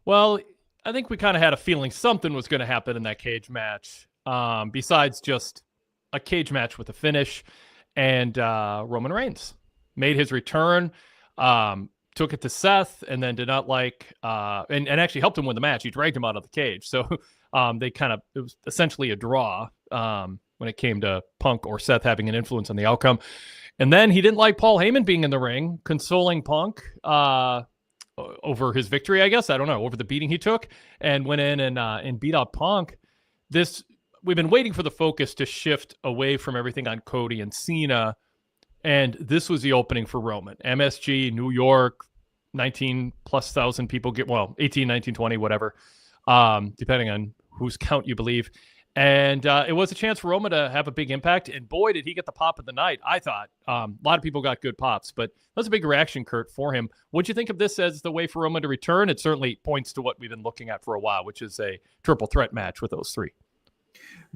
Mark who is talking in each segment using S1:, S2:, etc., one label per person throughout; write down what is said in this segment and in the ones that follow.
S1: Well, I think we kind of had a feeling something was going to happen in that cage match, besides just a cage match with a finish. And Roman Reigns made his return, took it to Seth, and then did not like, and actually helped him win the match. He dragged him out of the cage. So it was essentially a draw when it came to Punk or Seth having an influence on the outcome. And then he didn't like Paul Heyman being in the ring, consoling Punk over his victory, I guess. I don't know, over the beating he took, and went in and beat up Punk. We've been waiting for the focus to shift away from everything on Cody and Cena, and this was the opening for Roman. MSG, New York, 19+ thousand people 18, 19, 20, whatever, depending on whose count you believe. And it was a chance for Roman to have a big impact, and boy, did he get the pop of the night, I thought. A lot of people got good pops, but that was a big reaction, Kurt, for him. What'd you think of this as the way for Roman to return? It certainly points to what we've been looking at for a while, which is a triple threat match with those three.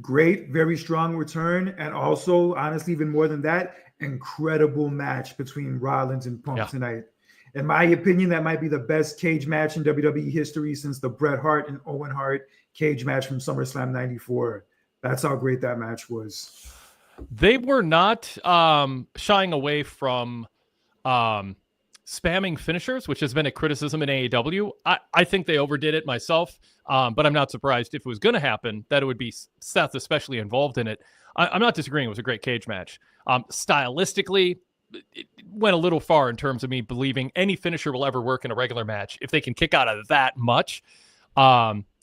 S2: Great, very strong return. And also, honestly, even more than that, incredible match between Rollins and Punk tonight. In my opinion, that might be the best cage match in WWE history since the Bret Hart and Owen Hart cage match from SummerSlam 94. That's how great that match was.
S1: They were not shying away from spamming finishers, which has been a criticism in AEW. I think they overdid it myself, but I'm not surprised if it was going to happen that it would be Seth especially involved in it. I'm not disagreeing. It was a great cage match. Stylistically, it went a little far in terms of me believing any finisher will ever work in a regular match if they can kick out of that much.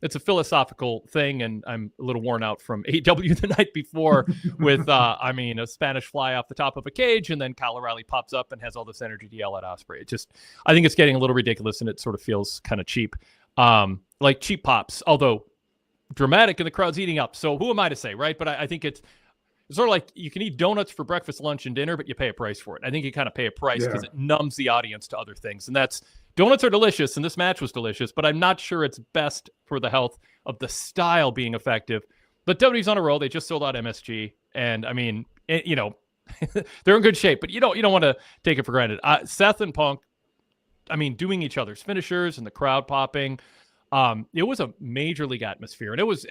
S1: It's a philosophical thing, and I'm a little worn out from AEW the night before with, a Spanish fly off the top of a cage, and then Kyle O'Reilly pops up and has all this energy to yell at Ospreay. I think it's getting a little ridiculous, and it sort of feels kind of cheap, like cheap pops, although dramatic, and the crowd's eating up. So who am I to say, right? But I think it's sort of like you can eat donuts for breakfast, lunch, and dinner, but you pay a price for it. I think you kind of pay a price because it numbs the audience to other things, and donuts are delicious, and this match was delicious, but I'm not sure it's best for the health of the style being effective. But WWE's on a roll. They just sold out MSG, and they're in good shape, but you don't want to take it for granted. Seth and Punk, doing each other's finishers and the crowd popping. It was a major league atmosphere, and it was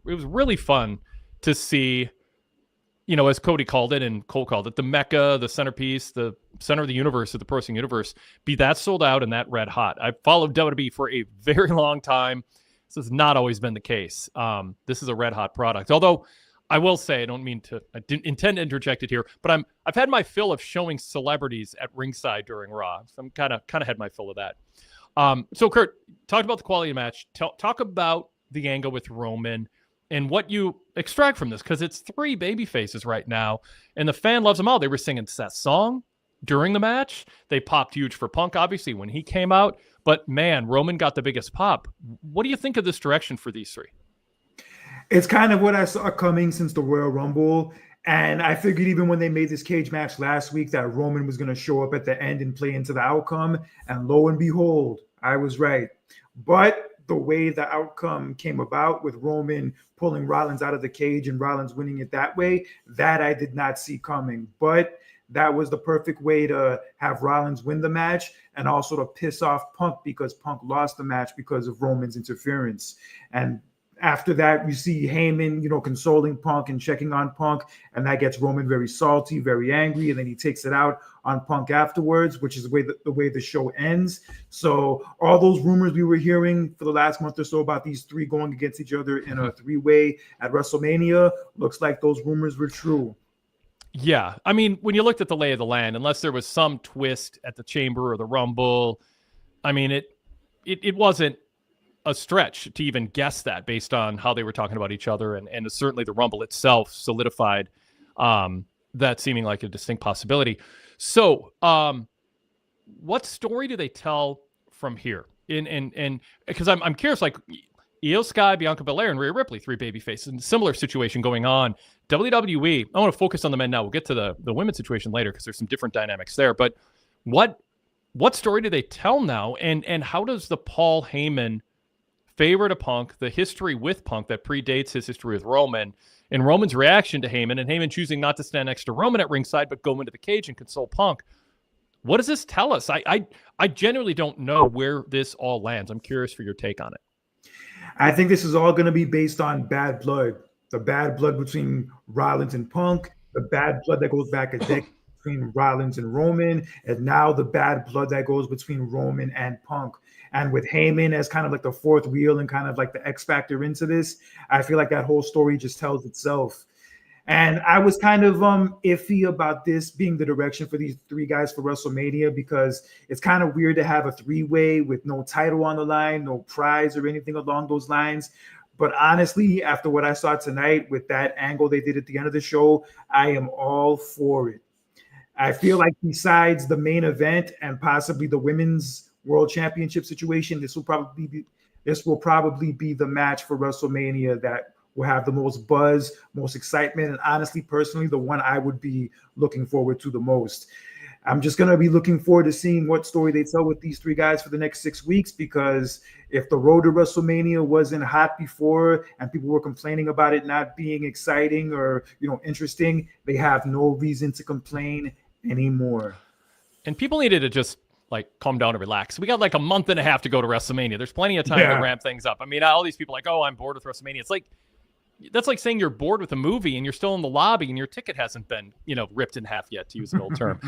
S1: really fun to see. As Cody called it and Cole called it, the Mecca, the centerpiece, the center of the universe of the pro wrestling universe, be that sold out and that red hot. I've followed WWE for a very long time. This has not always been the case. This is a red hot product. Although I will say, I didn't intend to interject it here, but I've had my fill of showing celebrities at ringside during Raw. So I'm kind of had my fill of that. So Kurt, talked about the quality of the match. Talk about the angle with Roman and what you extract from this, because it's three baby faces right now, and the fan loves them all. They were singing Seth's song during the match. They popped huge for Punk, obviously, when he came out. But, man, Roman got the biggest pop. What do you think of this direction for these three?
S2: It's kind of what I saw coming since the Royal Rumble, and I figured even when they made this cage match last week that Roman was going to show up at the end and play into the outcome, and lo and behold, I was right. But the way the outcome came about with Roman pulling Rollins out of the cage and Rollins winning it that way, that I did not see coming. But that was the perfect way to have Rollins win the match and also to piss off Punk because Punk lost the match because of Roman's interference. And after that, you see Heyman, consoling Punk and checking on Punk, and that gets Roman very salty, very angry, and then he takes it out on Punk afterwards, which is the way the show ends. So all those rumors we were hearing for the last month or so about these three going against each other in a three-way at WrestleMania, looks like those rumors were true.
S1: Yeah. When you looked at the lay of the land, unless there was some twist at the Chamber or the Rumble, it wasn't a stretch to even guess that based on how they were talking about each other, and certainly the Rumble itself solidified that seeming like a distinct possibility. So what story do they tell from here? And because I'm curious, like Io Sky, Bianca Belair, and Rhea Ripley, three babyfaces, in a similar situation going on. WWE, I want to focus on the men now. We'll get to the women's situation later because there's some different dynamics there. But what story do they tell now? And how does the Paul Heyman favor to Punk, the history with Punk that predates his history with Roman, and Roman's reaction to Heyman, and Heyman choosing not to stand next to Roman at ringside, but go into the cage and console Punk. What does this tell us? I genuinely don't know where this all lands. I'm curious for your take on it.
S2: I think this is all going to be based on bad blood. The bad blood between Rollins and Punk, the bad blood that goes back a decade between Rollins and Roman, and now the bad blood that goes between Roman and Punk. And with Heyman as kind of like the fourth wheel and kind of like the X factor into this, I feel like that whole story just tells itself. And I was kind of iffy about this being the direction for these three guys for WrestleMania, because it's kind of weird to have a three-way with no title on the line, no prize or anything along those lines. But honestly, after what I saw tonight with that angle they did at the end of the show, I am all for it. I feel like besides the main event and possibly the women's world championship situation, this will probably be the match for WrestleMania that will have the most buzz, most excitement, and honestly, personally, the one I would be looking forward to the most. I'm just going to be looking forward to seeing what story they tell with these three guys for the next 6 weeks, because if the road to WrestleMania wasn't hot before and people were complaining about it not being exciting or, interesting, they have no reason to complain anymore.
S1: And people needed to just calm down and relax. We got a month and a half to go to WrestleMania. There's plenty of time to ramp things up. I mean, all these people oh, I'm bored with WrestleMania. It's that's like saying you're bored with a movie and you're still in the lobby and your ticket hasn't been, ripped in half yet, to use an old term.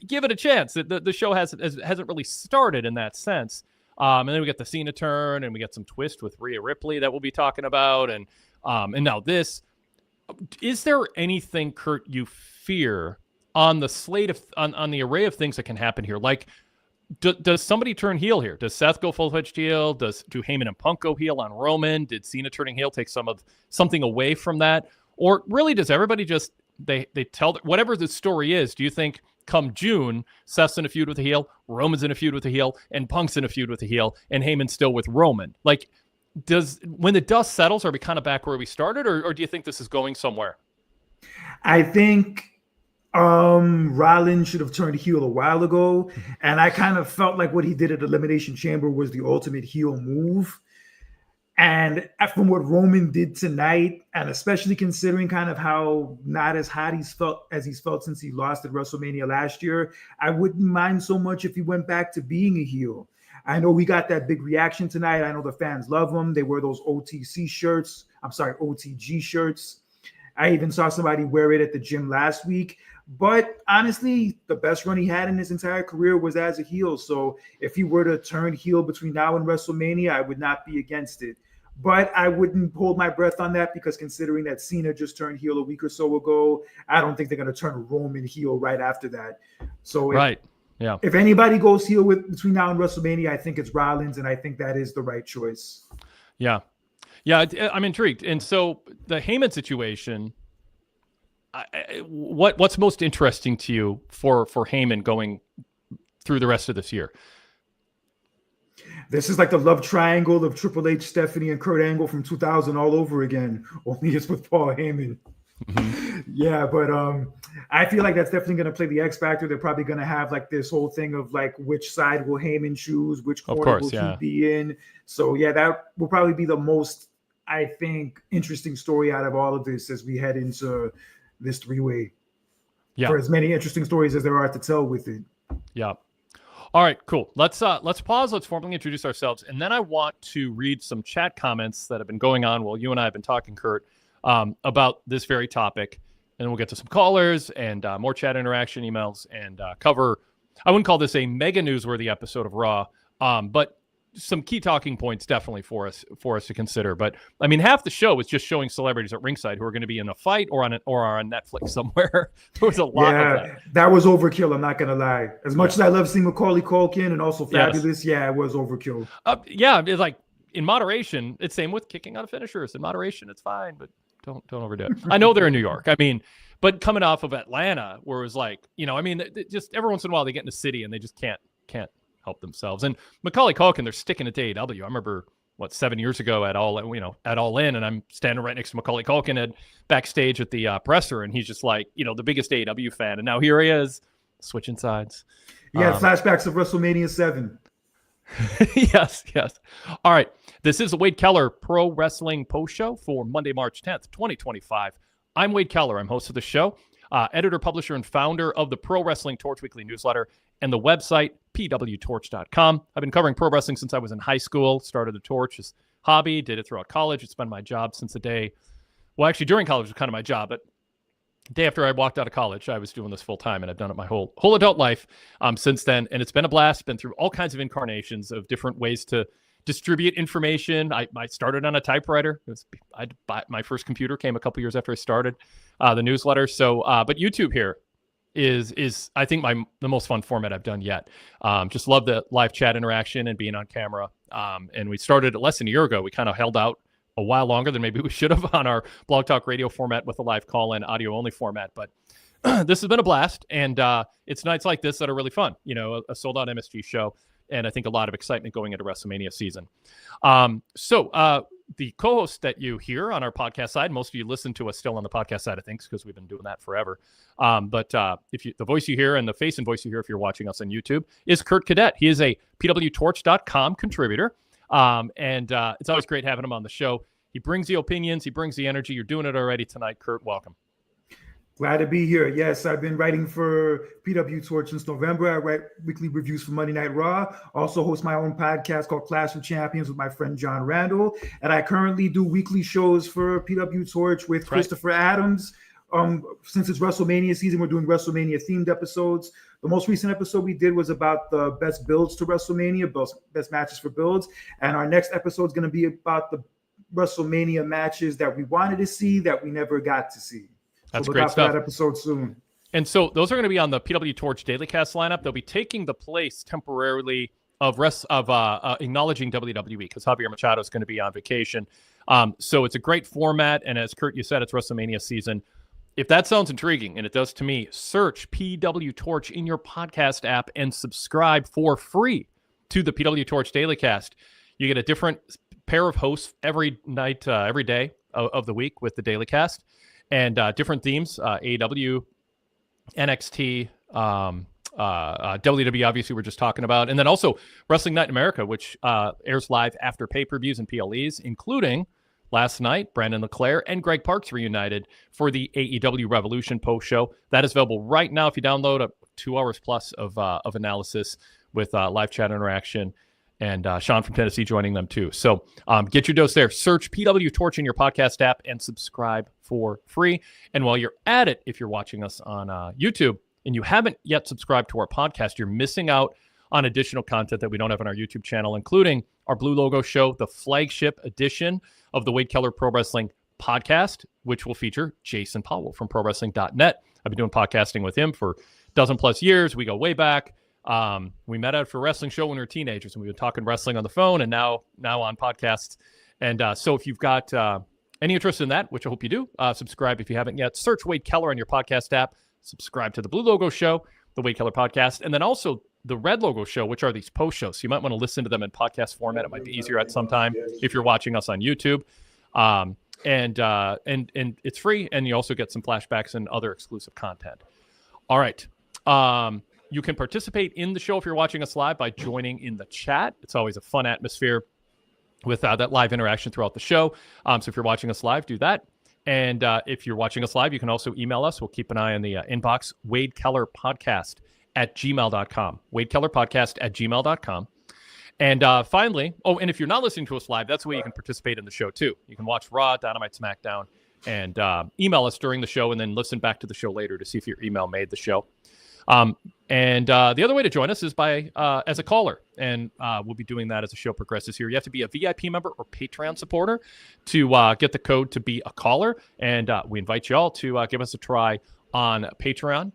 S1: Give it a chance. The show hasn't really started in that sense. And then we got the Cena turn, and we got some twist with Rhea Ripley that we'll be talking about. And now this. Is there anything, Kurt, you fear on the slate of on the array of things that can happen here? Does somebody turn heel here? Does Seth go full-fledged heel? Do Heyman and Punk go heel on Roman? Did Cena turning heel take something away from that? Or really, does everybody just they tell whatever the story is? Do you think come June, Seth's in a feud with a heel, Roman's in a feud with a heel, and Punk's in a feud with a heel, and Heyman's still with Roman? When the dust settles, are we kind of back where we started, or do you think this is going somewhere?
S2: I think Rollins should have turned heel a while ago, and I kind of felt like what he did at Elimination Chamber was the ultimate heel move. And from what Roman did tonight, and especially considering kind of how not as hot he's felt since he lost at WrestleMania last year, I wouldn't mind so much if he went back to being a heel. I know we got that big reaction tonight. I know the fans love him. They wear those OTG shirts. I even saw somebody wear it at the gym last week. But honestly, the best run he had in his entire career was as a heel. So if he were to turn heel between now and WrestleMania, I would not be against it. But I wouldn't hold my breath on that, because considering that Cena just turned heel a week or so ago, I don't think they're going to turn Roman heel right after that. So if anybody goes heel between now and WrestleMania, I think it's Rollins, and I think that is the right choice.
S1: Yeah, I'm intrigued. And so the Heyman situation, what's most interesting to you for Heyman going through the rest of this year?
S2: This is like the love triangle of Triple H, Stephanie, and Kurt Angle from 2000 all over again, only it's with Paul Heyman. Mm-hmm. Yeah, but I feel like that's definitely going to play the X factor. They're probably going to have this whole thing of which side will Heyman choose, which corner will he be in. So yeah, that will probably be the most, I think, interesting story out of all of this as we head into this three-way. Yeah, for as many interesting stories as there are to tell with it. Yeah.
S1: All right, cool. Let's pause. Let's formally introduce ourselves, and then I want to read some chat comments that have been going on while you and I have been talking, Kurt, about this very topic, and we'll get to some callers and more chat interaction, emails, and cover. I wouldn't call this a mega newsworthy episode of Raw, but some key talking points definitely for us to consider. But I mean, half the show was just showing celebrities at ringside who are going to be in a fight or on Netflix somewhere. There was a lot of
S2: that was overkill. I'm not going to lie. As much as I love seeing Macaulay Culkin and also Fabulous, it was overkill.
S1: It's in moderation. It's same with kicking out of finishers. In moderation, it's fine, but don't overdo it. I know they're in New York. I mean, but coming off of Atlanta, where it was just every once in a while they get in the city and they just can't help themselves. And Macaulay Culkin, they're sticking it to AEW. I remember 7 years ago at All In, and I'm standing right next to Macaulay Culkin at backstage at the presser, and he's just the biggest AEW fan. And now here he is switching sides.
S2: Yeah, flashbacks of WrestleMania 7.
S1: Yes. All right. This is the Wade Keller Pro Wrestling Post Show for Monday, March 10th, 2025. I'm Wade Keller. I'm host of the show, editor, publisher, and founder of the Pro Wrestling Torch Weekly newsletter and the website, PWTorch.com. I've been covering pro wrestling since I was in high school, started the Torch as hobby, did it throughout college. It's been my job since the day, well, actually during college was kind of my job, but the day after I walked out of college, I was doing this full time, and I've done it my whole adult life since then. And it's been a blast, been through all kinds of incarnations of different ways to distribute information. I started on a typewriter. My first computer came a couple years after I started the newsletter. So, but YouTube here is I think the most fun format I've done yet. Just love the live chat interaction and being on camera. And we started less than a year ago. We kind of held out a while longer than maybe we should have on our Blog Talk Radio format with a live call-in audio only format. But this has been a blast. And it's nights like this that are really fun. You know, a sold out MSG show. And I think a lot of excitement going into WrestleMania season. So the co-host that you hear on our podcast side, most of you listen to us still on the podcast side of things because we've been doing that forever. But the voice you hear and the face and voice you hear if you're watching us on YouTube is Kurt Cadet. He is a PWTorch.com contributor. And it's always great having him on the show. He brings the opinions. He brings the energy. You're doing it already tonight, Kurt. Welcome.
S2: Glad to be here. Yes, I've been writing for PWTorch since November. I write weekly reviews for Monday Night Raw. Also host my own podcast called Clash of Champions with my friend John Randall. And I currently do weekly shows for PWTorch with Christopher Adams. Since it's WrestleMania season, we're doing WrestleMania themed episodes. The most recent episode we did was about the best builds to WrestleMania, best matches for builds. And our next episode is going to be about the WrestleMania matches that we wanted to see that we never got to see.
S1: That's
S2: so
S1: great stuff.
S2: That episode soon.
S1: And so those are going to be on the PWTorch Daily Cast lineup. They'll be taking the place temporarily of acknowledging WWE because Javier Machado is going to be on vacation. So it's a great format. And as Kurt, you said, it's WrestleMania season. If that sounds intriguing, and it does to me, search PWTorch in your podcast app and subscribe for free to the PWTorch Daily Cast. You get a different pair of hosts every night, every day of the week with the Daily Cast. And different themes, AEW, NXT, WWE, obviously, we're just talking about. And then also Wrestling Night in America, which airs live after pay-per-views and PLEs, including last night, Brandon LeClaire and Greg Parks reunited for the AEW Revolution post-show. That is available right now if you download 2 hours plus of analysis with live chat interaction. And Sean from Tennessee joining them too. So get your dose there. Search PWTorch in your podcast app and subscribe for free. And while you're at it, if you're watching us on YouTube and you haven't yet subscribed to our podcast, you're missing out on additional content that we don't have on our YouTube channel, including our Blue Logo show, the flagship edition of the Wade Keller Pro Wrestling podcast, which will feature Jason Powell from ProWrestling.net. I've been doing podcasting with him for a dozen plus years. We go way back. We met out for a wrestling show when we were teenagers, and we've been talking wrestling on the phone and now on podcasts. And so if you've got any interest in that, which I hope you do, subscribe if you haven't yet. Search Wade Keller on your podcast app. Subscribe to the Blue Logo show, the Wade Keller podcast, and then also the Red Logo show, which are these post shows. So you might want to listen to them in podcast format. It might be easier at some time if you're watching us on YouTube. And it's free, and you also get some flashbacks and other exclusive content. All right. You can participate in the show if you're watching us live by joining in the chat. It's always a fun atmosphere with that live interaction throughout the show. So if you're watching us live, do that. And if you're watching us live, you can also email us. We'll keep an eye on the inbox, wadekellerpodcast@gmail.com. wadekellerpodcast@gmail.com. And finally, and if you're not listening to us live, that's the way you can participate in the show too. You can watch Raw, Dynamite, SmackDown, and email us during the show and then listen back to the show later to see if your email made the show. And the other way to join us is by as a caller, and we'll be doing that as the show progresses here. You have to be a VIP member or Patreon supporter to get the code to be a caller, and we invite you all to give us a try on Patreon.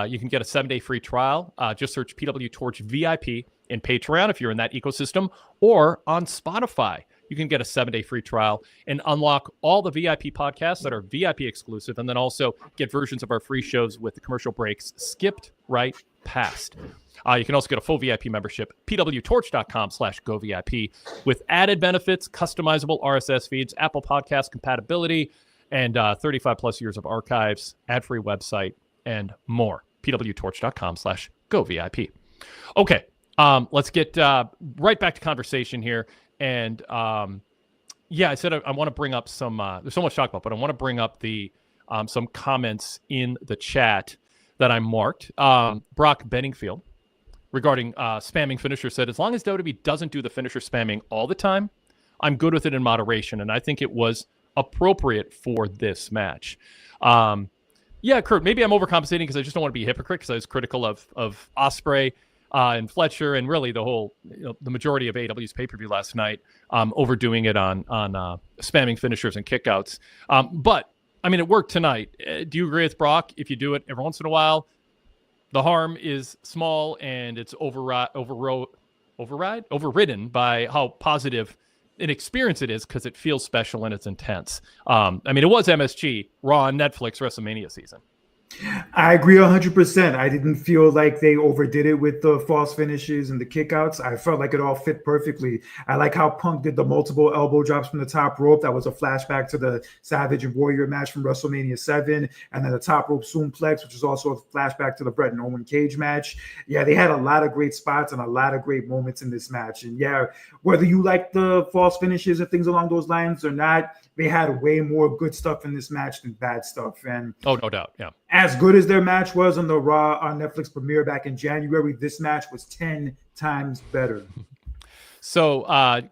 S1: You can get a 7-day free trial. Just search PWTorch VIP in Patreon if you're in that ecosystem, or on Spotify. You can get a 7-day free trial and unlock all the VIP podcasts that are VIP exclusive, and then also get versions of our free shows with the commercial breaks skipped right past. You can also get a full VIP membership, pwtorch.com/govip, with added benefits, customizable RSS feeds, Apple Podcast compatibility, and 35 plus years of archives, ad-free website, and more. pwtorch.com/govip. Okay, let's get right back to conversation here. And I said I want to bring up some. There's so much to talk about, but I want to bring up the some comments in the chat that I marked. Brock Benningfield regarding spamming finisher said, as long as WWE doesn't do the finisher spamming all the time, I'm good with it in moderation. And I think it was appropriate for this match. Yeah, Kurt, maybe I'm overcompensating because I just don't want to be a hypocrite because I was critical of Ospreay and Fletcher and really the whole, the majority of AEW's pay-per-view last night, overdoing it on spamming finishers and kickouts. But, I mean, it worked tonight. Do you agree with Brock? If you do it every once in a while, the harm is small and it's overridden by how positive an experience it is because it feels special and it's intense. I mean, it was MSG, Raw on Netflix, WrestleMania season.
S2: I agree 100%. I didn't feel like they overdid it with the false finishes and the kickouts. I felt like it all fit perfectly. I like how Punk did the multiple elbow drops from the top rope. That was a flashback to the Savage and Warrior match from WrestleMania 7. And then the top rope suplex, which is also a flashback to the Bret and Owen cage match. Yeah, they had a lot of great spots and a lot of great moments in this match. And yeah, whether you like the false finishes and things along those lines or not, they had way more good stuff in this match than bad stuff. And
S1: oh, no doubt. Yeah.
S2: As good as their match was on the Raw on Netflix premiere back in January, this match was 10 times better.
S1: So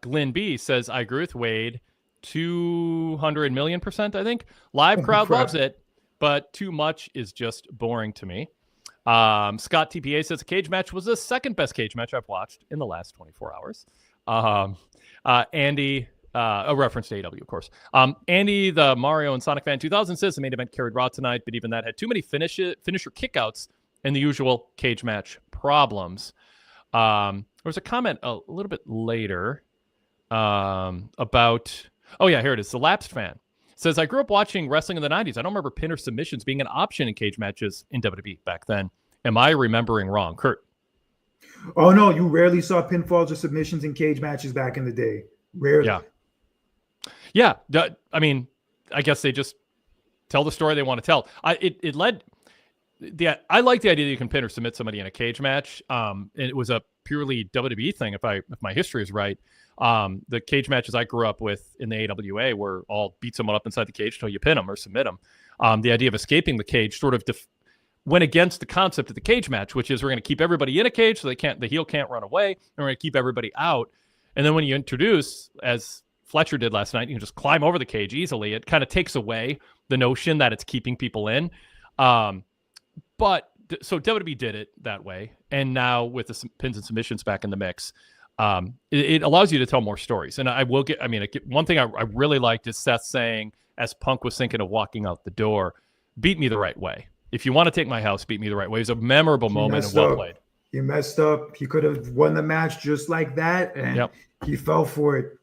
S1: Glenn B says, I agree with Wade 200 million%, I think. Live crowd loves it, but too much is just boring to me. Scott TPA says the cage match was the second best cage match I've watched in the last 24 hours. Andy, a reference to AEW, of course. Andy, the Mario and Sonic fan 2000 says the main event carried Raw tonight, but even that had too many finisher kickouts and the usual cage match problems. There was a comment a little bit later about, oh yeah, here it is. The Lapsed fan says, I grew up watching wrestling in the 90s. I don't remember pin or submissions being an option in cage matches in WWE back then. Am I remembering wrong? Kurt?
S2: Oh no, you rarely saw pinfalls or submissions in cage matches back in the day. Rarely.
S1: Yeah. I mean, I guess they just tell the story they want to tell. I like the idea that you can pin or submit somebody in a cage match. And it was a purely WWE thing, if my history is right. The cage matches I grew up with in the AWA were all beat someone up inside the cage until you pin them or submit them. The idea of escaping the cage sort of went against the concept of the cage match, which is we're going to keep everybody in a cage so the heel can't run away, and we're going to keep everybody out. And then when you introduce, as Fletcher did last night, you can just climb over the cage easily. It kind of takes away the notion that it's keeping people in. But so WWE did it that way. And now with the pins and submissions back in the mix, it allows you to tell more stories. And one thing I really liked is Seth saying, as Punk was thinking of walking out the door, beat me the right way. If you want to take my house, beat me the right way. It was a memorable moment and well played.
S2: He messed up. He could have won the match just like that. And he fell for it.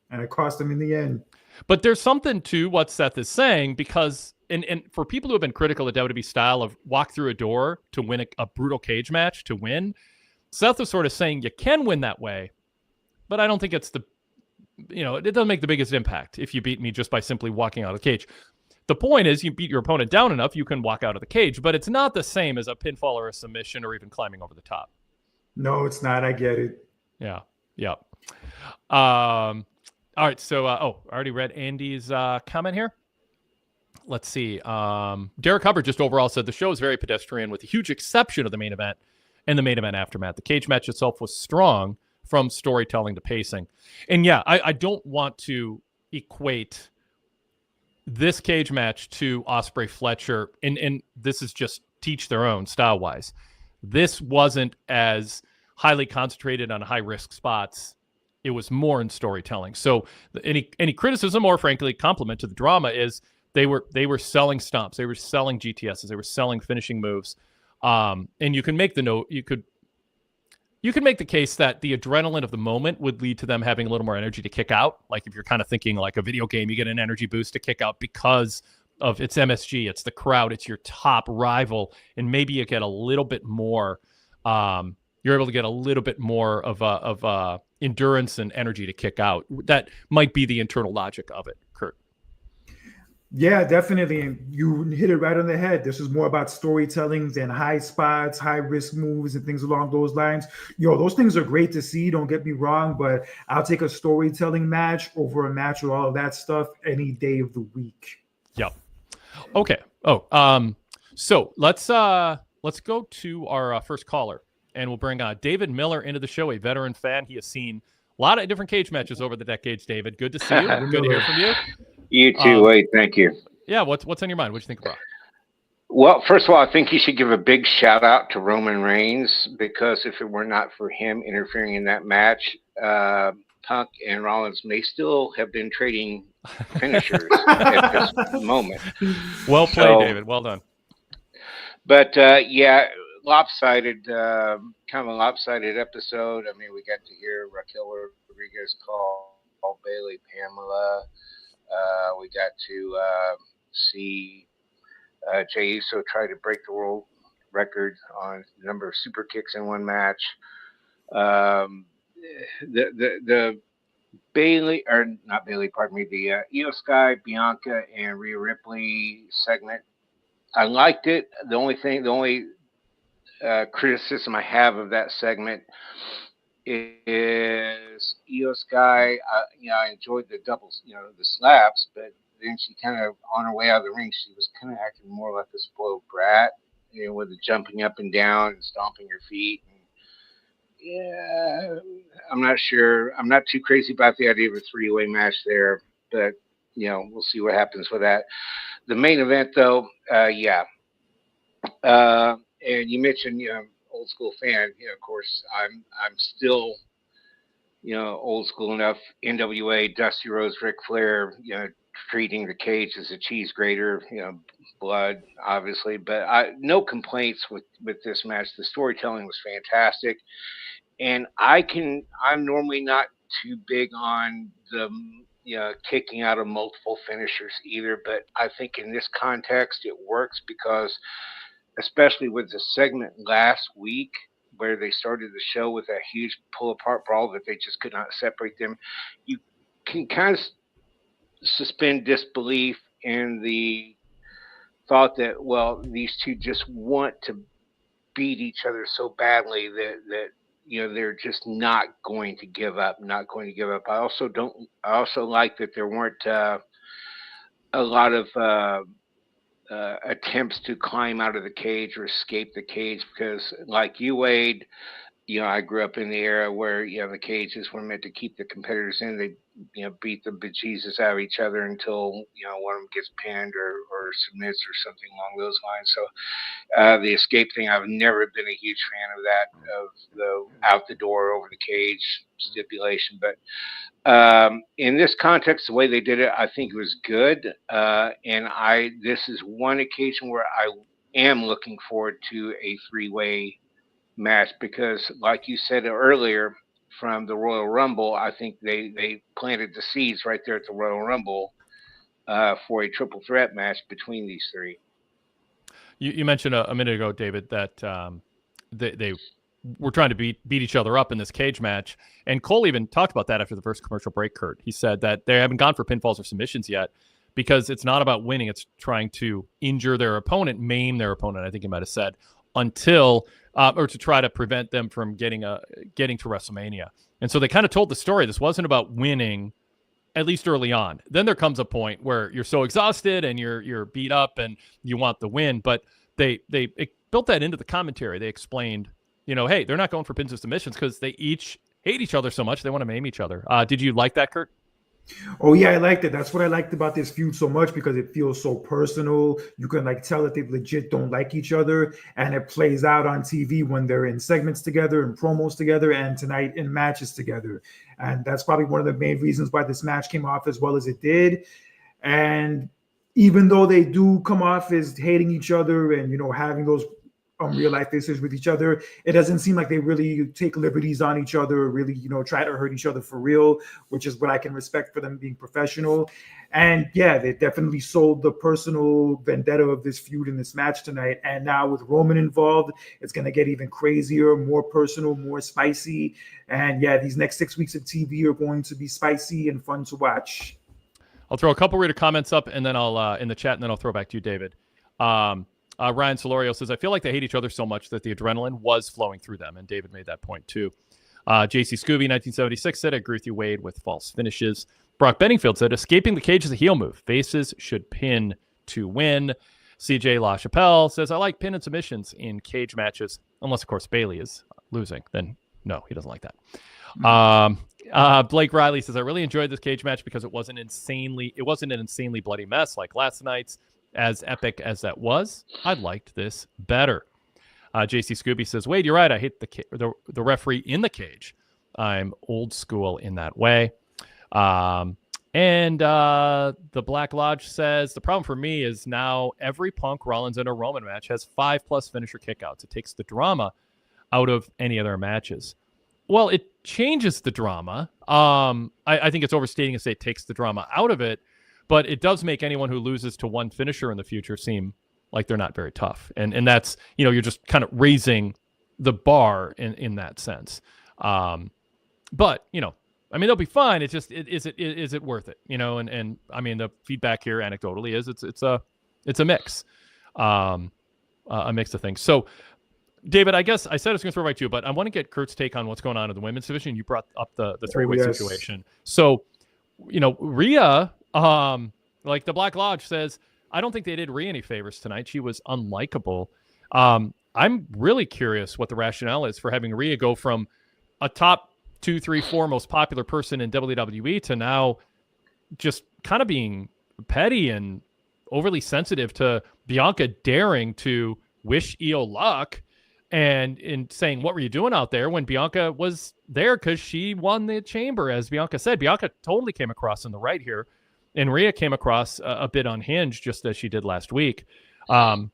S2: And it cost him in the end.
S1: But there's something to what Seth is saying because, and for people who have been critical of WWE style of walk through a door to win a brutal cage match to win, Seth was sort of saying you can win that way, but I don't think it's it doesn't make the biggest impact if you beat me just by simply walking out of the cage. The point is you beat your opponent down enough, you can walk out of the cage, but it's not the same as a pinfall or a submission or even climbing over the top.
S2: No, it's not. I get it.
S1: Yeah. All right, so I already read Andy's comment here. Let's see. Derek Hubbard just overall said the show is very pedestrian with a huge exception of the main event and the main event aftermath. The cage match itself was strong from storytelling to pacing. And yeah, I don't want to equate this cage match to Ospreay Fletcher, and this is just teach their own style-wise. This wasn't as highly concentrated on high-risk spots. It was more in storytelling. So any criticism or frankly compliment to the drama is they were selling stomps, they were selling GTSs, they were selling finishing moves. And you can make you can make the case that the adrenaline of the moment would lead to them having a little more energy to kick out. Like if you're kind of thinking like a video game, you get an energy boost to kick out because of it's MSG, it's the crowd, it's your top rival, and maybe you get a little bit more. You're able to get a little bit more of endurance and energy to kick out. That might be the internal logic of it, Kurt.
S2: Yeah, definitely. And you hit it right on the head. This is more about storytelling than high spots, high risk moves, and things along those lines. Those things are great to see. Don't get me wrong, but I'll take a storytelling match over a match with all of that stuff any day of the week.
S1: Yep. Okay. So let's go to our first caller. and we'll bring David Miller into the show, a veteran fan. He has seen a lot of different cage matches over the decades, David. Good to see you. Good to hear from you.
S3: You too, Wade. Thank you.
S1: Yeah, what's on your mind? What do you think of Raw?
S3: Well, first of all, I think you should give a big shout out to Roman Reigns, because if it were not for him interfering in that match, Punk and Rollins may still have been trading finishers at this moment.
S1: Well played, David. Well done.
S3: But yeah, lopsided, kind of a lopsided episode. I mean, we got to hear Raquel Rodriguez call Bayley Pamela. We got to see Jey Uso try to break the world record on the number of super kicks in one match. The Bayley, or not Bayley, pardon me, the Io Sky, Bianca, and Rhea Ripley segment, I liked it. The only criticism I have of that segment is Io Sky. I enjoyed the doubles, the slaps, but then she kind of, on her way out of the ring, she was kind of acting more like a spoiled brat, with the jumping up and down and stomping her feet. And yeah, I'm not sure. I'm not too crazy about the idea of a three-way match there, but we'll see what happens with that. The main event, though, and you mentioned, old school fan. Of course, I'm still, old school enough. NWA, Dusty Rhodes, Ric Flair, treating the cage as a cheese grater, blood, obviously, but no complaints with this match. The storytelling was fantastic, and I'm normally not too big on the kicking out of multiple finishers either, but I think in this context it works, because especially with the segment last week where they started the show with a huge pull apart brawl that they just could not separate them, you can kind of suspend disbelief in the thought that, well, these two just want to beat each other so badly that they're just not going to give up. I also like that there weren't a lot of attempts to climb out of the cage or escape the cage, because like you, Wade, I grew up in the era where the cages were meant to keep the competitors in. They beat the bejesus out of each other until one of them gets pinned or submits or something along those lines. So the escape thing, I've never been a huge fan of that, of the out the door over the cage stipulation. But in this context, the way they did it, I think it was good. And this is one occasion where I am looking forward to a three-way match, because like you said earlier, from the Royal Rumble, I think they planted the seeds right there at the Royal Rumble for a triple threat match between these three.
S1: You mentioned a minute ago, David, that they were trying to beat each other up in this cage match, and Cole even talked about that after the first commercial break. Kurt, he said that they haven't gone for pinfalls or submissions yet, because it's not about winning, it's trying to injure their opponent, maim their opponent, I think he might have said, until or to try to prevent them from getting to WrestleMania. And so they kind of told the story. This wasn't about winning, at least early on. Then there comes a point where you're so exhausted and you're beat up and you want the win. But they built that into the commentary. They explained, hey, they're not going for pins and submissions because they each hate each other so much they want to maim each other. Did you like that, Kurt?
S2: Oh yeah, I liked it. That's what I liked about this feud so much, because it feels so personal. You can tell that they legit don't like each other, and it plays out on TV when they're in segments together and promos together, and tonight in matches together. And that's probably one of the main reasons why this match came off as well as it did. And even though they do come off as hating each other and having those real life issues with each other, it doesn't seem like they really take liberties on each other or really try to hurt each other for real, which is what I can respect for them being professional. And yeah, they definitely sold the personal vendetta of this feud in this match tonight. And now with Roman involved, it's going to get even crazier, more personal, more spicy. And yeah, these next 6 weeks of TV are going to be spicy and fun to watch.
S1: I'll throw a couple reader comments up and then I'll in the chat, and then I'll throw back to you, David. Ryan Solorio says, I feel like they hate each other so much that the adrenaline was flowing through them. And David made that point too. JC Scooby, 1976, said, I agree with you, Wade, with false finishes. Brock Benningfield said, escaping the cage is a heel move. Faces should pin to win. CJ LaChapelle says, I like pin and submissions in cage matches, unless, of course, Bayley is losing, then no, he doesn't like that. Blake Riley says, I really enjoyed this cage match because it wasn't an insanely bloody mess like last night's. As epic as that was, I liked this better. JC Scooby says, Wade, you're right. I hate the referee in the cage. I'm old school in that way. And the Black Lodge says, the problem for me is now every Punk, Rollins, and a Roman match has 5+ finisher kickouts. It takes the drama out of any other matches. Well, it changes the drama. I think it's overstating to say it takes the drama out of it, but it does make anyone who loses to one finisher in the future seem like they're not very tough. And that's, you're just kind of raising the bar in that sense. But, they'll be fine. It's just, is it worth it? And I mean, the feedback here anecdotally is it's a mix, a mix of things. So, David, I guess I said I was going to throw it right to you, but I want to get Kurt's take on what's going on in the women's division. You brought up the three-way situation. So, Rhea, like the Black Lodge says, I don't think they did Rhea any favors tonight. She was unlikable. I'm really curious what the rationale is for having Rhea go from a top 2, 3, 4 most popular person in WWE to now just kind of being petty and overly sensitive to Bianca daring to wish Io luck. And in saying, what were you doing out there, when Bianca was there because she won the chamber, as Bianca said. Bianca totally came across in the right here, and Rhea came across a bit unhinged, just as she did last week. And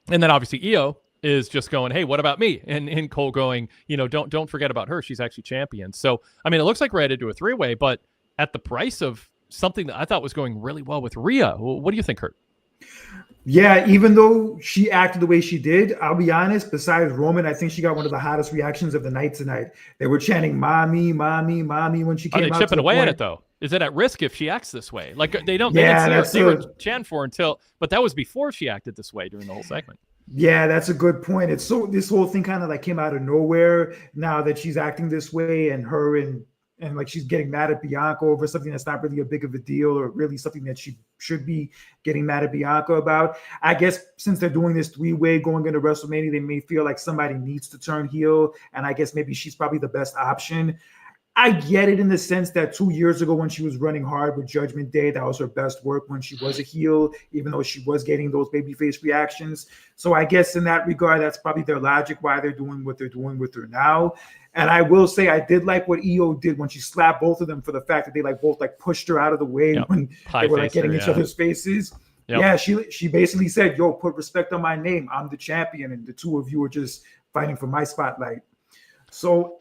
S1: then obviously Io is just going, hey, what about me? And Cole going, don't forget about her. She's actually champion. So, I mean, it looks like we're headed to a 3-way, but at the price of something that I thought was going really well with Rhea. What do you think, Kurt?
S2: Yeah, even though she acted the way she did, I'll be honest, besides Roman, I think she got one of the hottest reactions of the night tonight. They were chanting, Mommy, Mommy, Mommy when she came out.
S1: Are they chipping away at it, though? Is it at risk if she acts this way? Like, they didn't see her chanting for her but that was before she acted this way during the whole segment.
S2: Yeah, that's a good point. It's this whole thing kind of like came out of nowhere now that she's acting this way, and her and like she's getting mad at Bianca over something that's not really a big of a deal, or really something that she should be getting mad at Bianca about. I guess since they're doing this 3-way going into WrestleMania, they may feel like somebody needs to turn heel, and I guess maybe she's probably the best option. I get it in the sense that 2 years ago when she was running hard with Judgment Day, that was her best work when she was a heel, even though she was getting those babyface reactions. So I guess in that regard, that's probably their logic why they're doing what they're doing with her now. And I will say I did like what Io did when she slapped both of them for the fact that they both pushed her out of the way when they were getting each other's faces. Yep. Yeah, she basically said, yo, put respect on my name. I'm the champion, and the two of you are just fighting for my spotlight. So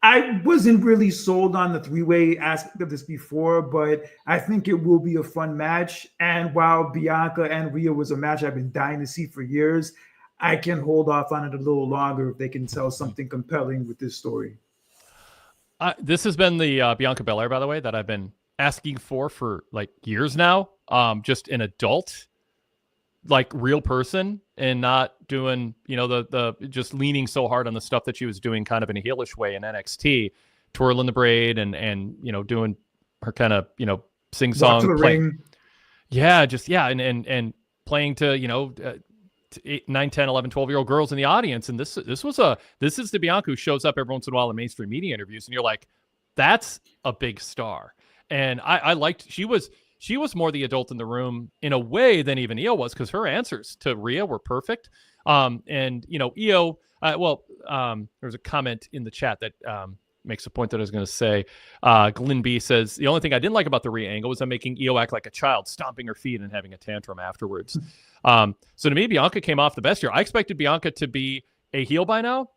S2: I wasn't really sold on the 3-way aspect of this before, but I think it will be a fun match. And while Bianca and Rhea was a match I've been dying to see for years, I can hold off on it a little longer if they can tell something compelling with this story.
S1: This has been the Bianca Belair, by the way, that I've been asking for like years now. Just an adult, like real person, and not doing, the just leaning so hard on the stuff that she was doing kind of in a heelish way in NXT, twirling the braid and doing her kind of, sing-song playing. Yeah, and playing to, 8, 9, 10, 11, 12-year-old girls in the audience. And this is the Bianca who shows up every once in a while in mainstream media interviews, and you're like, that's a big star. And I liked, she was more the adult in the room in a way than even Io was, because her answers to Rhea were perfect. And Io, there's a comment in the chat that makes a point that I was going to say. Glenn B says, the only thing I didn't like about the Rhea angle was them making Io act like a child, stomping her feet and having a tantrum afterwards. So to me, Bianca came off the best here. I expected Bianca to be a heel by now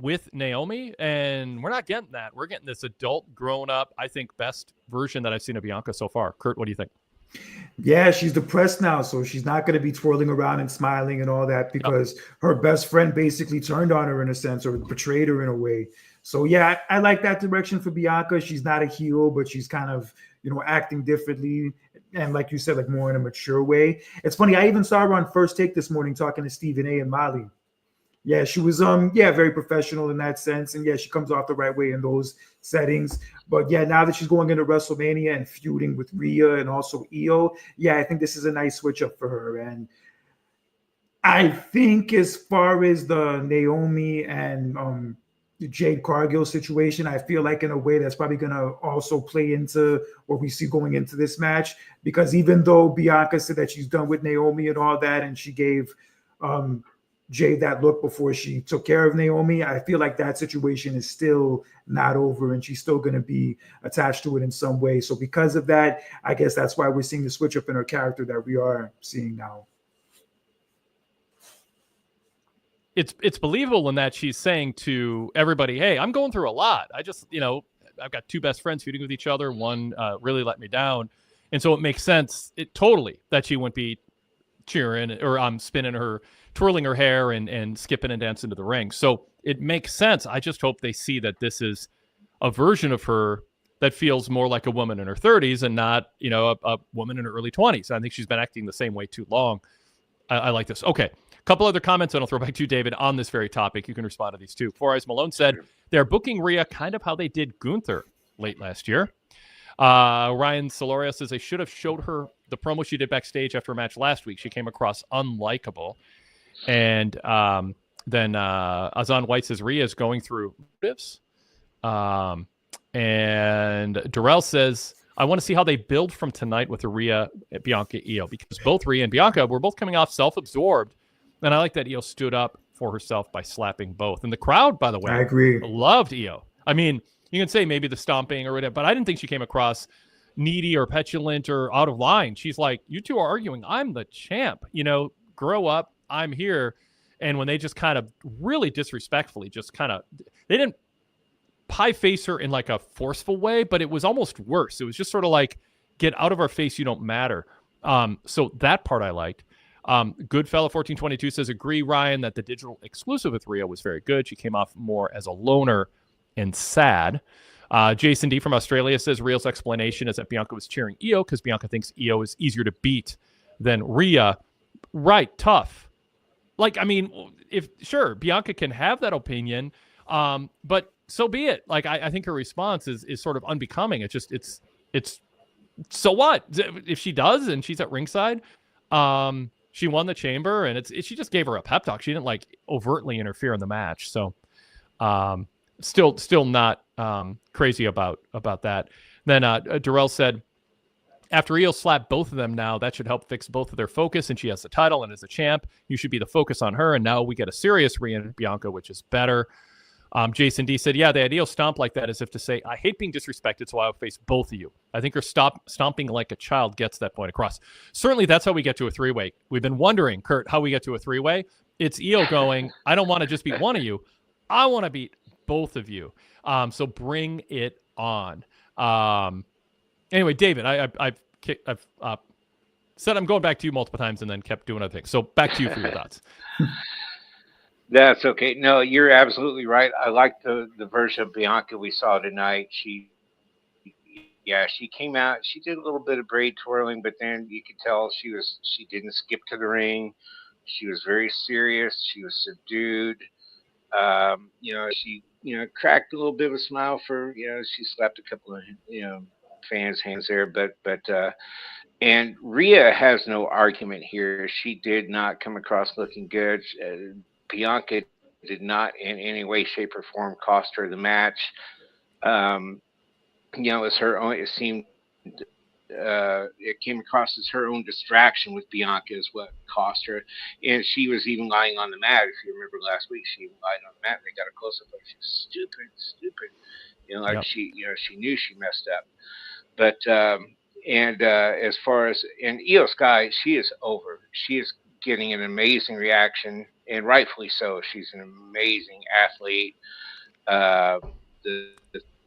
S1: with Naomi, and we're not getting that. We're getting this adult, grown-up, I think, best version that I've seen of Bianca so far. Kurt, what do you think?
S2: Yeah, she's depressed now, so she's not going to be twirling around and smiling and all that because her best friend basically turned on her in a sense, or betrayed her in a way. So yeah, I like that direction for Bianca. She's not a heel, but she's kind of, acting differently. And like you said, like more in a mature way. It's funny. I even saw her on First Take this morning talking to Stephen A and Molly. Yeah, she was very professional in that sense. And yeah, she comes off the right way in those settings. But yeah, now that she's going into WrestleMania and feuding with Rhea and also Io, yeah, I think this is a nice switch up for her. And I think as far as the Naomi and Jade Cargill situation, I feel like in a way that's probably going to also play into what we see going into this match. Because even though Bianca said that she's done with Naomi and all that, and she gave Jade that look before she took care of Naomi, I feel like that situation is still not over, and she's still going to be attached to it in some way. So because of that, I guess that's why we're seeing the switch up in her character that we are seeing now.
S1: It's believable in that she's saying to everybody, hey, I'm going through a lot. I just, I've got two best friends feuding with each other. One really let me down. And so it makes sense totally that she wouldn't be cheering or spinning her, twirling her hair and skipping and dancing to the ring. So it makes sense. I just hope they see that this is a version of her that feels more like a woman in her 30s and not, a woman in her early 20s. I think she's been acting the same way too long. I like this. Okay. A couple other comments, and I'll throw back to you, David, on this very topic. You can respond to these too. Four Eyes Malone said they're booking Rhea kind of how they did Gunther late last year. Ryan Soloria says they should have showed her the promo she did backstage after a match last week. She came across unlikable. And then Azan White says Rhea is going through motives. And Darrell says, I want to see how they build from tonight with the Rhea, Bianca, Io, because both Rhea and Bianca were both coming off self-absorbed. And I like that Io stood up for herself by slapping both. And the crowd, by the way,
S2: I agree,
S1: loved Io. I mean, you can say maybe the stomping or whatever, but I didn't think she came across needy or petulant or out of line. She's like, you two are arguing. I'm the champ. Grow up. I'm here. And when they just kind of really disrespectfully they didn't pie face her in like a forceful way, but it was almost worse. It was just sort of like, get out of our face. You don't matter. So that part I liked. Goodfella1422 says, agree, Ryan, that the digital exclusive with Rhea was very good. She came off more as a loner and sad. Jason D from Australia says Rhea's explanation is that Bianca was cheering Io because Bianca thinks Io is easier to beat than Rhea. Right, tough. Like, I mean, sure, Bianca can have that opinion, but so be it. Like, I think her response is sort of unbecoming. It's so what? If she does and she's at ringside, she won the chamber, and she just gave her a pep talk. She didn't like overtly interfere in the match. So still not crazy about that. Then Darrell said, after Io slapped both of them now, that should help fix both of their focus, and she has the title and is a champ. You should be the focus on her, and now we get a serious Rhea and Bianca, which is better. Jason D said, yeah, the ideal stomp like that is if to say, I hate being disrespected, so I'll face both of you. I think her stomping like a child gets that point across. Certainly, that's how we get to a three-way. We've been wondering, Kurt, how we get to a three-way. It's Io going, I don't want to just beat one of you. I want to beat both of you. So bring it on. Anyway, David, I've said I'm going back to you multiple times and then kept doing other things. So back to you for your thoughts.
S3: That's okay. No, you're absolutely right. I like the version of Bianca we saw tonight. She came out. She did a little bit of braid twirling, but then you could tell she didn't skip to the ring. She was very serious. She was subdued. She cracked a little bit of a smile for she slapped a couple of fans' hands there, but and Rhea has no argument here. She did not come across looking good. Bianca did not in any way, shape, or form cost her the match. It's her own. It seemed it came across as her own distraction with Bianca is what cost her. And she was even lying on the mat. If you remember last week, she lied on the mat. They got a close up of she was stupid. Yep. She knew she messed up. But as far as Io Sky, she is over. She is getting an amazing reaction, and rightfully so. She's an amazing athlete.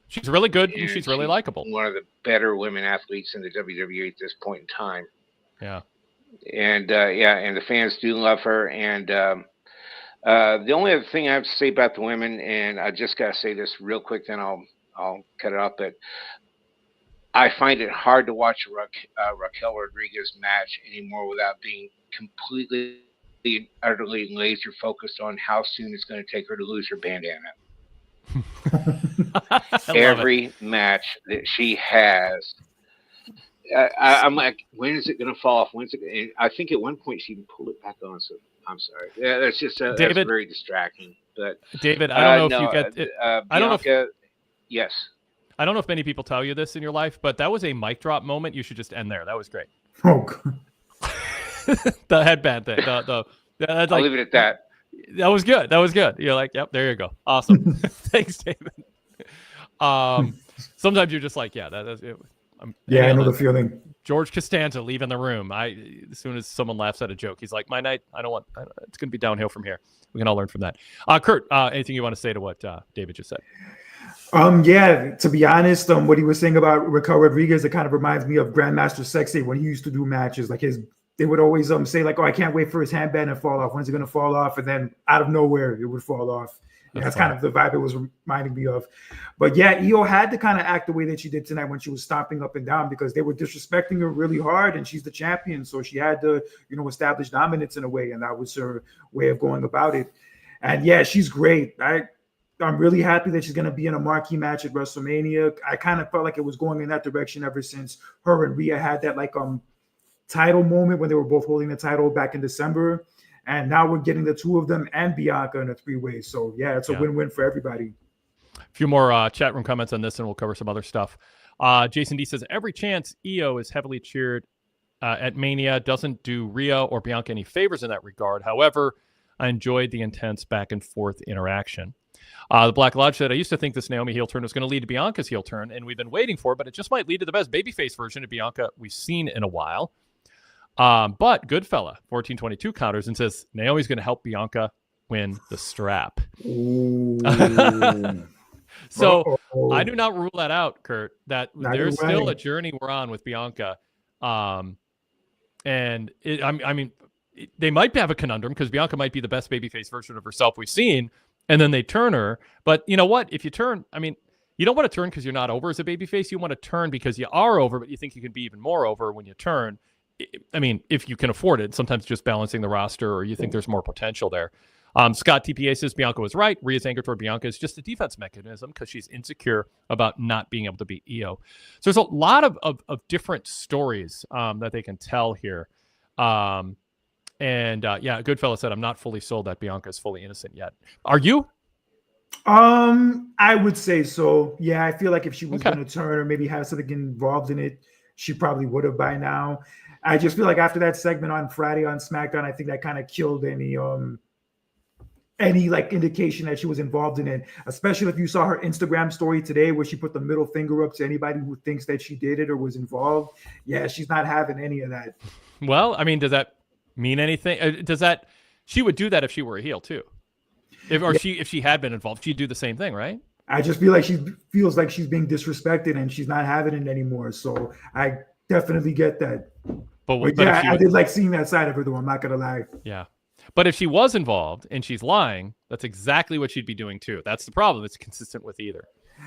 S1: She's really good, and she's really likable.
S3: One of the better women athletes in the WWE at this point in time.
S1: Yeah.
S3: And and the fans do love her. And the only other thing I have to say about the women, and I just got to say this real quick, then I'll cut it off. But I find it hard to watch a Raquel Rodriguez match anymore without being completely and utterly laser focused on how soon it's going to take her to lose her bandana. Every match that she has, I'm like, when is it going to fall off? When's it? And I think at one point she even pulled it back on. So I'm sorry. Yeah, that's just that's
S1: David,
S3: very distracting. But
S1: David, I don't know if you get it. I don't know
S3: Bianca. Yes.
S1: I don't know if many people tell you this in your life, but that was a mic drop moment. You should just end there. That was great.
S2: Oh, God.
S1: The headband thing. That's
S3: I'll
S1: like,
S3: leave it at that.
S1: That was good. That was good. You're like, yep, there you go. Awesome. Thanks, David. Sometimes you're just like, yeah, that's it.
S2: Yeah, I know the feeling.
S1: George Costanza leaving the room. As soon as someone laughs at a joke, he's like, my night, it's going to be downhill from here. We can all learn from that. Kurt, anything you want to say to what David just said?
S2: Yeah, to be honest, what he was saying about Raquel Rodriguez, it kind of reminds me of Grandmaster Sexay when he used to do matches. Like they would always say like, oh, I can't wait for his handband to fall off. When's it going to fall off? And then out of nowhere, it would fall off. That's kind of the vibe it was reminding me of. But yeah, Io had to kind of act the way that she did tonight when she was stomping up and down because they were disrespecting her really hard and she's the champion. So she had to, establish dominance in a way. And that was her way of going about it. And yeah, she's great. I'm really happy that she's going to be in a marquee match at WrestleMania. I kind of felt like it was going in that direction ever since her and Rhea had that title moment when they were both holding the title back in December. And now we're getting the two of them and Bianca in a three-way. So yeah, it's a win-win for everybody.
S1: A few more chat room comments on this and we'll cover some other stuff. Jason D says, every chance Io is heavily cheered at Mania doesn't do Rhea or Bianca any favors in that regard. However, I enjoyed the intense back and forth interaction. The Black Lodge said, I used to think this Naomi heel turn was going to lead to Bianca's heel turn, and we've been waiting for it, but it just might lead to the best babyface version of Bianca we've seen in a while. But Goodfella, 1422 counters and says, Naomi's going to help Bianca win the strap. So I do not rule that out, Kurt, that there's still a journey we're on with Bianca. And they might have a conundrum because Bianca might be the best babyface version of herself we've seen. And then they turn her. But you know what? If you turn, you don't want to turn because you're not over as a babyface. You want to turn because you are over, but you think you can be even more over when you turn. If you can afford it, sometimes just balancing the roster or you think there's more potential there. Scott TPA says Bianca was right. Rhea's anger toward Bianca is just a defense mechanism because she's insecure about not being able to beat Io. So there's a lot of different stories that they can tell here. Goodfella said, I'm not fully sold that Bianca is fully innocent yet. Are you?
S2: I would say so. Yeah, I feel like if she was going to turn or maybe have something involved in it, she probably would have by now. I just feel like after that segment on Friday on SmackDown, I think that kind of killed any indication that she was involved in it, especially if you saw her Instagram story today where she put the middle finger up to anybody who thinks that she did it or was involved. Yeah, she's not having any of that.
S1: Well, does that mean anything? She would do that if she were a heel too. If she had been involved, she'd do the same thing, right?
S2: I just feel like she feels like she's being disrespected and she's not having it anymore. So I definitely get that. But yeah, I did like seeing that side of her though. I'm not going to lie.
S1: Yeah. But if she was involved and she's lying, that's exactly what she'd be doing too. That's the problem. It's consistent with either.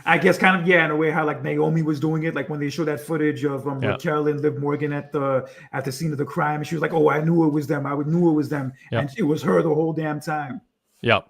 S2: I guess kind of, in a way how like Naomi was doing it, like when they showed that footage of Raquel and Liv Morgan at the scene of the crime. She was like, oh, I knew it was them. I knew it was them. Yep. And it was her the whole damn time.
S1: Yep.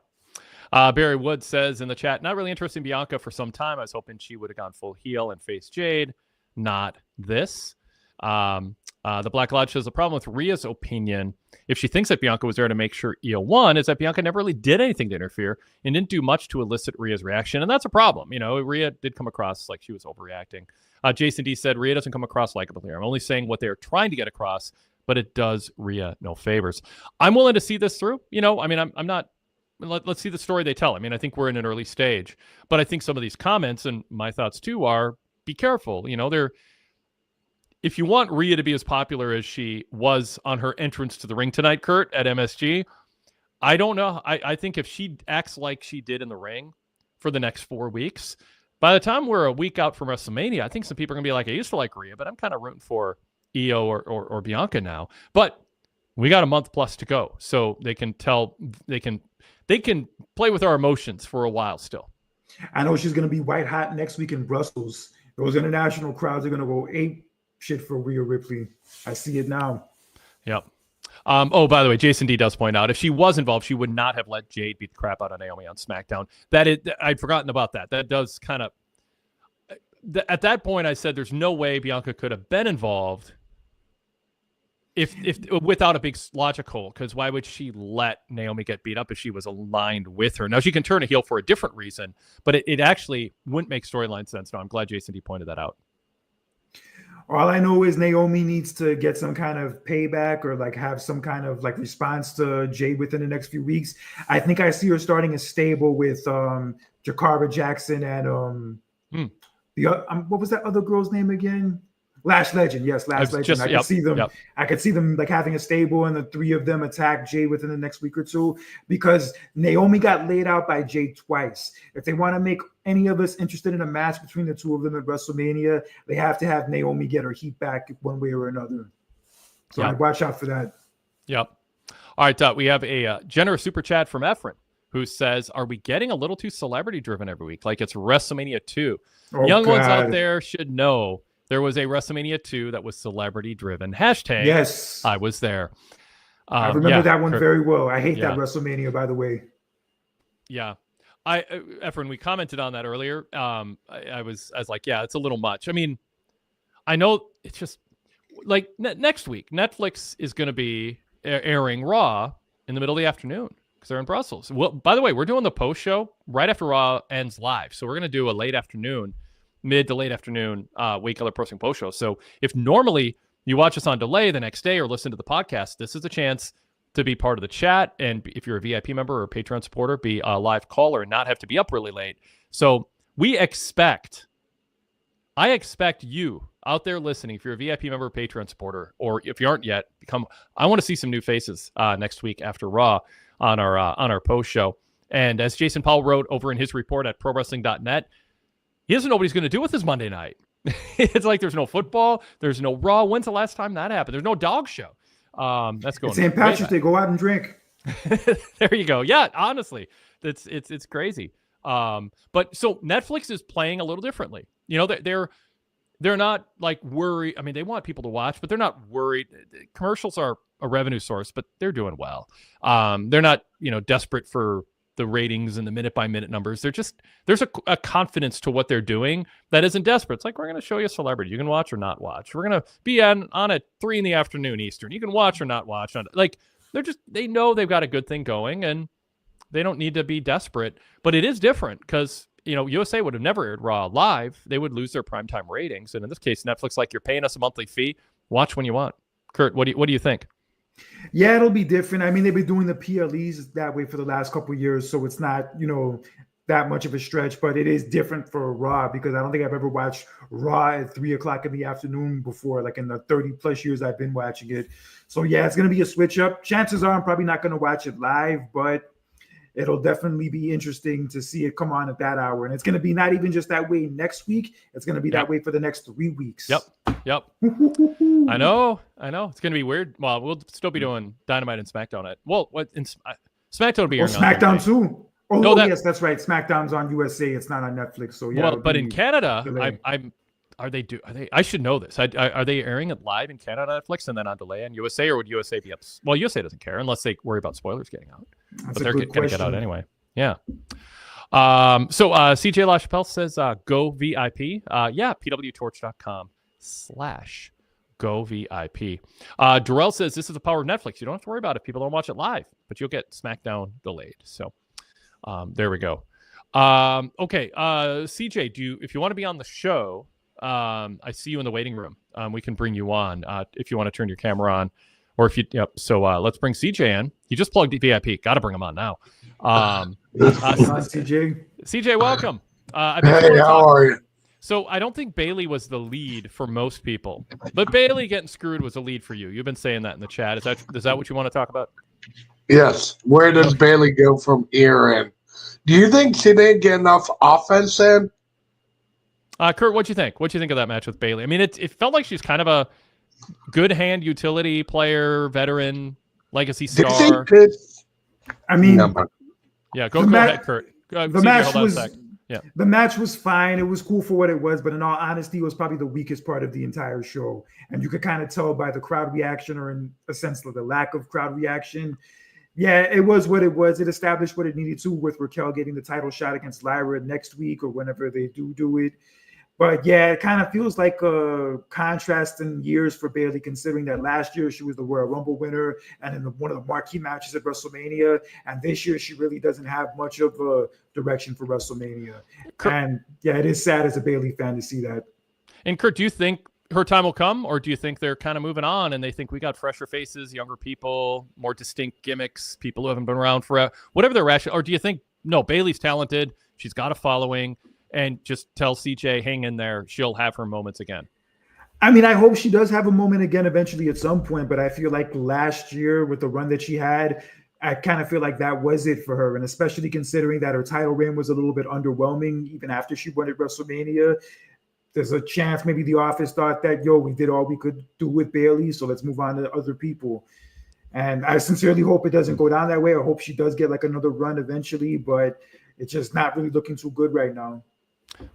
S1: Barry Wood says in the chat, not really interested in Bianca for some time. I was hoping she would have gone full heel and faced Jade. Not this. The Black Lodge says the problem with Rhea's opinion, if she thinks that Bianca was there to make sure Io won, is that Bianca never really did anything to interfere and didn't do much to elicit Rhea's reaction. And that's a problem. Rhea did come across like she was overreacting. Jason D said, Rhea doesn't come across likable here. I'm only saying what they're trying to get across, but it does Rhea no favors. I'm willing to see this through. I'm not. Let's see the story they tell. I think we're in an early stage, but I think some of these comments and my thoughts too are be careful. If you want Rhea to be as popular as she was on her entrance to the ring tonight, Kurt, at MSG, I don't know. I think if she acts like she did in the ring for the next 4 weeks, by the time we're a week out from WrestleMania, I think some people are going to be like, I used to like Rhea, but I'm kind of rooting for Io or Bianca now. But we got a month plus to go, so they can play with our emotions for a while still.
S2: I know she's going to be white hot next week in Brussels. Those international crowds are going to go ape shit for Rhea Ripley. I see it now.
S1: Yep. By the way, Jason D does point out if she was involved, she would not have let Jade beat the crap out of Naomi on SmackDown. I'd forgotten about that. That does kind of at that point, I said there's no way Bianca could have been involved if without a big logic hole, because why would she let Naomi get beat up if she was aligned with her? Now, she can turn a heel for a different reason, but it actually wouldn't make storyline sense. No, I'm glad Jason D pointed that out.
S2: All I know is Naomi needs to get some kind of payback or like have some kind of like response to Jade within the next few weeks. I think I see her starting a stable with Jakara Jackson and what was that other girl's name again? Lash Legend. Yes, Lash Legend. I could see them like having a stable and the three of them attack Jade within the next week or two, because Naomi got laid out by Jade twice. If they want to make any of us interested in a match between the two of them at WrestleMania, they have to have Naomi get her heat back one way or another. So I'd watch out for that.
S1: Yep. All right, we have a generous super chat from Efren, who says, are we getting a little too celebrity driven every week? Like it's WrestleMania 2. Young ones out there should know there was a WrestleMania 2 that was celebrity driven. Hashtag,
S2: yes,
S1: I was there.
S2: I remember that one very well. I hate that WrestleMania, by the way.
S1: Yeah. Efren, we commented on that earlier. I was like, yeah, it's a little much. I mean, I know it's just like next week, Netflix is going to be airing Raw in the middle of the afternoon because they're in Brussels. Well, by the way, we're doing the post show right after Raw ends live. So we're going to do a late afternoon, mid to late afternoon Wade Keller posting post show. So if normally you watch us on delay the next day or listen to the podcast, this is a chance to be part of the chat. And if you're a VIP member or a Patreon supporter, be a live caller and not have to be up really late. So I expect you out there listening, if you're a VIP member or Patreon supporter, or if you aren't yet, I want to see some new faces next week after Raw on our post show. And as Jason Powell wrote over in his report at ProWrestling.net, he doesn't know what he's going to do with his Monday night. It's like there's no football, there's no Raw. When's the last time that happened? There's no dog show. That's going.
S2: St. Patrick's Day. Go out and drink.
S1: There you go. Yeah, honestly, it's crazy. But so Netflix is playing a little differently. You know, they're not like worried. I mean, they want people to watch, but they're not worried. Commercials are a revenue source, but they're doing well. They're not, desperate for the ratings and the minute by minute numbers. There's a confidence to what they're doing that isn't desperate. It's like, we're going to show you a celebrity. You can watch or not watch. We're going to be on at 3 p.m. Eastern. You can watch or not watch. Like they know they've got a good thing going and they don't need to be desperate, but it is different because, USA would have never aired Raw live. They would lose their primetime ratings. And in this case, Netflix, like, you're paying us a monthly fee. Watch when you want. Kurt, what do you think?
S2: Yeah, it'll be different. I mean, they've been doing the PLEs that way for the last couple of years, so it's not, that much of a stretch, but it is different for Raw because I don't think I've ever watched Raw at 3:00 in the afternoon before, like in the 30 plus years I've been watching it. So yeah, it's going to be a switch up. Chances are I'm probably not going to watch it live, but it'll definitely be interesting to see it come on at that hour. And it's going to be not even just that way next week. It's going to be that way for the next 3 weeks.
S1: Yep. I know. It's going to be weird. Well, we'll still be doing Dynamite and SmackDown. SmackDown will be airing
S2: SmackDown too. Oh,
S1: no,
S2: yes, that's right. SmackDown's on USA. It's not on Netflix. So yeah.
S1: Well, but in Canada, I should know this. Are they airing it live in Canada on Netflix and then on delay on USA, or would USA be up? Well, USA doesn't care unless they worry about spoilers getting out. But they're going to get out anyway. Yeah. So CJ LaChapelle says, go VIP. Yeah, PWTorch.com/go VIP. Darrell says, this is the power of Netflix. You don't have to worry about it if people don't watch it live, but you'll get SmackDown delayed. So there we go. Okay. CJ, if you want to be on the show, I see you in the waiting room. We can bring you on if you want to turn your camera on, or if you. Yep. So let's bring CJ in. He just plugged VIP. Got to bring him on now. CJ, welcome.
S4: Hey, how are you?
S1: So I don't think Bayley was the lead for most people, but Bayley getting screwed was a lead for you. You've been saying that in the chat. Is that what you want to talk about?
S4: Yes. Where does Bayley go from here? And do you think she didn't get enough offense in?
S1: Kurt, what'd you think? What'd you think of that match with Bayley? I mean, it felt like she's kind of a good hand utility player, veteran, legacy star.
S2: I mean,
S1: yeah, go ahead, Kurt.
S2: The match was fine. It was cool for what it was, but in all honesty, it was probably the weakest part of the entire show. And you could kind of tell by the crowd reaction, or in a sense, the lack of crowd reaction. Yeah, it was what it was. It established what it needed to with Raquel getting the title shot against Lyra next week or whenever they do it. But yeah, it kind of feels like a contrast in years for Bayley, considering that last year she was the Royal Rumble winner and in one of the marquee matches at WrestleMania. And this year she really doesn't have much of a direction for WrestleMania. And yeah, it is sad as a Bayley fan to see that. And
S1: Kurt, do you think her time will come, or do you think they're kind of moving on and they think we got fresher faces, younger people, more distinct gimmicks, people who haven't been around forever, whatever their rationale? Or do you think, no, Bayley's talented, she's got a following, and just tell CJ, hang in there, she'll have her moments again?
S2: I mean, I hope she does have a moment again eventually at some point, but I feel like last year with the run that she had, I kind of feel like that was it for her. And especially considering that her title reign was a little bit underwhelming even after she won at WrestleMania. There's a chance maybe the office thought that, we did all we could do with Bayley, so let's move on to other people. And I sincerely hope it doesn't go down that way. I hope she does get like another run eventually, but it's just not really looking too good right now.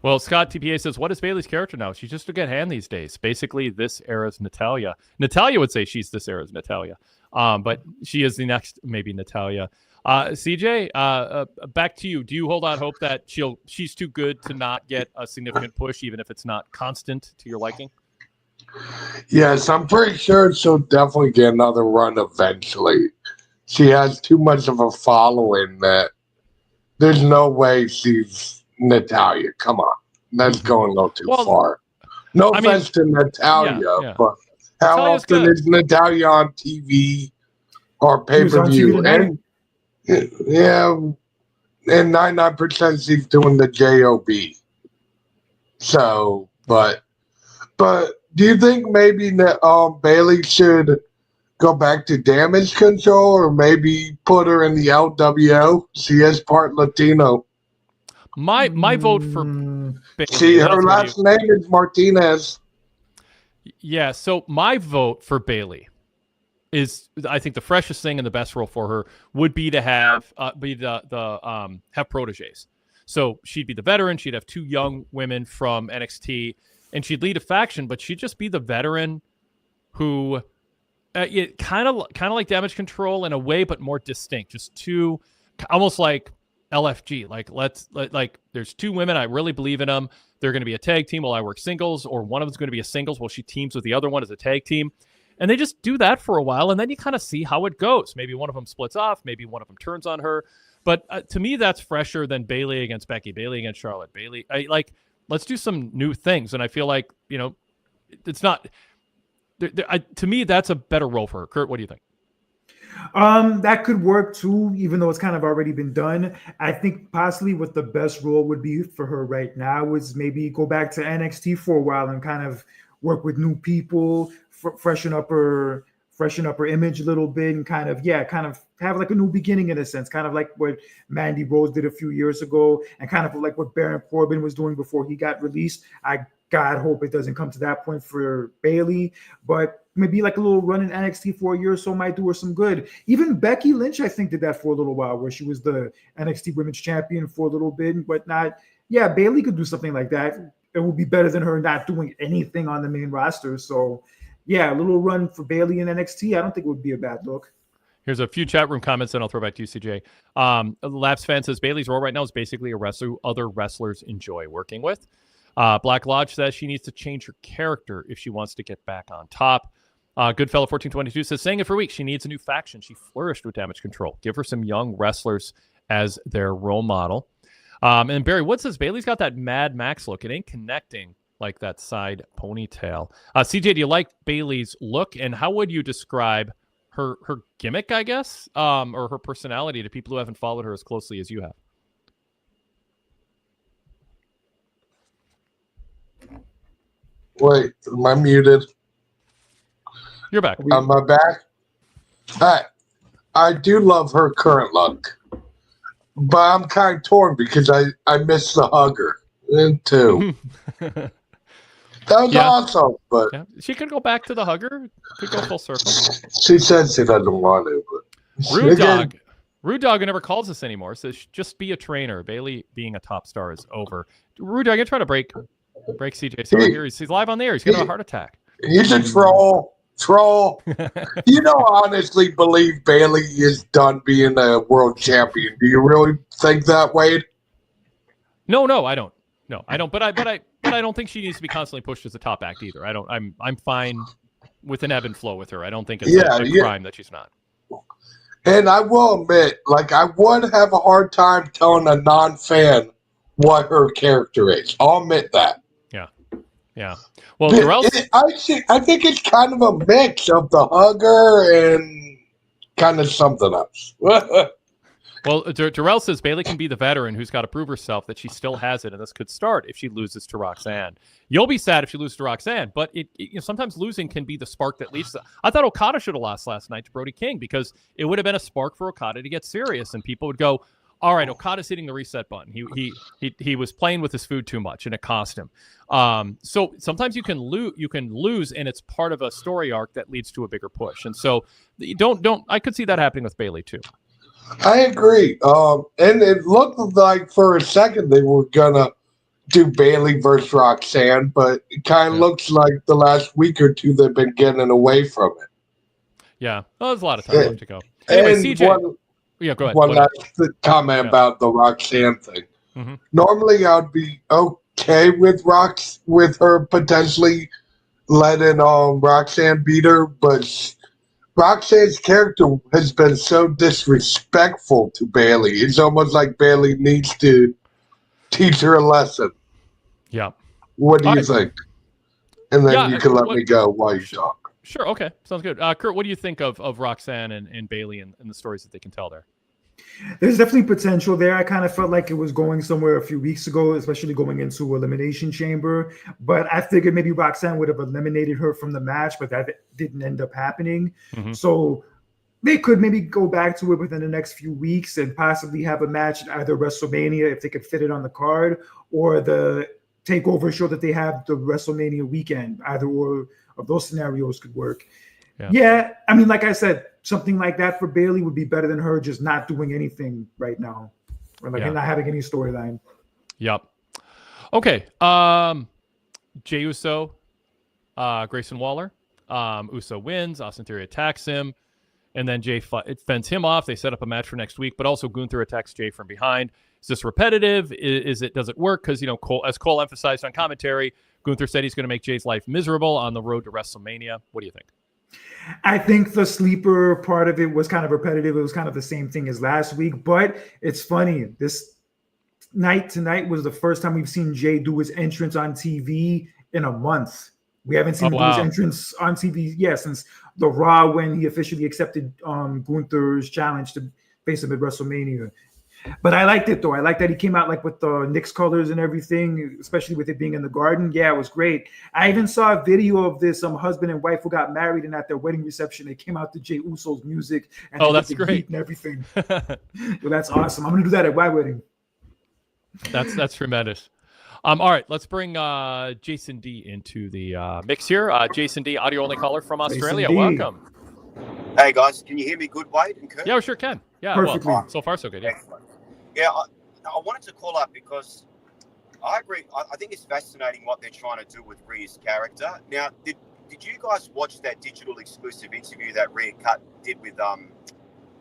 S1: Well, Scott TPA says, what is Bayley's character now? She's just a good hand these days. Basically, this era's Natalya. Natalya would say she's this era's Natalya, but she is the next maybe Natalya. CJ, back to you. Do you hold out hope that she's too good to not get a significant push, even if it's not constant to your liking?
S4: Yes, I'm pretty sure she'll definitely get another run eventually. She has too much of a following that there's no way she's Natalya. Come on. That's going a little too far. No offense to Natalya, but how
S1: Natalya's
S4: often
S1: good.
S4: is Natalya on TV or pay-per-view? And 99% she's doing the JOB. So, but do you think maybe Bayley should go back to Damage Control, or maybe put her in the LWO? She is part Latino.
S1: My vote for Bayley.
S4: See, her last name is Martinez.
S1: Yeah, so my vote for Bayley is, I think the freshest thing and the best role for her would be to have have proteges. So she'd be the veteran. She'd have two young women from NXT, and she'd lead a faction, but she'd just be the veteran who, kind of like Damage Control in a way, but more distinct. Just two, almost like LFG. Like there's two women. I really believe in them. They're going to be a tag team while I work singles, or one of them's going to be a singles while she teams with the other one as a tag team. And they just do that for a while, and then you kind of see how it goes. Maybe one of them splits off. Maybe one of them turns on her. But to me, that's fresher than Bayley against Becky, Bayley against Charlotte. Let's do some new things. And I feel like, it's not to me, that's a better role for her. Kurt, what do you think?
S2: That could work too, even though it's kind of already been done. I think possibly what the best role would be for her right now is maybe go back to NXT for a while and kind of work with new people, freshen up her image a little bit, and kind of have like a new beginning in a sense, kind of like what Mandy Rose did a few years ago, and kind of like what Baron Corbin was doing before he got released. God hope it doesn't come to that point for Bayley, but maybe like a little run in NXT for a year or so might do her some good. Even Becky Lynch, I think, did that for a little while, where she was the NXT Women's Champion for a little bit and whatnot. Yeah, Bayley could do something like that. It would be better than her not doing anything on the main roster. So, yeah, a little run for Bayley in NXT, I don't think it would be a bad look.
S1: Here's a few chat room comments, and I'll throw back to you, CJ. Laps fan says Bayley's role right now is basically a wrestler who other wrestlers enjoy working with. Black Lodge says she needs to change her character if she wants to get back on top. Goodfella 1422 says, saying it for weeks, she needs a new faction. She flourished with Damage Control. Give her some young wrestlers as their role model. And Barry Wood says, Bayley's got that Mad Max look. It ain't connecting like that side ponytail. CJ, do you like Bayley's look? And how would you describe her gimmick, I guess, or her personality to people who haven't followed her as closely as you have?
S4: Wait, am I muted?
S1: You're back.
S4: Am I back? I do love her current look, but I'm kind of torn because I miss the hugger too. That was awesome, but
S1: she could go back to the hugger. Could go full circle.
S4: She says she doesn't want to. But
S1: Rude Dog, who never calls us anymore, says just be a trainer. Bayley being a top star is over. Rude Dog, I'm trying to break CJ. So here he's live on the air. He's gonna have a heart attack.
S4: He's a troll. You don't honestly believe Bayley is done being a world champion? Do you really think that, Wade?
S1: No, I don't. No, I don't. But I don't think she needs to be constantly pushed as a top act either. I'm fine with an ebb and flow with her. I don't think it's a crime that she's not.
S4: And I will admit, like, I would have a hard time telling a non-fan what her character is. I'll admit that.
S1: Yeah. Well, Darrell's...
S4: I think it's kind of a mix of the hugger and kind of something else.
S1: Well, Darrell says Bayley can be the veteran who's got to prove herself that she still has it, and this could start if she loses to Roxanne. You'll be sad if she loses to Roxanne, but sometimes losing can be the spark that leads to... I thought Okada should have lost last night to Brody King because it would have been a spark for Okada to get serious, and people would go, all right, Okada's hitting the reset button. He was playing with his food too much, and it cost him. So sometimes you can lose, and it's part of a story arc that leads to a bigger push. And so I could see that happening with Bayley too.
S4: I agree. And it looked like for a second they were gonna do Bayley versus Roxanne, but it kind of looks like the last week or two they've been getting away from it.
S1: Yeah, well, there's a lot of time left to go. Anyway, CJ. Go ahead.
S4: One last comment about the Roxanne thing.
S1: Mm-hmm.
S4: Normally, I'd be okay with her potentially letting Roxanne beat her, but Roxanne's character has been so disrespectful to Bayley. It's almost like Bayley needs to teach her a lesson.
S1: Yeah.
S4: What do you think? And then you can let me go while you talk.
S1: Sure. Okay. Sounds good. Kurt, what do you think of Roxanne and Bayley and the stories that they can tell there?
S2: There's definitely potential there. I kind of felt like it was going somewhere a few weeks ago, especially going into Elimination Chamber. But I figured maybe Roxanne would have eliminated her from the match, but that didn't end up happening. Mm-hmm. So they could maybe go back to it within the next few weeks and possibly have a match at either WrestleMania, if they could fit it on the card, or the takeover show that they have the WrestleMania weekend. Either or of those scenarios could work. Yeah, I mean, like I said, something like that for Bayley would be better than her just not doing anything right now, or not having any storyline.
S1: Yep. Okay. Jey Uso, Grayson Waller. Uso wins. Austin Theory attacks him, and then Jey fends him off. They set up a match for next week, but also Gunther attacks Jey from behind. Is this repetitive? Does it work? Because as Cole emphasized on commentary, Gunther said he's going to make Jey's life miserable on the road to WrestleMania. What do you think?
S2: I think the sleeper part of it was kind of repetitive. It was kind of the same thing as last week, but it's funny. This night tonight was the first time we've seen Jey do his entrance on TV in a month. We haven't seen him do his entrance on TV since the Raw when he officially accepted Gunther's challenge to face him at WrestleMania. But I liked it though. I like that he came out like with the Knicks colors and everything, especially with it being in the garden. Yeah, it was great. I even saw a video of this husband and wife who got married, and at their wedding reception, they came out to Jey Uso's music and
S1: that's great
S2: and everything. Well, that's awesome. I'm gonna do that at my wedding.
S1: That's tremendous. All right, let's bring Jason D into the mix here. Jason D, audio only caller from Australia. Welcome.
S5: Hey guys, can you hear me good, Wade and Kurt?
S1: Yeah, we sure can. Yeah,
S2: perfectly.
S1: Well, so far so good. Yeah.
S5: Excellent. Yeah, I wanted to call up because I agree. I think it's fascinating what they're trying to do with Rhea's character. Now, did you guys watch that digital exclusive interview that Rhea did with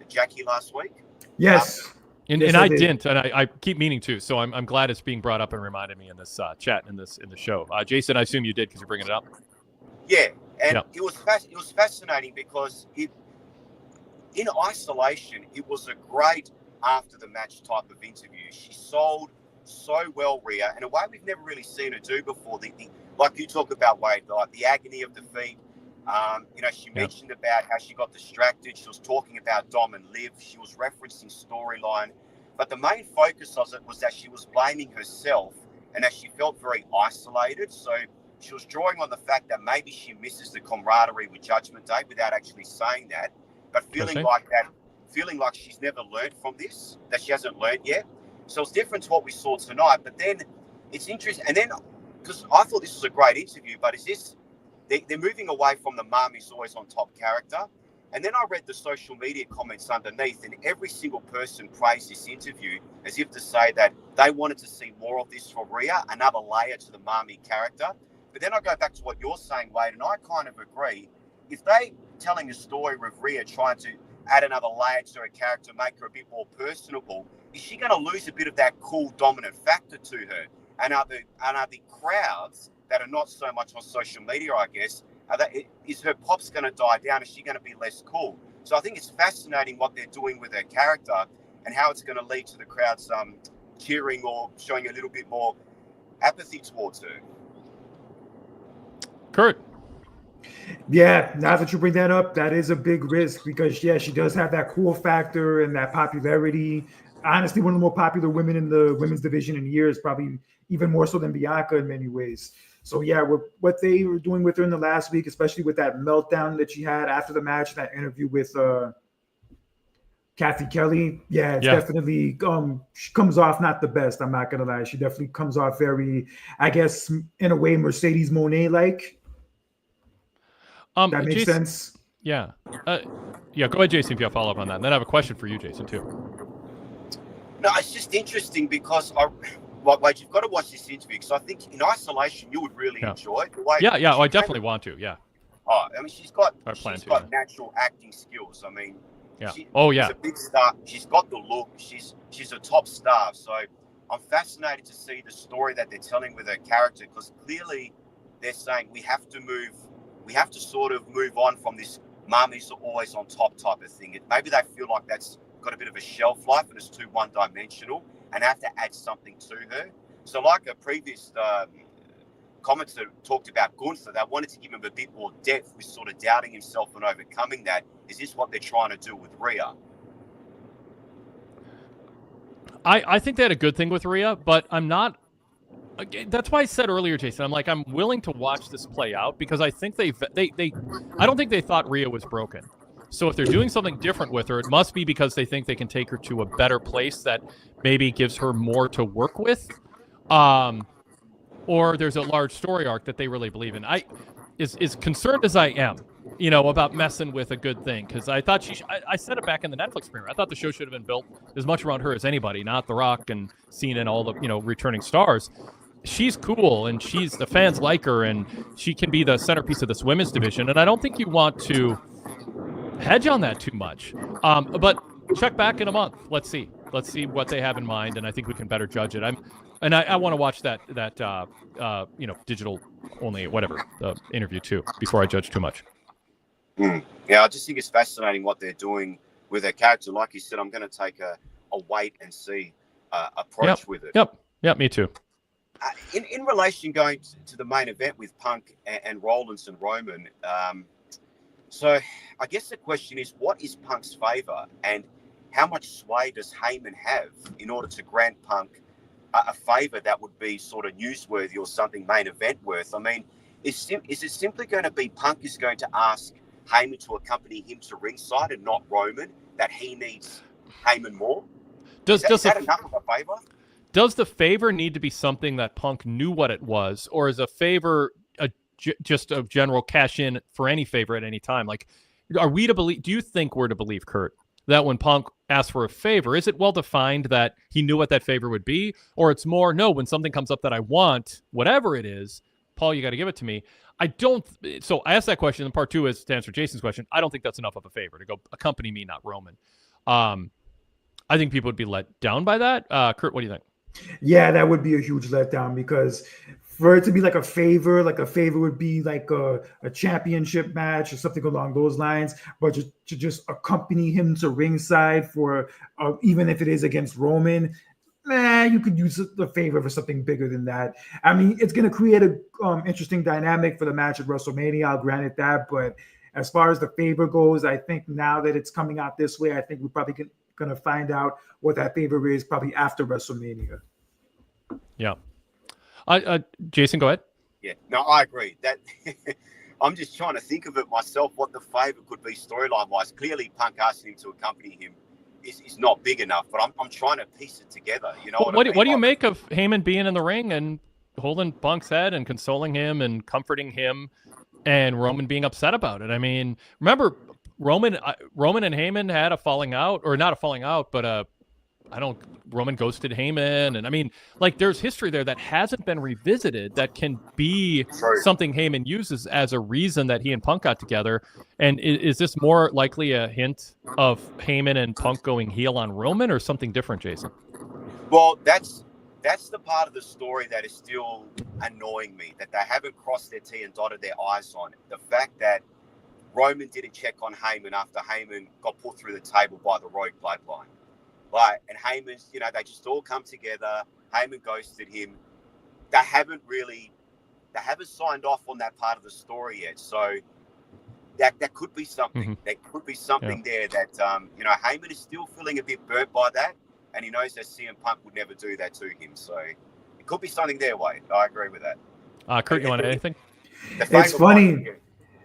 S5: Jackie last week?
S2: Yes.
S1: And I didn't, and I keep meaning to. So I'm glad it's being brought up and reminded me in this chat in the show. Jason, I assume you did because you're bringing it up.
S5: Yeah, and it was fascinating because in isolation, it was a great after the match type of interview. She sold so well, Rhea, in a way we've never really seen her do before. The like you talk about, Wade, like the agony of defeat. She mentioned about how she got distracted. She was talking about Dom and Liv. She was referencing storyline. But the main focus of it was that she was blaming herself and that she felt very isolated. So she was drawing on the fact that maybe she misses the camaraderie with Judgment Day without actually saying that, but feeling like she's never learned from this, that she hasn't learned yet. So it's different to what we saw tonight. But then it's interesting. And then, because I thought this was a great interview, but is this... They're moving away from the mom who's always on top character. And then I read the social media comments underneath, and every single person praised this interview as if to say that they wanted to see more of this from Rhea, another layer to the mommy character. But then I go back to what you're saying, Wade, and I kind of agree. If they telling a story with Rhea trying to add another layer to her character, make her a bit more personable, is she going to lose a bit of that cool dominant factor to her? And are the crowds that are not so much on social media, I guess, is her pop's going to die down? Is she going to be less cool? So I think it's fascinating what they're doing with her character and how it's going to lead to the crowds cheering or showing a little bit more apathy towards her.
S1: Kurt.
S2: Yeah, now that you bring that up, that is a big risk because, yeah, she does have that cool factor and that popularity. Honestly, one of the more popular women in the women's division in years, probably even more so than Bianca in many ways. So, yeah, what they were doing with her in the last week, especially with that meltdown that she had after the match, that interview with Kathy Kelly, it's definitely she comes off not the best. I'm not gonna lie, she definitely comes off very, I guess, in a way, Mercedes Moné like. That makes sense.
S1: Yeah, go ahead, Jason. If you have a follow up on that, and then I have a question for you, Jason, too.
S5: No, it's just interesting because Wade, you've got to watch this interview because I think in isolation you would really enjoy it.
S1: I definitely want to. Yeah.
S5: Oh, I mean, she's got natural acting skills. I mean, she's a big star. She's got the look. She's a top star. So I'm fascinated to see the story that they're telling with her character because clearly they're saying we have to sort of move on from this mum is always on top type of thing. Maybe they feel like that's got a bit of a shelf life and it's too one-dimensional and have to add something to her. So like a previous commenter talked about Gunther, they wanted to give him a bit more depth with sort of doubting himself and overcoming that. Is this what they're trying to do with Rhea?
S1: I think they had a good thing with Rhea, but I'm not. That's why I said earlier, Jason, I'm willing to watch this play out because I think I don't think they thought Rhea was broken. So if they're doing something different with her, it must be because they think they can take her to a better place that maybe gives her more to work with. Or there's a large story arc that they really believe in. As concerned as I am, about messing with a good thing, because I thought I said it back in the Netflix premiere. I thought the show should have been built as much around her as anybody, not The Rock and Cena and all the, returning stars. She's cool, and the fans like her, and she can be the centerpiece of this women's division. And I don't think you want to hedge on that too much. But check back in a month. Let's see what they have in mind, and I think we can better judge it. I want to watch that digital only interview too before I judge too much.
S5: Yeah, I just think it's fascinating what they're doing with her character. Like you said, I'm going to take a wait and see approach with it.
S1: Yep, me too.
S5: In relation going to the main event with Punk and Rollins and Roman, so I guess the question is, what is Punk's favor and how much sway does Heyman have in order to grant Punk a favor that would be sort of newsworthy or something main event worth? I mean, is it simply going to be Punk is going to ask Heyman to accompany him to ringside and not Roman, that he needs Heyman more? Is that enough of a favor?
S1: Does the favor need to be something that Punk knew what it was, or is a favor just a general cash in for any favor at any time? Like, are we to believe? Do you think we're to believe, Kurt, that when Punk asks for a favor, is it well defined that he knew what that favor would be, or it's more no? When something comes up that I want, whatever it is, Paul, you got to give it to me. I don't. So I asked that question, and part two is to answer Jason's question. I don't think that's enough of a favor to go accompany me, not Roman. I think people would be let down by that. Kurt, what do you think?
S2: Yeah, that would be a huge letdown because for it to be like a favor would be like a championship match or something along those lines, but to just accompany him to ringside for even if it is against Roman, you could use the favor for something bigger than that. I mean, it's going to create a interesting dynamic for the match at WrestleMania. I'll grant it that, but as far as the favor goes, I think now that it's coming out this way, I think we're probably going to find out what that favor is probably after WrestleMania.
S1: Yeah. Jason, go ahead.
S5: Yeah, no, I agree. That I'm just trying to think of it myself, what the favor could be storyline-wise. Clearly, Punk asking him to accompany him is not big enough, but I'm trying to piece it together.
S1: What do you make of Heyman being in the ring and holding Punk's head and consoling him and comforting him, and Roman being upset about it? I mean, remember Roman and Heyman had a falling out, or not a falling out, but Roman ghosted Heyman, and I mean, like, there's history there that hasn't been revisited that can be something Heyman uses as a reason that he and Punk got together. And is this more likely a hint of Heyman and Punk going heel on Roman, or something different, Jason?
S5: Well, that's that's the part of the story that is still annoying me, that they haven't crossed their T and dotted their I's on. The fact that Roman didn't check on Heyman after Heyman got put through the table by the Rogue Bloodline. And Heyman's, they just all come together. Heyman ghosted him. They haven't signed off on that part of the story yet. So that could be something.
S1: Mm-hmm.
S5: There could be something there that, Heyman is still feeling a bit burnt by that. And he knows that CM Punk would never do that to him. So it could be something there, Wade. I agree with that.
S1: Kurt, you want anything?
S2: It's funny.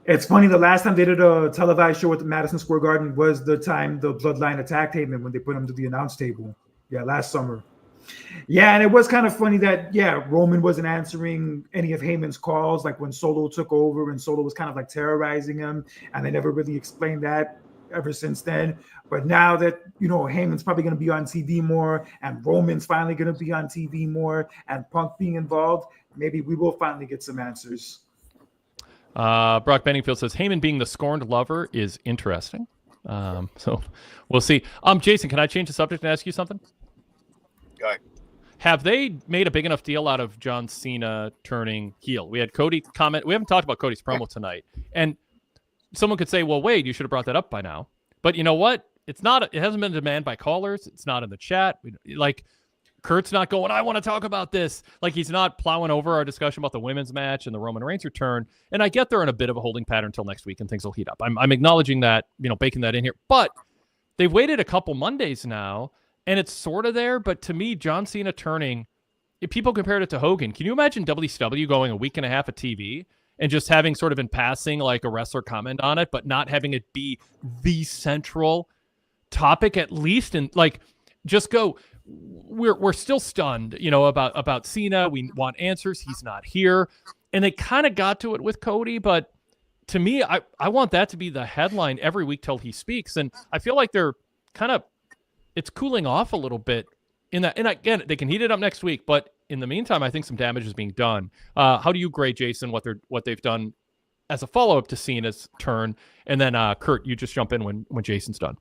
S2: It's funny. The last time they did a televised show at the Madison Square Garden was the time the Bloodline attacked Heyman when they put him to the announce table. Yeah, last summer. Yeah, and it was kind of funny that, Roman wasn't answering any of Heyman's calls, like when Solo took over and Solo was kind of like terrorizing him, and they never really explained that ever since then. But now that, Heyman's probably going to be on TV more and Roman's finally going to be on TV more and Punk being involved, maybe we will finally get some answers.
S1: Brock Benningfield says Heyman being the scorned lover is interesting. So we'll see. Jason, can I change the subject and ask you something?
S5: Go.
S1: Have they made a big enough deal out of John Cena turning heel? We had Cody comment. We haven't talked about Cody's promo tonight. And someone could say, well, Wade, you should have brought that up by now. But you know what? It hasn't been a demand by callers. It's not in the chat. Kurt's not going, I want to talk about this. He's not plowing over our discussion about the women's match and the Roman Reigns return. And I get they're in a bit of a holding pattern until next week and things will heat up. I'm acknowledging that, baking that in here. But they've waited a couple Mondays now, and it's sort of there. But to me, John Cena turning, if people compared it to Hogan, can you imagine WCW going a week and a half of TV and just having sort of in passing like a wrestler comment on it, but not having it be the central topic, at least? And just go, we're still stunned, about Cena. We want answers. He's not here. And they kind of got to it with Cody, but to me, I want that to be the headline every week till he speaks. And I feel like they're it's cooling off a little bit in that. And again, they can heat it up next week, but in the meantime, I think some damage is being done. How do you grade, Jason, what they've done as a follow-up to Cena's turn? And then Kurt, you just jump in when Jason's done.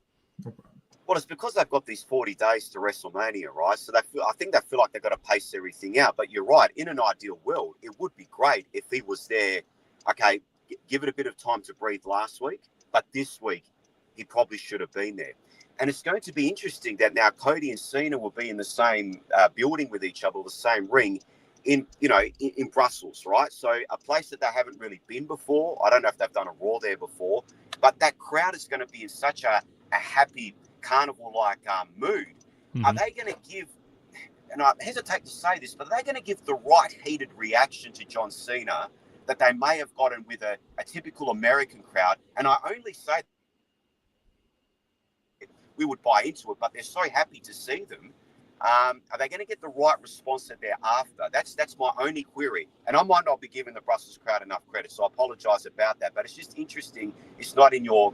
S5: Well, it's because they've got these 40 days to WrestleMania, right? So I think they feel like they've got to pace everything out. But you're right. In an ideal world, it would be great if he was there. Okay, give it a bit of time to breathe last week. But this week, he probably should have been there. And it's going to be interesting that now Cody and Cena will be in the same building with each other, the same ring in Brussels, right? So a place that they haven't really been before. I don't know if they've done a Raw there before. But that crowd is going to be in such a happy carnival-like mood. Mm-hmm. Are they going to give, and I hesitate to say this, but are they going to give the right heated reaction to John Cena that they may have gotten with a typical American crowd? And I only say we would buy into it, but they're so happy to see them. Are they going to get the right response that they're after? That's my only query. And I might not be giving the Brussels crowd enough credit, so I apologize about that. But it's just interesting. It's not in your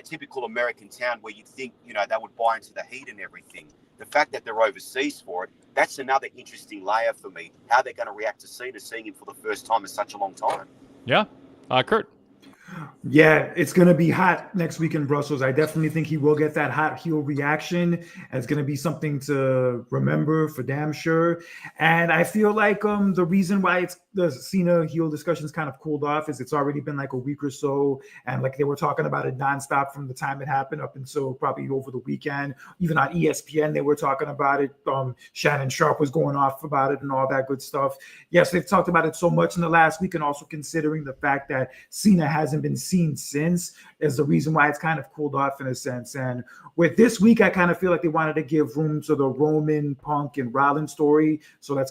S5: typical American town where you'd think, they would buy into the heat and everything. The fact that they're overseas for it, that's another interesting layer for me, how they're going to react to Cena, seeing him for the first time in such a long time.
S1: Yeah. Kurt.
S2: Yeah, it's going to be hot next week in Brussels. I definitely think he will get that hot heel reaction. And it's going to be something to remember for damn sure. And I feel like the reason why the Cena heel discussion's kind of cooled off is it's already been like a week or so. And they were talking about it nonstop from the time it happened up until probably over the weekend. Even on ESPN, they were talking about it. Shannon Sharp was going off about it and all that good stuff. Yes, they've talked about it so much in the last week, and also considering the fact that Cena hasn't been seen since is the reason why it's kind of cooled off in a sense. And with this week, I kind of feel like they wanted to give room to the Roman, Punk, and Rollins story. So let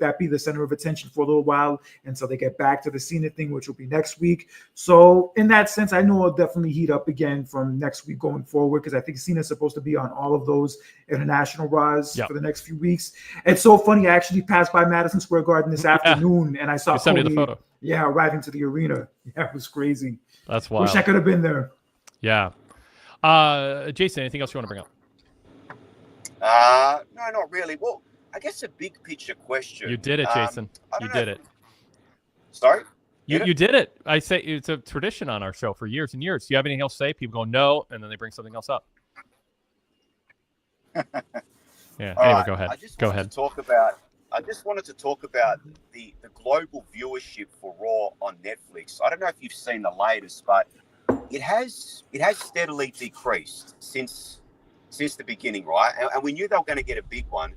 S2: that be the center of attention for a little while until they get back to the Cena thing, which will be next week. So in that sense, I know it'll definitely heat up again from next week going forward, because I think Cena's supposed to be on all of those international Raws for the next few weeks. It's so funny. I actually passed by Madison Square Garden this afternoon, and I saw Cody,
S1: the photo.
S2: Yeah, arriving to the arena. Yeah, it was crazy.
S1: That's wild.
S2: Wish I could have been there.
S1: Yeah. Jason, anything else you want to bring
S5: up? No, not really. Well, I guess a big picture question.
S1: You did it, Jason. You did it.
S5: Sorry?
S1: You did it. I say it's a tradition on our show for years and years. Do you have anything else to say? People go, no, and then they bring something else up. Yeah.
S5: All
S1: Anyway,
S5: right,
S1: go ahead.
S5: I just wanted to talk about the global viewership for Raw on Netflix. I don't know if you've seen the latest, but it has steadily decreased since the beginning, right? And we knew they were going to get a big one.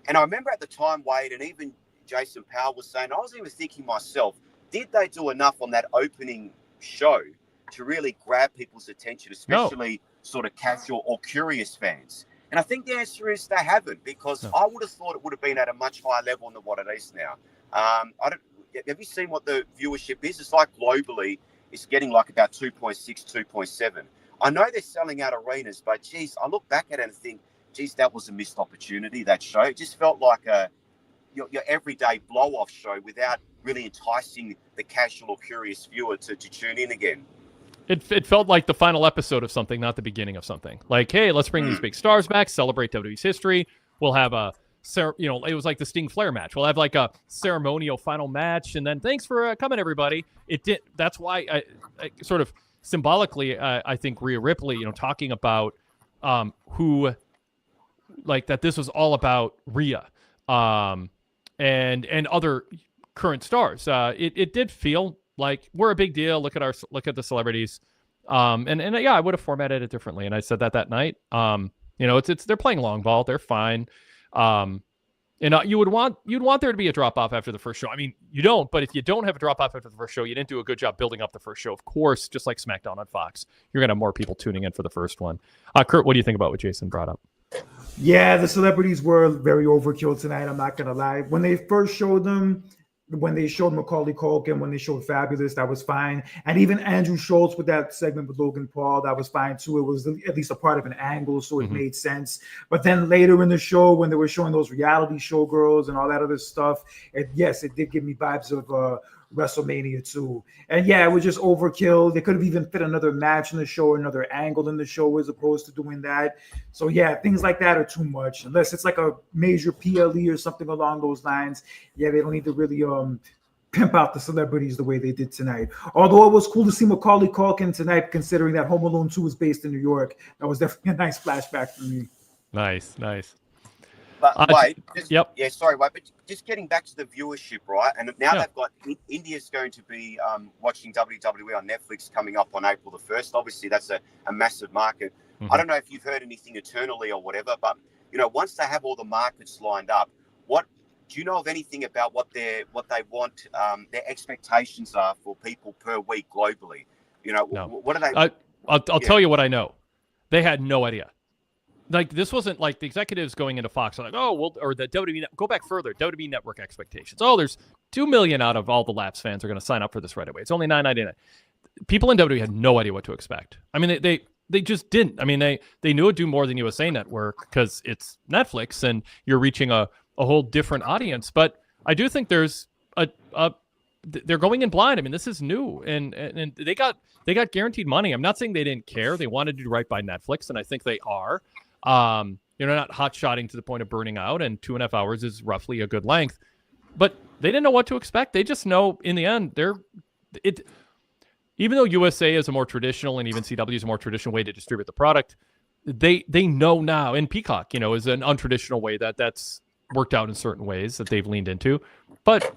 S5: And I remember at the time, Wade, and even Jason Powell was saying, I was even thinking myself, did they do enough on that opening show to really grab people's attention, especially sort of casual or curious fans? And I think the answer is they haven't, because I would have thought it would have been at a much higher level than what it is now. Have you seen what the viewership is? It's like globally, it's getting like about 2.6, 2.7. I know they're selling out arenas, but geez, I look back at it and think, geez, that was a missed opportunity, that show. It just felt like your everyday blow-off show without really enticing the casual or curious viewer to tune in again.
S1: It felt like the final episode of something, not the beginning of something. Like, hey, let's bring these big stars back, celebrate WWE's history. We'll have it was like the Sting Flair match. We'll have like a ceremonial final match, and then thanks for coming, everybody. It did. That's why I sort of symbolically, I think Rhea Ripley, talking about who, like that this was all about Rhea, and other current stars. It did feel like we're a big deal. Look at the celebrities. And I would have formatted it differently. And I said that night. They're playing long ball. They're fine. You'd want there to be a drop off after the first show. I mean, you don't, but if you don't have a drop off after the first show, you didn't do a good job building up the first show. Of course, just like SmackDown on Fox, you're going to have more people tuning in for the first one. Kurt, what do you think about what Jason brought up?
S2: Yeah, the celebrities were very overkill tonight. I'm not going to lie. When they first showed them, when they showed Macaulay Culkin, when they showed Fabulous, that was fine. And even Andrew Schultz with that segment with Logan Paul, that was fine too. It was at least a part of an angle, so it made sense. But then later in the show, when they were showing those reality show girls and all that other stuff, it did give me vibes of WrestleMania 2. And yeah, it was just overkill. They could have even fit another match in the show or another angle in the show as opposed to doing that. So yeah, things like that are too much. Unless it's like a major PLE or something along those lines. Yeah, they don't need to really pimp out the celebrities the way they did tonight. Although it was cool to see Macaulay Culkin tonight, considering that Home Alone 2 is based in New York. That was definitely a nice flashback for me.
S1: Nice.
S5: But Wade,
S1: sorry,
S5: Wade, but just getting back to the viewership, right? And now they've got India's going to be watching WWE on Netflix coming up on April the 1st. Obviously, that's a massive market. I don't know if you've heard anything internally or whatever, but once they have all the markets lined up, do you know of anything about what they want, their expectations are for people per week globally?
S1: No.
S5: What are they?
S1: I'll tell you what I know. They had no idea. Like, this wasn't like the executives going into Fox are like, or the WWE, go back further, WWE Network expectations. Oh, there's 2 million out of all the Lapsed fans are going to sign up for this right away. It's only $9.99. People in WWE had no idea what to expect. I mean, they just didn't. I mean, they knew it'd do more than USA Network because it's Netflix and you're reaching a whole different audience. But I do think there's they're going in blind. I mean, this is new, and they got guaranteed money. I'm not saying they didn't care. They wanted to do right by Netflix, and I think they are. Not hot-shotting to the point of burning out, and 2.5 hours is roughly a good length. But they didn't know what to expect. They just know in the end, even though USA is a more traditional and even CW is a more traditional way to distribute the product, they know now, and Peacock, is an untraditional way that's worked out in certain ways that they've leaned into. But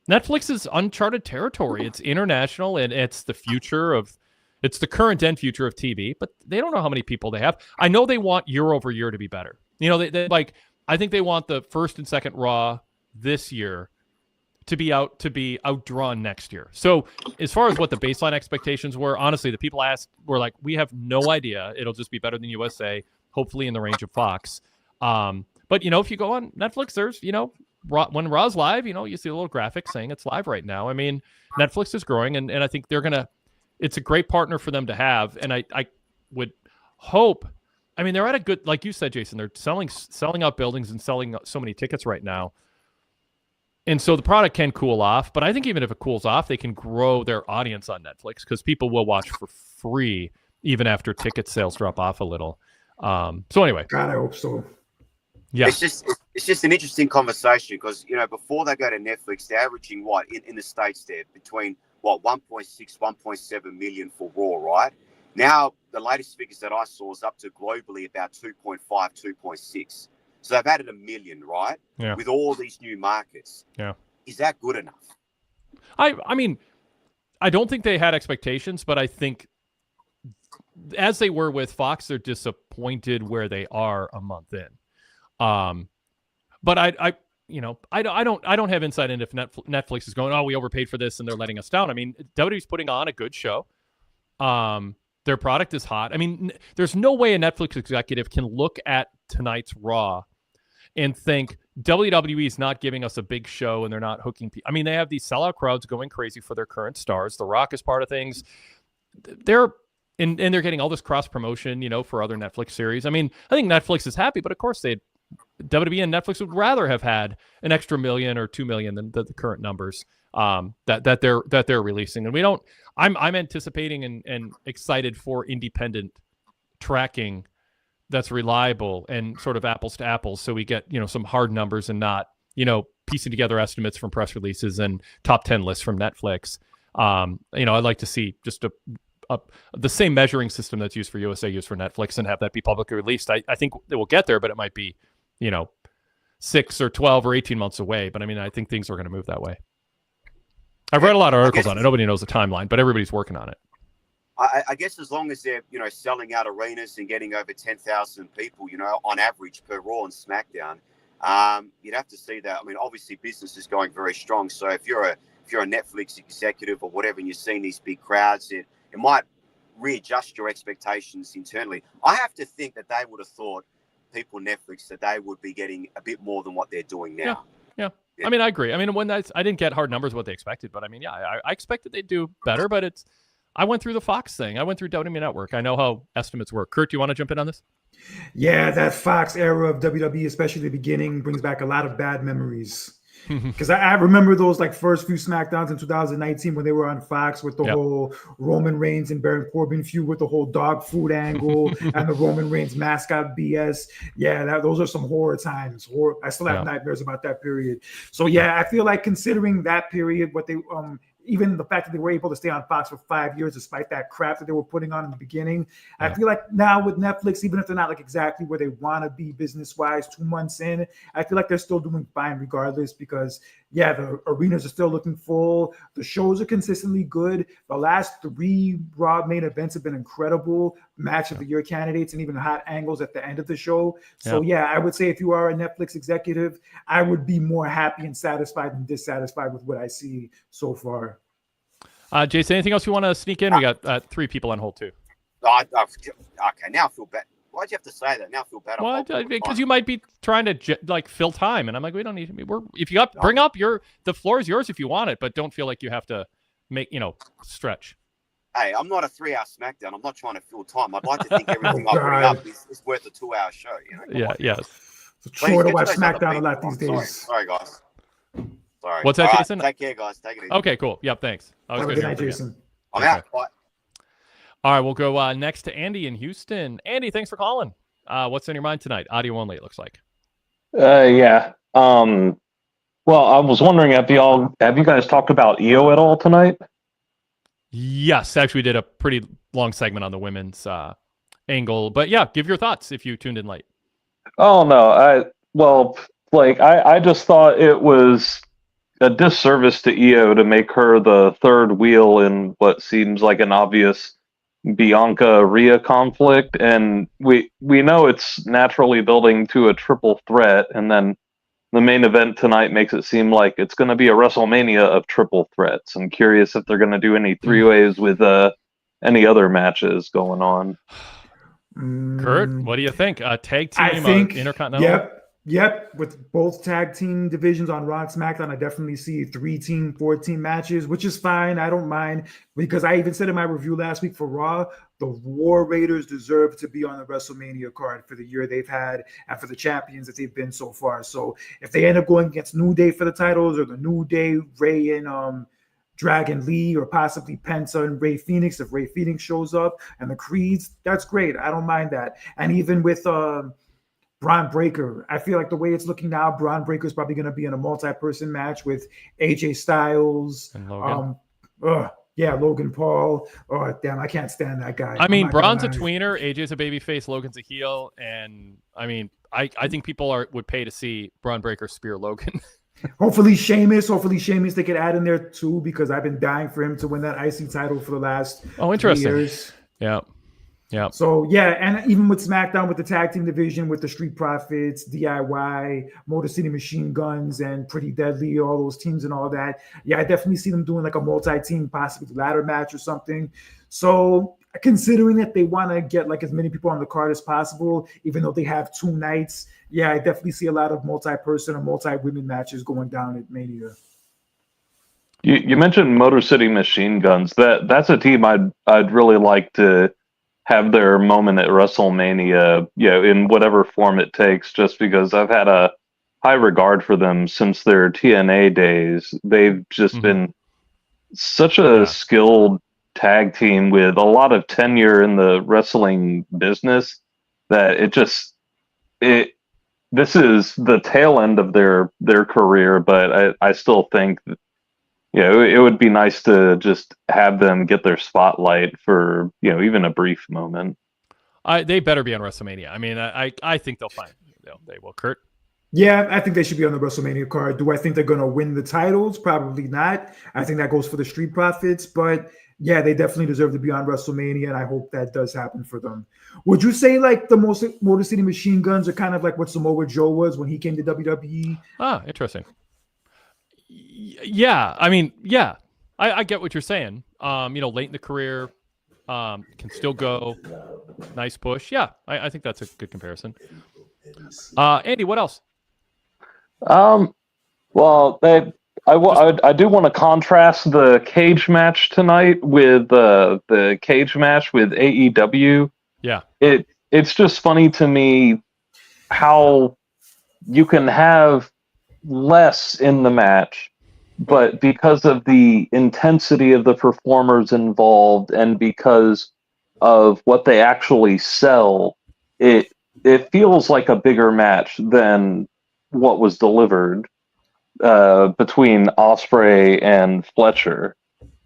S1: Netflix is uncharted territory. It's international, and it's the current and future of TV, but they don't know how many people they have. I know they want year over year to be better. I think they want the first and second Raw this year to be outdrawn next year. So as far as what the baseline expectations were, honestly, the people asked were like, we have no idea. It'll just be better than USA, hopefully in the range of Fox. But if you go on Netflix, there's, when Raw's live, you see a little graphic saying it's live right now. I mean, Netflix is growing, and I think it's a great partner for them to have. And I would hope, I mean, they're at a good, like you said, Jason, they're selling out buildings and selling so many tickets right now. And so the product can cool off, but I think even if it cools off, they can grow their audience on Netflix because people will watch for free even after ticket sales drop off a little. So anyway.
S2: God, I hope so.
S1: Yeah.
S5: It's just an interesting conversation because, before they go to Netflix, they're averaging what in the States there between 1.6, 1.7 million for Raw, right? Now, the latest figures that I saw is up to globally about 2.5, 2.6. So they've added 1 million, right?
S1: Yeah.
S5: With all these new markets.
S1: Yeah.
S5: Is that good enough?
S1: I mean, I don't think they had expectations, but I think as they were with Fox, they're disappointed where they are a month in. But I don't have insight into if Netflix is going, oh, we overpaid for this and they're letting us down. I mean, WWE's putting on a good show. Their product is hot. I mean, there's no way a Netflix executive can look at tonight's Raw and think WWE is not giving us a big show and they're not hooking people. I mean, they have these sellout crowds going crazy for their current stars. The Rock is part of things. They're getting all this cross promotion, for other Netflix series. I mean, I think Netflix is happy, but of course WWE and Netflix would rather have had an extra $1 million or $2 million than the current numbers that they're releasing. And we don't. I'm anticipating and excited for independent tracking that's reliable and sort of apples to apples, so we get some hard numbers and not piecing together estimates from press releases and top 10 lists from Netflix. I'd like to see just the same measuring system that's used for USA used for Netflix and have that be publicly released. I think it will get there, but it might be 6 or 12 or 18 months away. But I mean, I think things are going to move that way. I've read a lot of articles on it. Nobody knows the timeline, but everybody's working on it.
S5: I guess as long as they're, selling out arenas and getting over 10,000 people, on average per Raw and SmackDown, you'd have to see that. I mean, obviously business is going very strong. So if you're a Netflix executive or whatever, and you're seeing these big crowds, it might readjust your expectations internally. I have to think that they would have thought, people Netflix, that they would be getting a bit more than what they're doing now.
S1: Yeah. I mean, I agree. I mean, I didn't get hard numbers what they expected, but I mean, I expected they'd do better, but I went through the Fox thing. I went through WWE Network. I know how estimates work. Kurt, do you want to jump in on this?
S2: Yeah, that Fox era of WWE, especially the beginning, brings back a lot of bad memories. Because I remember those first few SmackDowns in 2019 when they were on Fox with the whole Roman Reigns and Baron Corbin feud with the whole dog food angle and the Roman Reigns mascot BS. Yeah, those are some horror times. I still have nightmares about that period. So yeah, I feel like considering that period, what they even the fact that they were able to stay on Fox for 5 years despite that crap that they were putting on in the beginning. I feel like now with Netflix, even if they're not exactly where they want to be business-wise 2 months in, I feel like they're still doing fine regardless because, the arenas are still looking full. The shows are consistently good. The last 3 Raw main events have been incredible. Match of the year candidates and even hot angles at the end of the show. So, I would say if you are a Netflix executive, I would be more happy and satisfied than dissatisfied with what I see so far.
S1: Jason, anything else you want to sneak in? We got 3 people on hold too.
S5: Okay, now I feel bad. Why'd you have to say that? Now I feel bad.
S1: Well, because you might be trying to fill time, and I'm like, we don't need to. If you bring up the floor is yours if you want it, but don't feel like you have to make stretch.
S5: Hey, I'm not a 3-hour SmackDown. I'm not trying to fill time. I'd like to think everything I bring up is worth a 2-hour show.
S1: Yes.
S2: It's a chore to watch SmackDown a lot these days.
S5: Sorry, guys. Sorry.
S1: What's that, Jason?
S5: Take care, guys. Take it easy.
S1: Okay, cool. Yep, thanks.
S2: Have a good night, Jason.
S5: I'm out. Bye.
S1: All right, we'll go next to Andy in Houston. Andy, thanks for calling. What's on your mind tonight? Audio only, it looks like.
S6: Yeah. Well, I was wondering, have you guys talked about EO at all tonight?
S1: Yes, actually, we did a pretty long segment on the women's angle. But yeah, give your thoughts if you tuned in late.
S6: Oh no, I just thought it was a disservice to EO to make her the third wheel in what seems like an obvious Bianca-Rhea conflict, and we know it's naturally building to a triple threat, and then the main event tonight makes it seem like it's going to be a WrestleMania of triple threats. I'm curious if they're going to do any 3-ways with any other matches going on.
S1: Kurt, what do you think? Tag team, I think, Intercontinental?
S2: Yep. With both tag team divisions on Raw and SmackDown, I definitely see 3-team, 4-team matches, which is fine. I don't mind because I even said in my review last week for Raw, the War Raiders deserve to be on the WrestleMania card for the year they've had and for the champions that they've been so far. So if they end up going against New Day for the titles or the New Day, Ray and Dragon Lee or possibly Penta and Ray Phoenix, if Ray Phoenix shows up and the Creeds, that's great. I don't mind that. And even with Braun Breaker, I feel like the way it's looking now, Braun Breaker is probably going to be in a multi-person match with AJ Styles
S1: and Logan.
S2: Logan Paul. Oh, damn, I can't stand that guy.
S1: I mean, Braun's a tweener, AJ's a babyface, Logan's a heel, and I mean, I think people would pay to see Braun Breaker spear Logan.
S2: Hopefully Sheamus they could add in there too, because I've been dying for him to win that IC title for the last 3 years.
S1: Yeah. Yeah.
S2: So yeah, and even with SmackDown, with the tag team division, with the Street Profits, DIY, Motor City Machine Guns, and Pretty Deadly, all those teams and all that. Yeah, I definitely see them doing like a multi-team, possibly ladder match or something. So considering that they want to get like as many people on the card as possible, even though they have 2 nights, yeah, I definitely see a lot of multi-person or multi-women matches going down at Mania.
S6: You mentioned Motor City Machine Guns. That's a team I'd really like to have their moment at WrestleMania, in whatever form it takes, just because I've had a high regard for them since their TNA days. They've just been such a skilled tag team with a lot of tenure in the wrestling business that this is the tail end of their career, but I still think that, it would be nice to just have them get their spotlight for, even a brief moment.
S1: They better be on WrestleMania. I mean, I think they'll find they will. Kurt?
S2: Yeah, I think they should be on the WrestleMania card. Do I think they're going to win the titles? Probably not. I think that goes for the Street Profits, but yeah, they definitely deserve to be on WrestleMania, and I hope that does happen for them. Would you say like the Motor City Machine Guns are kind of like what Samoa Joe was when he came to WWE?
S1: Ah, interesting. Yeah, I mean, yeah, I get what you're saying. Late in the career, can still go. Nice push. Yeah, I think that's a good comparison. Andy, what else?
S6: Well, I do want to contrast the cage match tonight with the cage match with AEW.
S1: Yeah,
S6: it's just funny to me how you can have less in the match, but because of the intensity of the performers involved and because of what they actually sell, it feels like a bigger match than what was delivered between Ospreay and Fletcher.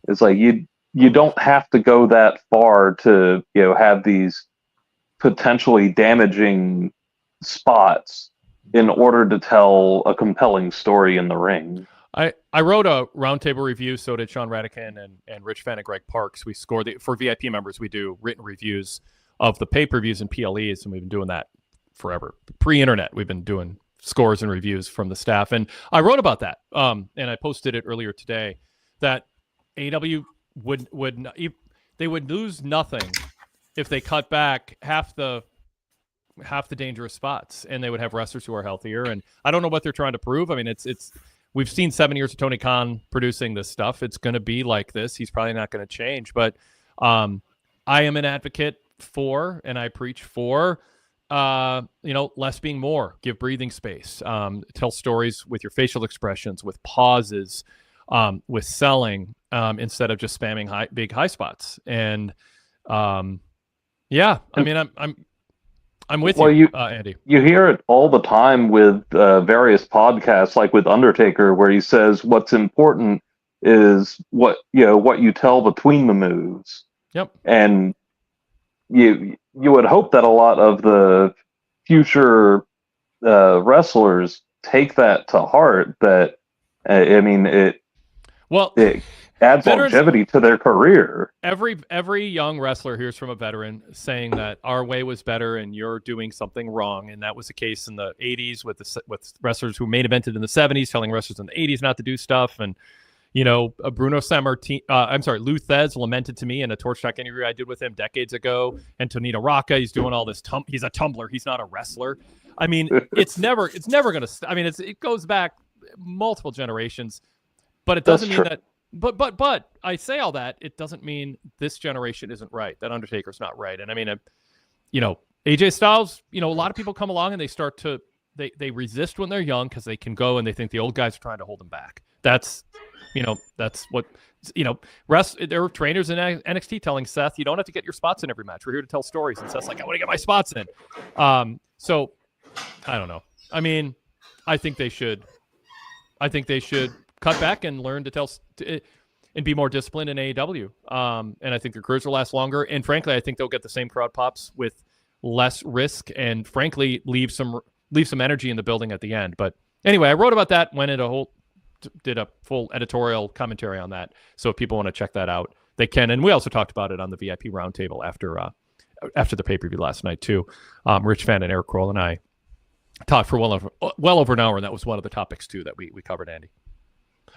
S6: It's like you don't have to go that far to have these potentially damaging spots in order to tell a compelling story in the ring.
S1: I wrote a roundtable review, so did Sean Radican and Rich Fenn and Greg Parks. We scored for VIP members, we do written reviews of the pay-per-views and PLEs, and we've been doing that forever. Pre-internet, we've been doing scores and reviews from the staff. And I wrote about that, and I posted it earlier today, that AEW would lose nothing if they cut back half the dangerous spots, and they would have wrestlers who are healthier. And I don't know what they're trying to prove. I mean, it's we've seen 7 years of Tony Khan producing this stuff. It's going to be like this. He's probably not going to change. But I am an advocate for, and I preach for, less being more. Give breathing space. Tell stories with your facial expressions, with pauses, with selling, instead of just spamming big high spots. And yeah, I mean, I'm with you, Andy.
S6: You hear it all the time with various podcasts, like with Undertaker, where he says what's important is what you tell between the moves.
S1: Yep.
S6: And you would hope that a lot of the future wrestlers take that to heart. That it adds longevity to their career.
S1: Every young wrestler hears from a veteran saying that our way was better and you're doing something wrong, and that was the case in the 80s with wrestlers who main evented in the 70s telling wrestlers in the 80s not to do stuff. And Bruno Sammartino, Lou Thez lamented to me in a Torch Talk interview I did with him decades ago. And Tonino Rocca, he's doing all this. He's a tumbler. He's not a wrestler. I mean, it's never going to. I mean, it goes back multiple generations, but it doesn't mean that. But I say all that, it doesn't mean this generation isn't right. That Undertaker's not right. And I mean, AJ Styles. A lot of people come along and they start to they resist when they're young because they can go and they think the old guys are trying to hold them back. That's what, there were trainers in NXT telling Seth, you don't have to get your spots in every match. We're here to tell stories. And Seth's like, I want to get my spots in. So I don't know. I mean, I think they should cut back and learn to tell and be more disciplined in AEW. And I think their careers will last longer. And frankly, I think they'll get the same crowd pops with less risk and frankly, leave some leave some energy in the building at the end. But anyway, I wrote about that, did a full editorial commentary on that. So if people want to check that out, they can. And we also talked about it on the VIP roundtable after the pay-per-view last night too. Rich Fan and Eric Kroll and I talked for well over an hour, and that was one of the topics too that we covered, Andy.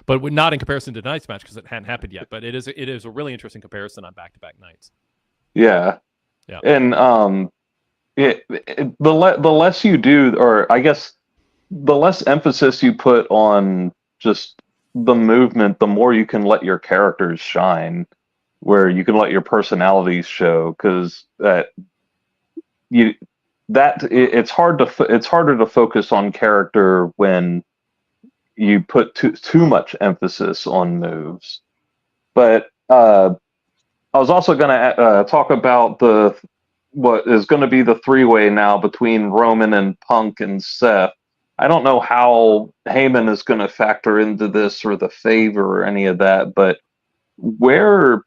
S1: But not in comparison to tonight's match because it hadn't happened yet. But it is a really interesting comparison on back-to-back nights.
S6: Yeah. And the less you do, or I guess the less emphasis you put on just the movement, the more you can let your characters shine, where you can let your personalities show, because it's harder to focus on character when you put too much emphasis on moves. But I was also going to talk about what is going to be the three-way now between Roman and Punk and Seth. I don't know how Heyman is going to factor into this or the favor or any of that, but where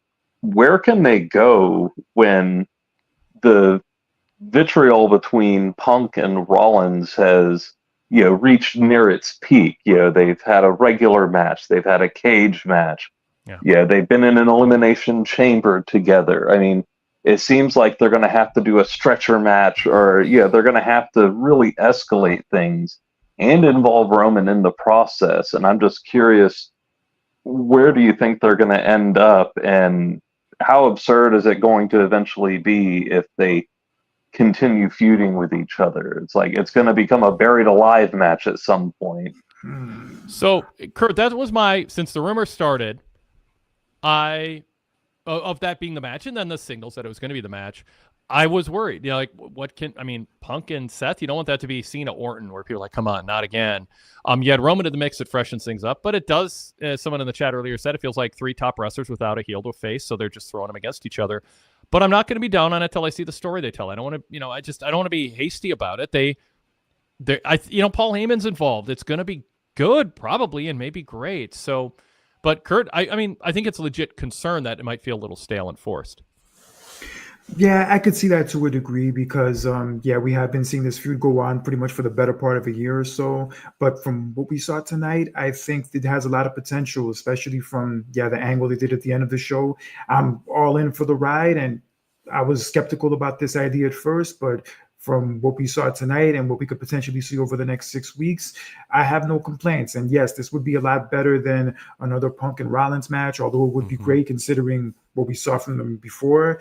S6: can they go when the vitriol between Punk and Rollins has reached near its peak? They've had a regular match, they've had a cage match, they've been in an elimination chamber together. I mean, it seems like they're going to have to do a stretcher match, or they're going to have to really escalate things and involve Roman in the process. And I'm just curious, where do you think they're going to end up, and how absurd is it going to eventually be if they continue feuding with each other? It's like it's going to become a buried alive match at some point.
S1: So, Kurt, that was since the rumor started, of that being the match, and then the signals that it was going to be the match, I was worried. Punk and Seth, you don't want that to be Cena Orton, where people are like, come on, not again. You had Roman in the mix, it freshens things up, but it does, as someone in the chat earlier said, it feels like three top wrestlers without a heel to face, so they're just throwing them against each other. But I'm not going to be down on it till I see the story they tell. I don't want to, I don't want to be hasty about it. Paul Heyman's involved. It's going to be good, probably, and maybe great. So, but Kurt, I think it's a legit concern that it might feel a little stale and forced.
S2: Yeah, I could see that to a degree because, we have been seeing this feud go on pretty much for the better part of a year or so. But from what we saw tonight, I think it has a lot of potential, especially from, the angle they did at the end of the show. I'm all in for the ride, and I was skeptical about this idea at first, but from what we saw tonight and what we could potentially see over the next 6 weeks, I have no complaints. And yes, this would be a lot better than another Punk and Rollins match, although it would be great considering what we saw from them before.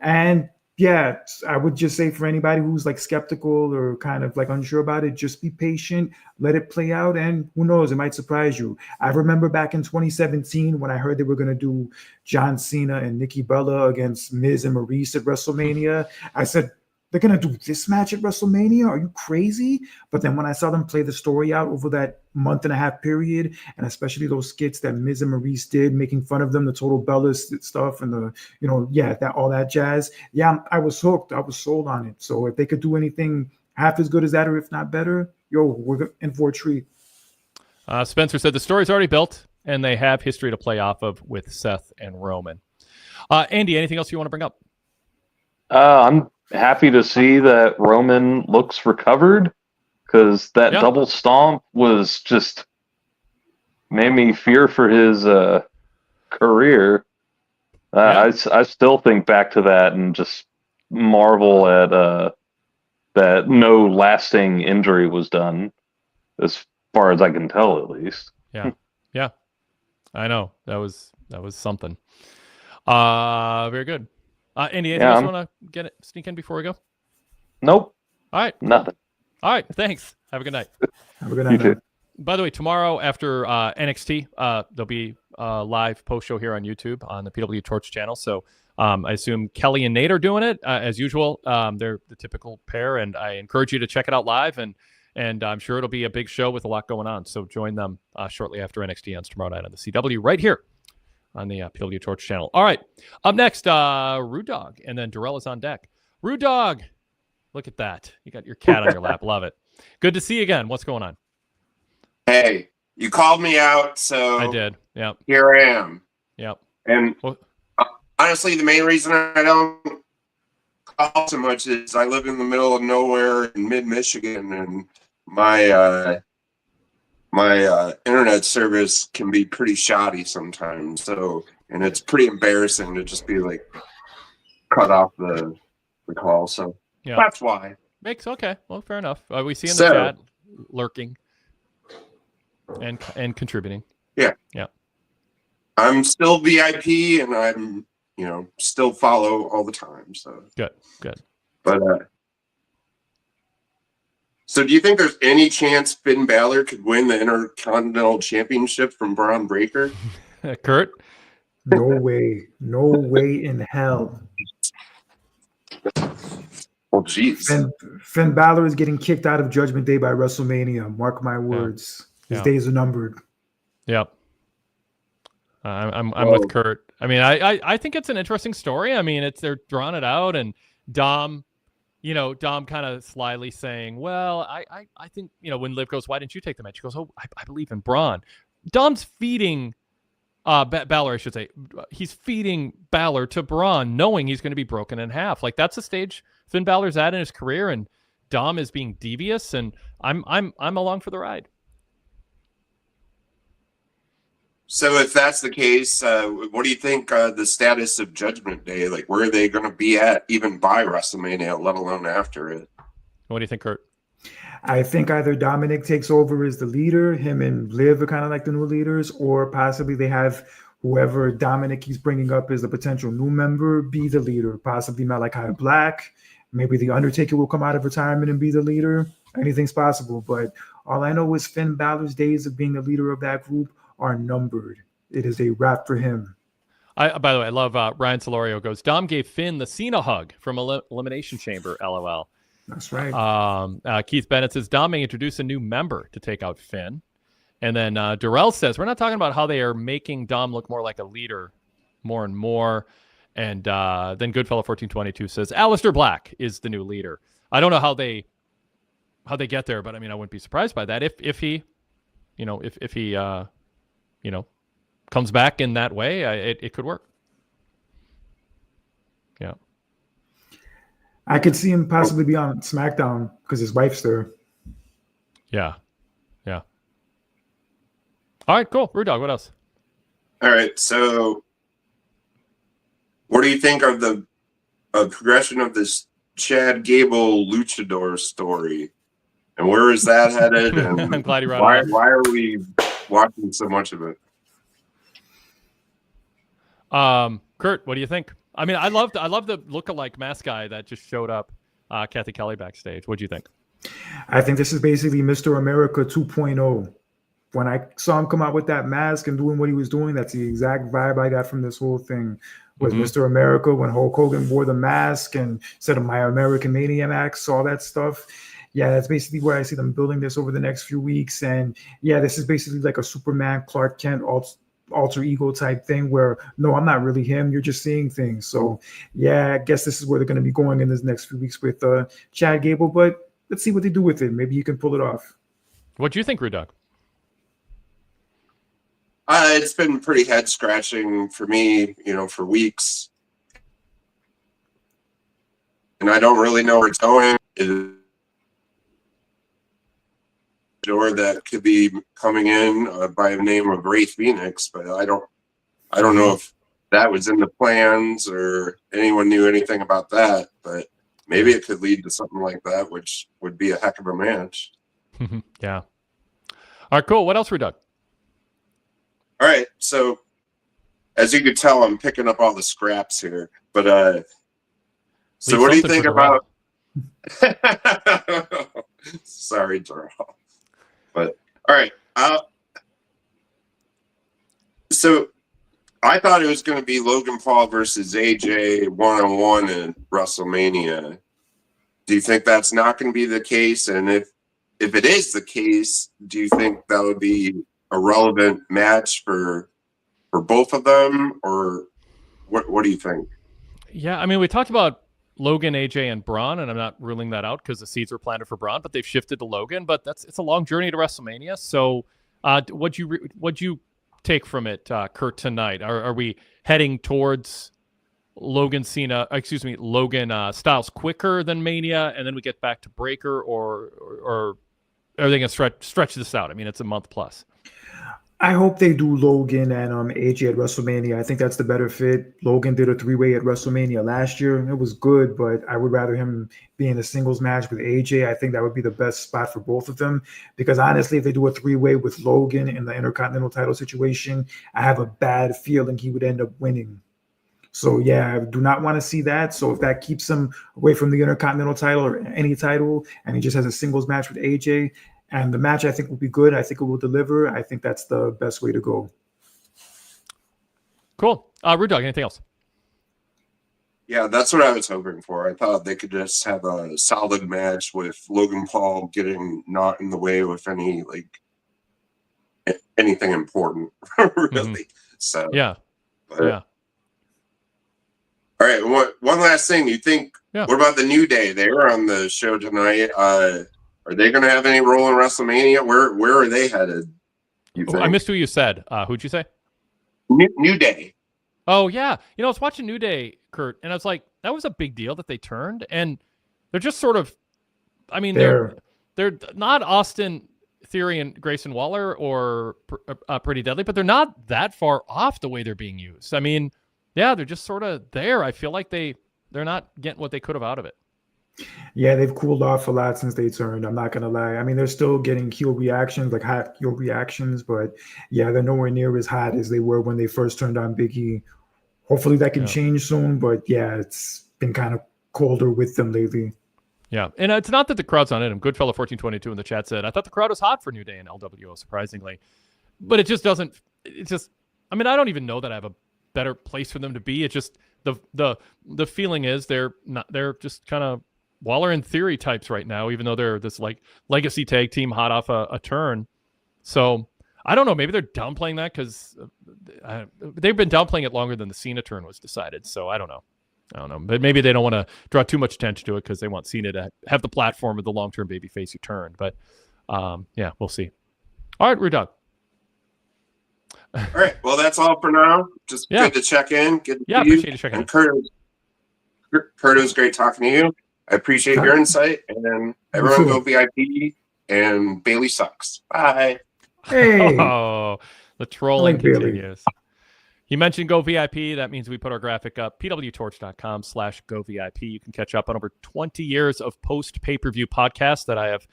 S2: And I would just say for anybody who's like skeptical or kind of like unsure about it, just be patient, let it play out, and who knows, it might surprise you. I remember back in 2017 when I heard they were going to do John Cena and Nikki Bella against Miz and Maurice at WrestleMania. I said, they're going to do this match at WrestleMania? Are you crazy? But then when I saw them play the story out over that month and a half period, and especially those skits that Miz and Maurice did, making fun of them, the Total Bella stuff and all that jazz. Yeah, I was hooked. I was sold on it. So if they could do anything half as good as that, or if not better, we're in for a treat.
S1: Spencer said the story's already built, and they have history to play off of with Seth and Roman. Andy, anything else you want to bring up?
S6: I'm happy to see that Roman looks recovered, because that double stomp was just made me fear for his career. I still think back to that and just marvel at that no lasting injury was done, as far as I can tell, at least.
S1: Yeah, I know that was something. Very good. Andy, anything else you want to sneak in before we go?
S6: Nope.
S1: All right.
S6: Nothing.
S1: All right. Thanks. Have a good night.
S2: Have a good night.
S6: You too.
S1: By the way, tomorrow after NXT, there'll be a live post show here on YouTube on the PWTorch channel. So I assume Kelly and Nate are doing it as usual. They're the typical pair, and I encourage you to check it out live. And I'm sure it'll be a big show with a lot going on. So join them shortly after NXT ends tomorrow night on the CW right here on the PWTorch channel. All right. Up next, Rude Dog, and then Darrell is on deck. Rude Dog, look at that. You got your cat on your lap. Love it. Good to see you again. What's going on?
S7: Hey, you called me out, so
S1: I did. Yep.
S7: Here I am.
S1: Yep.
S7: And honestly, the main reason I don't call so much is I live in the middle of nowhere in mid-Michigan, and my internet service can be pretty shoddy sometimes. So, and it's pretty embarrassing to just be like cut off the call. So that's why.
S1: Okay. Well, fair enough. We see in the
S7: So-
S1: chat lurking and contributing.
S7: Yeah.
S1: Yeah.
S7: I'm still VIP and I'm, still follow all the time. So
S1: Good.
S7: But so do you think there's any chance Finn Balor could win the Intercontinental Championship from Braun Breaker?
S1: Kurt?
S2: No way. No way in hell.
S7: Well, geez.
S2: Finn Balor is getting kicked out of Judgment Day by WrestleMania. Mark my words. His days are numbered.
S1: Yep. I'm with Kurt. I mean, I think it's an interesting story. I mean, they're drawing it out, and Dom kind of slyly saying, well, I think, when Liv goes, why didn't you take the match? She goes, oh, I believe in Braun. Dom's feeding Balor, I should say. He's feeding Balor to Braun, knowing he's going to be broken in half. Like, that's the stage Finn Balor's at in his career, and Dom is being devious, and I'm along for the ride.
S7: So if that's the case, what do you think the status of Judgment Day? Like, where are they going to be at even by WrestleMania, let alone after it?
S1: What do you think, Kurt?
S2: I think either Dominic takes over as the leader, him and Liv are kind of like the new leaders, or possibly they have whoever Dominic keeps bringing up as a potential new member be the leader, possibly Malachi Black. Maybe The Undertaker will come out of retirement and be the leader. Anything's possible, but all I know is Finn Balor's days of being the leader of that group are numbered. It is a wrap for him.
S1: By the way, I love Ryan Solorio goes, Dom gave Finn the Cena hug from Elimination Chamber, LOL.
S2: That's right.
S1: Keith Bennett says, Dom may introduce a new member to take out Finn. And then Durrell says, we're not talking about how they are making Dom look more like a leader more and more. And then Goodfellow 1422 says, Aleister Black is the new leader. I don't know how they get there, but I mean, I wouldn't be surprised by that if he, if he comes back in that way, it could work. Yeah.
S2: I could see him possibly be on SmackDown because his wife's there.
S1: Yeah. All right, cool. Rude Dog, what else?
S7: All right, so what do you think of the progression of this Chad Gable luchador story? And where is that headed? And
S1: I'm glad you brought it up.
S7: Why are we watching so much of it?
S1: Kurt, what do you think? I mean, I love the look-alike mask guy that just showed up, Kathy Kelly backstage. What do you think?
S2: I think this is basically Mr. America 2.0. When I saw him come out with that mask and doing what he was doing, that's the exact vibe I got from this whole thing. With Mr. America, when Hulk Hogan wore the mask and said My American Mania mask, all that stuff. Yeah, that's basically where I see them building this over the next few weeks. And yeah, this is basically like a Superman, Clark Kent, alter ego type thing where, no, I'm not really him. You're just seeing things. So yeah, I guess this is where they're going to be going in this next few weeks with Chad Gable. But let's see what they do with it. Maybe you can pull it off.
S1: What do you think, Rude Dog?
S7: It's been pretty head scratching for me, for weeks. And I don't really know where it's going. Or that could be coming in by the name of Ray Phoenix, but I don't know if that was in the plans or anyone knew anything about that, but maybe it could lead to something like that, which would be a heck of a match.
S1: Yeah. All right, cool. What else, Rude Dog?
S7: All right, so as you can tell, I'm picking up all the scraps here, but so what do you think about? Sorry, Darrell. But all right, so I thought it was going to be Logan Paul versus AJ 1-on-1 in WrestleMania. Do you think that's not going to be the case? And if it is the case, do you think that would be a relevant match for both of them, or what do you think?
S1: Yeah, I mean, we talked about Logan, AJ, and Braun, and I'm not ruling that out because the seeds were planted for Braun, but they've shifted to Logan. But it's a long journey to WrestleMania. So, what'd you take from it, Kurt, tonight? Are we heading towards Logan Styles quicker than Mania, and then we get back to Breaker, or are they going to stretch this out? I mean, it's a month plus.
S2: I hope they do Logan and AJ at WrestleMania. I think that's the better fit. Logan did a 3-way at WrestleMania last year. It was good, but I would rather him be in a singles match with AJ. I think that would be the best spot for both of them. Because honestly, if they do a 3-way with Logan in the Intercontinental title situation, I have a bad feeling he would end up winning. So yeah, I do not want to see that. So if that keeps him away from the Intercontinental title or any title, and he just has a singles match with AJ, and the match I think will be good. I think it will deliver. I think that's the best way to go.
S1: Cool. Rude Dog, anything else?
S7: Yeah, that's what I was hoping for. I thought they could just have a solid match with Logan Paul getting not in the way with any anything important, really.
S1: Mm-hmm.
S7: So
S1: yeah.
S7: All right. One last thing. You think?
S1: Yeah.
S7: What about the New Day? They were on the show tonight. Are they going to have any role in WrestleMania? Where are they headed?
S1: I missed who you said. Who'd you say?
S7: New Day.
S1: Oh, yeah. I was watching New Day, Kurt, and I was like, that was a big deal that they turned. And they're just sort of, I mean, they're not Austin Theory and Grayson Waller or Pretty Deadly, but they're not that far off the way they're being used. I mean, yeah, they're just sort of there. I feel like they're not getting what they could have out of it.
S2: Yeah, they've cooled off a lot since they turned. I'm not going to lie. I mean, they're still getting heel reactions, like hot heel reactions, but yeah, they're nowhere near as hot as they were when they first turned on Big E. Hopefully that can change soon, but yeah, it's been kind of colder with them lately.
S1: Yeah, and it's not that the crowd's not in them. Goodfella1422 in the chat said, I thought the crowd was hot for New Day and LWO, surprisingly. But it just doesn't, I mean, I don't even know that I have a better place for them to be. It's just the feeling is they're just kind of Waller and Theory types right now, even though they're this like legacy tag team hot off a turn. So I don't know. Maybe they're downplaying that because they've been downplaying it longer than the Cena turn was decided. So I don't know. But maybe they don't want to draw too much attention to it because they want Cena to have the platform of the long-term babyface who turned. But yeah, we'll see. All right, Rude Dog.
S7: All right. Well, that's all for now. Just good to check in. Good to see
S1: appreciate you checking in.
S7: Kurt, it was great talking to you. I appreciate your insight. And then everyone go VIP. And Bayley sucks. Bye.
S2: Hey.
S1: Oh, the trolling continues.
S2: Bayley.
S1: You mentioned Go VIP. That means we put our graphic up, pwtorch.com/GoVIP. You can catch up on over 20 years of post-pay-per-view podcasts that I have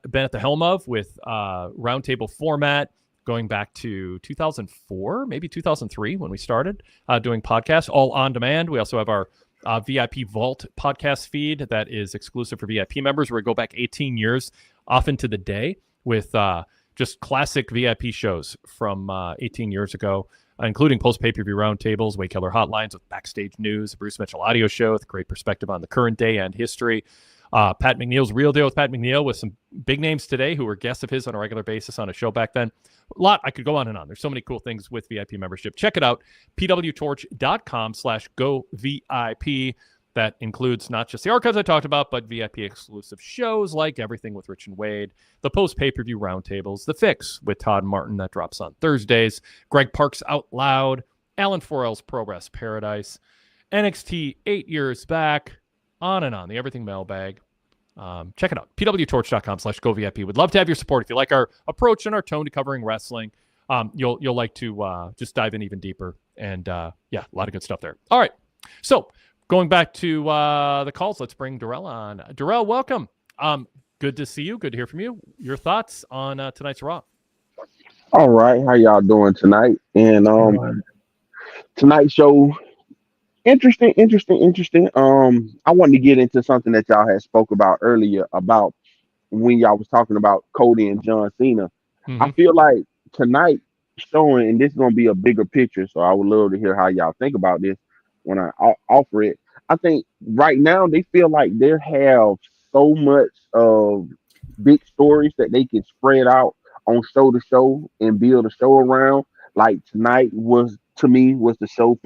S1: been at the helm of with roundtable format going back to 2004, maybe 2003 when we started doing podcasts, all on demand. We also have our VIP Vault podcast feed that is exclusive for VIP members, where we go back 18 years, often to the day, with just classic VIP shows from 18 years ago, including post-pay-per-view roundtables, Wade Keller hotlines with backstage news, Bruce Mitchell audio show with great perspective on the current day and history, Pat McNeil's Real Deal with Pat McNeil with some big names today who were guests of his on a regular basis on a show back then. A lot. I could go on and on. There's so many cool things with VIP membership. Check it out, pwtorch.com/GoVIP. That includes not just the archives I talked about, but VIP exclusive shows like Everything with Rich and Wade, the post-pay-per-view roundtables, The Fix with Todd Martin that drops on Thursdays, Greg Parks Out Loud, Alan Forel's Progress Paradise, NXT 8 years back, on and on, the Everything Mailbag. Check it out, pwtorch.com/GoVIP. Would love to have your support. If you like our approach and our tone to covering wrestling, you'll like to just dive in even deeper. And yeah, a lot of good stuff there. All right, so going back to the calls, let's bring Darrell on. Darrell, welcome. Good to see you. Good to hear from you. Your thoughts on tonight's Raw?
S8: All right, how y'all doing tonight? And tonight's show, interesting. I wanted to get into something that y'all had spoke about earlier about when y'all was talking about Cody and John Cena. I feel like tonight showing, and this is going to be a bigger picture, so I would love to hear how y'all think about this when I offer it. I think right now they feel like they have so much of big stories that they can spread out on show to show and build a show around. Like tonight was, to me, was the show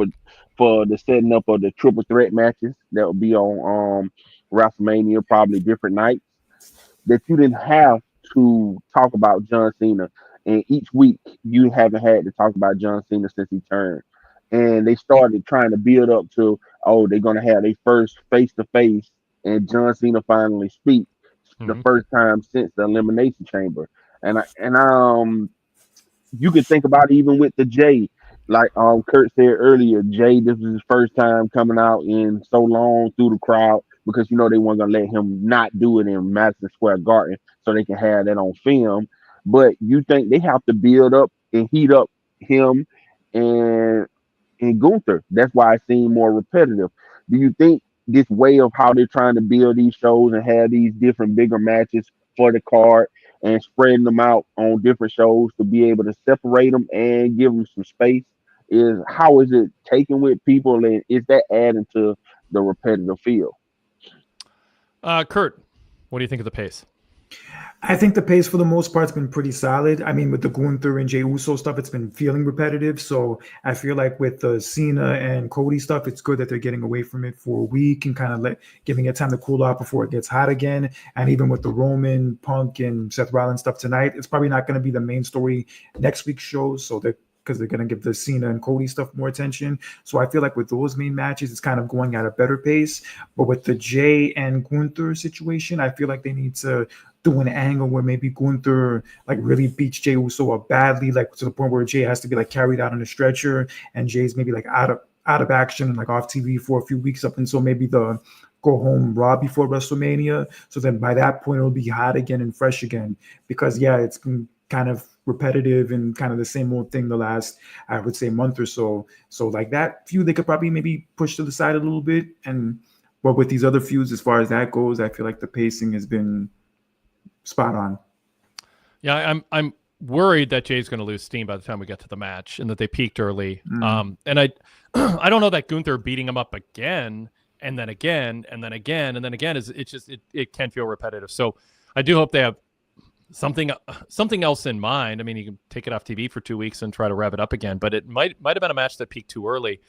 S8: for the setting up of the triple threat matches that will be on WrestleMania, probably different nights, that you didn't have to talk about John Cena. And each week you haven't had to talk about John Cena since he turned. And they started trying to build up to, they're going to have their first face-to-face, and John Cena finally speaks the
S1: Mhm.
S8: first time since the Elimination Chamber. And you could think about it even with the Jay, like Kurt said earlier, Jay, this was his first time coming out in so long through the crowd because they weren't gonna let him not do it in Madison Square Garden so they can have that on film. But you think they have to build up and heat up him and Gunther. That's why it seemed more repetitive. Do you think this way of how they're trying to build these shows and have these different bigger matches for the card and spreading them out on different shows to be able to separate them and give them some space is how is it taken with people, and is that adding to the repetitive feel?
S1: Kurt, what do you think of the pace?
S2: I think the pace for the most part has been pretty solid. I mean, with the Gunther and Jey Uso stuff, it's been feeling repetitive. So I feel like with the Cena and Cody stuff, it's good that they're getting away from it for a week and kind of giving it time to cool off before it gets hot again. And even with the Roman, Punk, and Seth Rollins stuff tonight, it's probably not going to be the main story next week's shows. So because they're going to give the Cena and Cody stuff more attention. So I feel like with those main matches, it's kind of going at a better pace. But with the Jey and Gunther situation, I feel like they need to do an angle where maybe Gunther like really beats Jey Uso up badly, like to the point where Jey has to be like carried out on a stretcher and Jey's maybe like out of action and like off TV for a few weeks up until maybe the go home Raw before WrestleMania. So then by that point it'll be hot again and fresh again, because it's been kind of repetitive and kind of the same old thing the last, I would say, month or so. So like that feud they could probably maybe push to the side a little bit. But with these other feuds, as far as that goes, I feel like the pacing has been spot on.
S1: Yeah, I'm worried that Jay's going to lose steam by the time we get to the match and that they peaked early. And I I don't know that Gunther beating him up again and then again and then again and then again it can feel repetitive. So I do hope they have something else in mind. I mean, you can take it off TV for 2 weeks and try to rev it up again, but it might have been a match that peaked too early.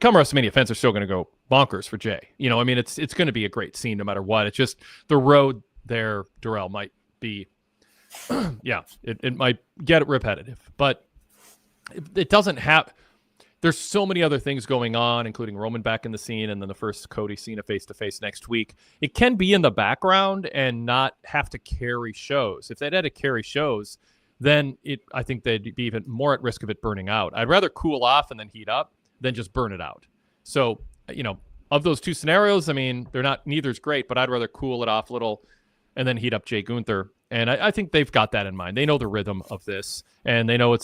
S1: Come WrestleMania, fans are still going to go bonkers for Jay. I mean, it's going to be a great scene no matter what. It's just the road there, Darrell, might be, it might get repetitive, but it doesn't have. There's so many other things going on, including Roman back in the scene, and then the first Cody Cena face-to-face next week. It can be in the background and not have to carry shows. If they'd had to carry shows, then I think they'd be even more at risk of it burning out. I'd rather cool off and then heat up than just burn it out. So, of those two scenarios, I mean, neither's great, but I'd rather cool it off a little and then heat up Jey Gunther. And I think they've got that in mind. They know the rhythm of this, and they know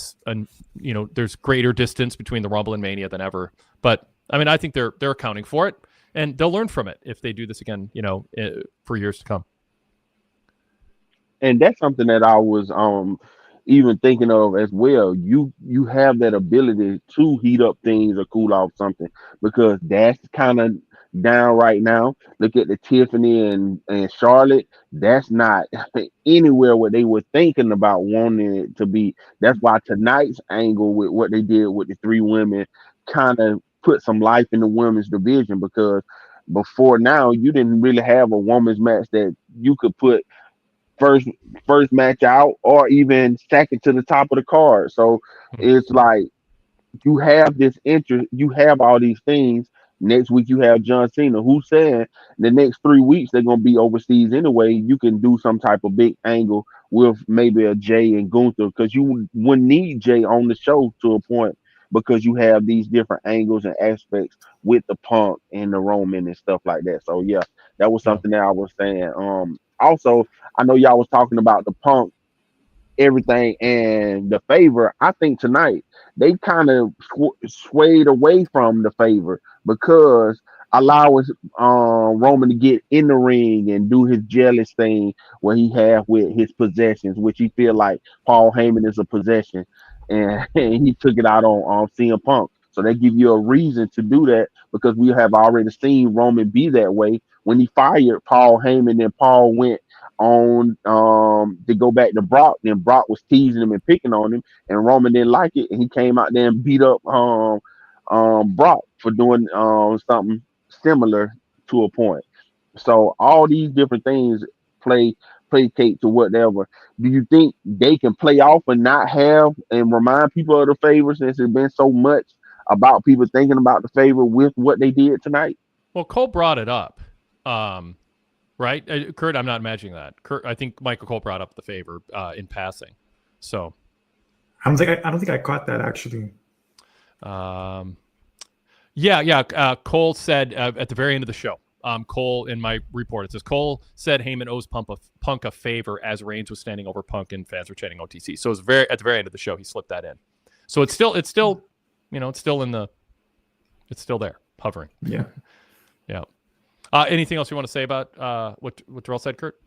S1: there's greater distance between the Rumble and Mania than ever. But I mean, I think they're accounting for it, and they'll learn from it if they do this again, for years to come.
S8: And that's something that I was even thinking of as well. You have that ability to heat up things or cool off something, because that's kind of down right now. Look at the Tiffany and Charlotte. That's not anywhere where they were thinking about wanting it to be. That's why tonight's angle with what they did with the three women kind of put some life in the women's division, because before now you didn't really have a women's match that you could put first match out or even second to the top of the card. So it's like you have this interest, you have all these things. Next week you have John Cena, who's saying the next 3 weeks they're gonna be overseas anyway. You can do some type of big angle with maybe a Jay and Gunther, because you wouldn't need Jay on the show to a point, because you have these different angles and aspects with the Punk and the Roman and stuff like that. So yeah, that was something that I was saying. Also, I know y'all was talking about the Punk everything and the favor. I think tonight they kind of swayed away from the favor, because allowing Roman to get in the ring and do his jealous thing where he have with his possessions, which he feel like Paul Heyman is a possession, and he took it out on CM Punk. So they give you a reason to do that, because we have already seen Roman be that way when he fired Paul Heyman. Then Paul went on to go back to Brock. Then Brock was teasing him and picking on him, and Roman didn't like it, and he came out there and beat up Brock for doing something similar to a point. So all these different things placate to whatever. Do you think they can play off and not have and remind people of the favor, since it's been so much about people thinking about the favor with what they did tonight?
S1: Well, Cole brought it up. right? Kurt, I'm not imagining that. Kurt, I think Michael Cole brought up the favor in passing. So
S2: I don't think I caught that actually.
S1: Cole said at the very end of the show, Cole, in my report, it says Cole said Heyman owes Punk a favor as Reigns was standing over Punk and fans were chanting OTC. So it was at the very end of the show, he slipped that in. So it's still it's still there, hovering.
S2: Yeah.
S1: Yeah. Anything else you want to say about what Terrell said, Kurt?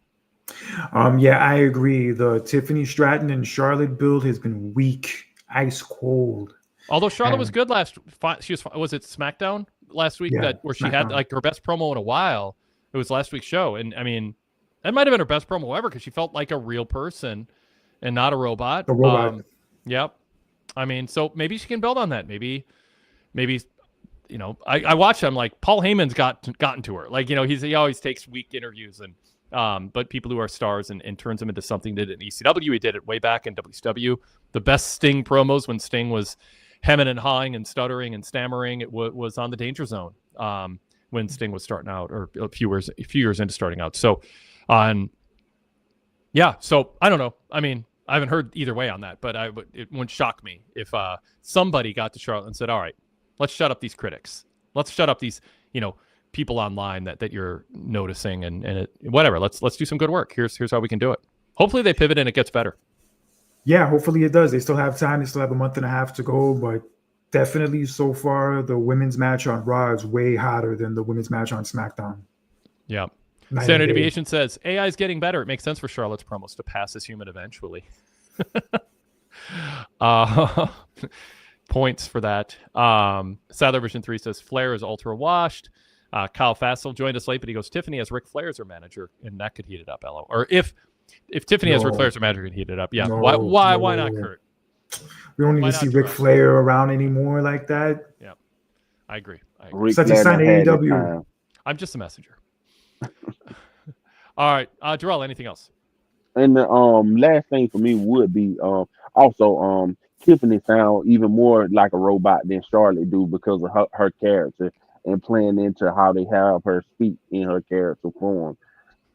S2: Yeah, I agree. The Tiffany Stratton and Charlotte build has been weak, ice cold.
S1: Although Charlotte was good last, was it SmackDown last week where she had like her best promo in a while? It was last week's show, and I mean, that might have been her best promo ever because she felt like a real person and not a robot.
S2: A robot.
S1: Yep. I mean, so maybe she can build on that. Maybe, I watched him, like Paul Heyman's gotten to her. Like, he always takes weak interviews but people who are stars and turns them into something. Did it in ECW. He did it way back in WCW. The best Sting promos when Sting was hemming and hawing and stuttering and stammering, it was on the Danger Zone when Sting was starting out, or a few years into starting out. So, so I don't know. I mean, I haven't heard either way on that, but it wouldn't shock me if somebody got to Charlotte and said, "All right, let's shut up these critics. Let's shut up these people online that you're noticing and whatever. Let's do some good work. Here's how we can do it." Hopefully they pivot and it gets better.
S2: Yeah, hopefully it does. They still have time. They still have a month and a half to go, but definitely so far the women's match on Raw is way hotter than the women's match on SmackDown.
S1: Yeah. Standard Deviation says AI is getting better. It makes sense for Charlotte's promos to pass as human eventually. Points for that. Sadler Vision 3 says Flair is ultra washed. Kyle Fassel joined us late, but he goes, Tiffany has Ric Flair as her manager, and that could heat it up, LO. Or if Tiffany has Ric Flair as her manager, it could heat it up. Yeah. Why not, Kurt?
S2: We don't need to see Ric Flair around anymore like that.
S1: Yeah. I agree.
S2: Such a sign of AEW.
S1: I'm just a messenger. All right. Jarrell, anything else?
S8: And the last thing for me would be also Tiffany sound even more like a robot than Charlotte do because of her character and playing into how they have her speak in her character form.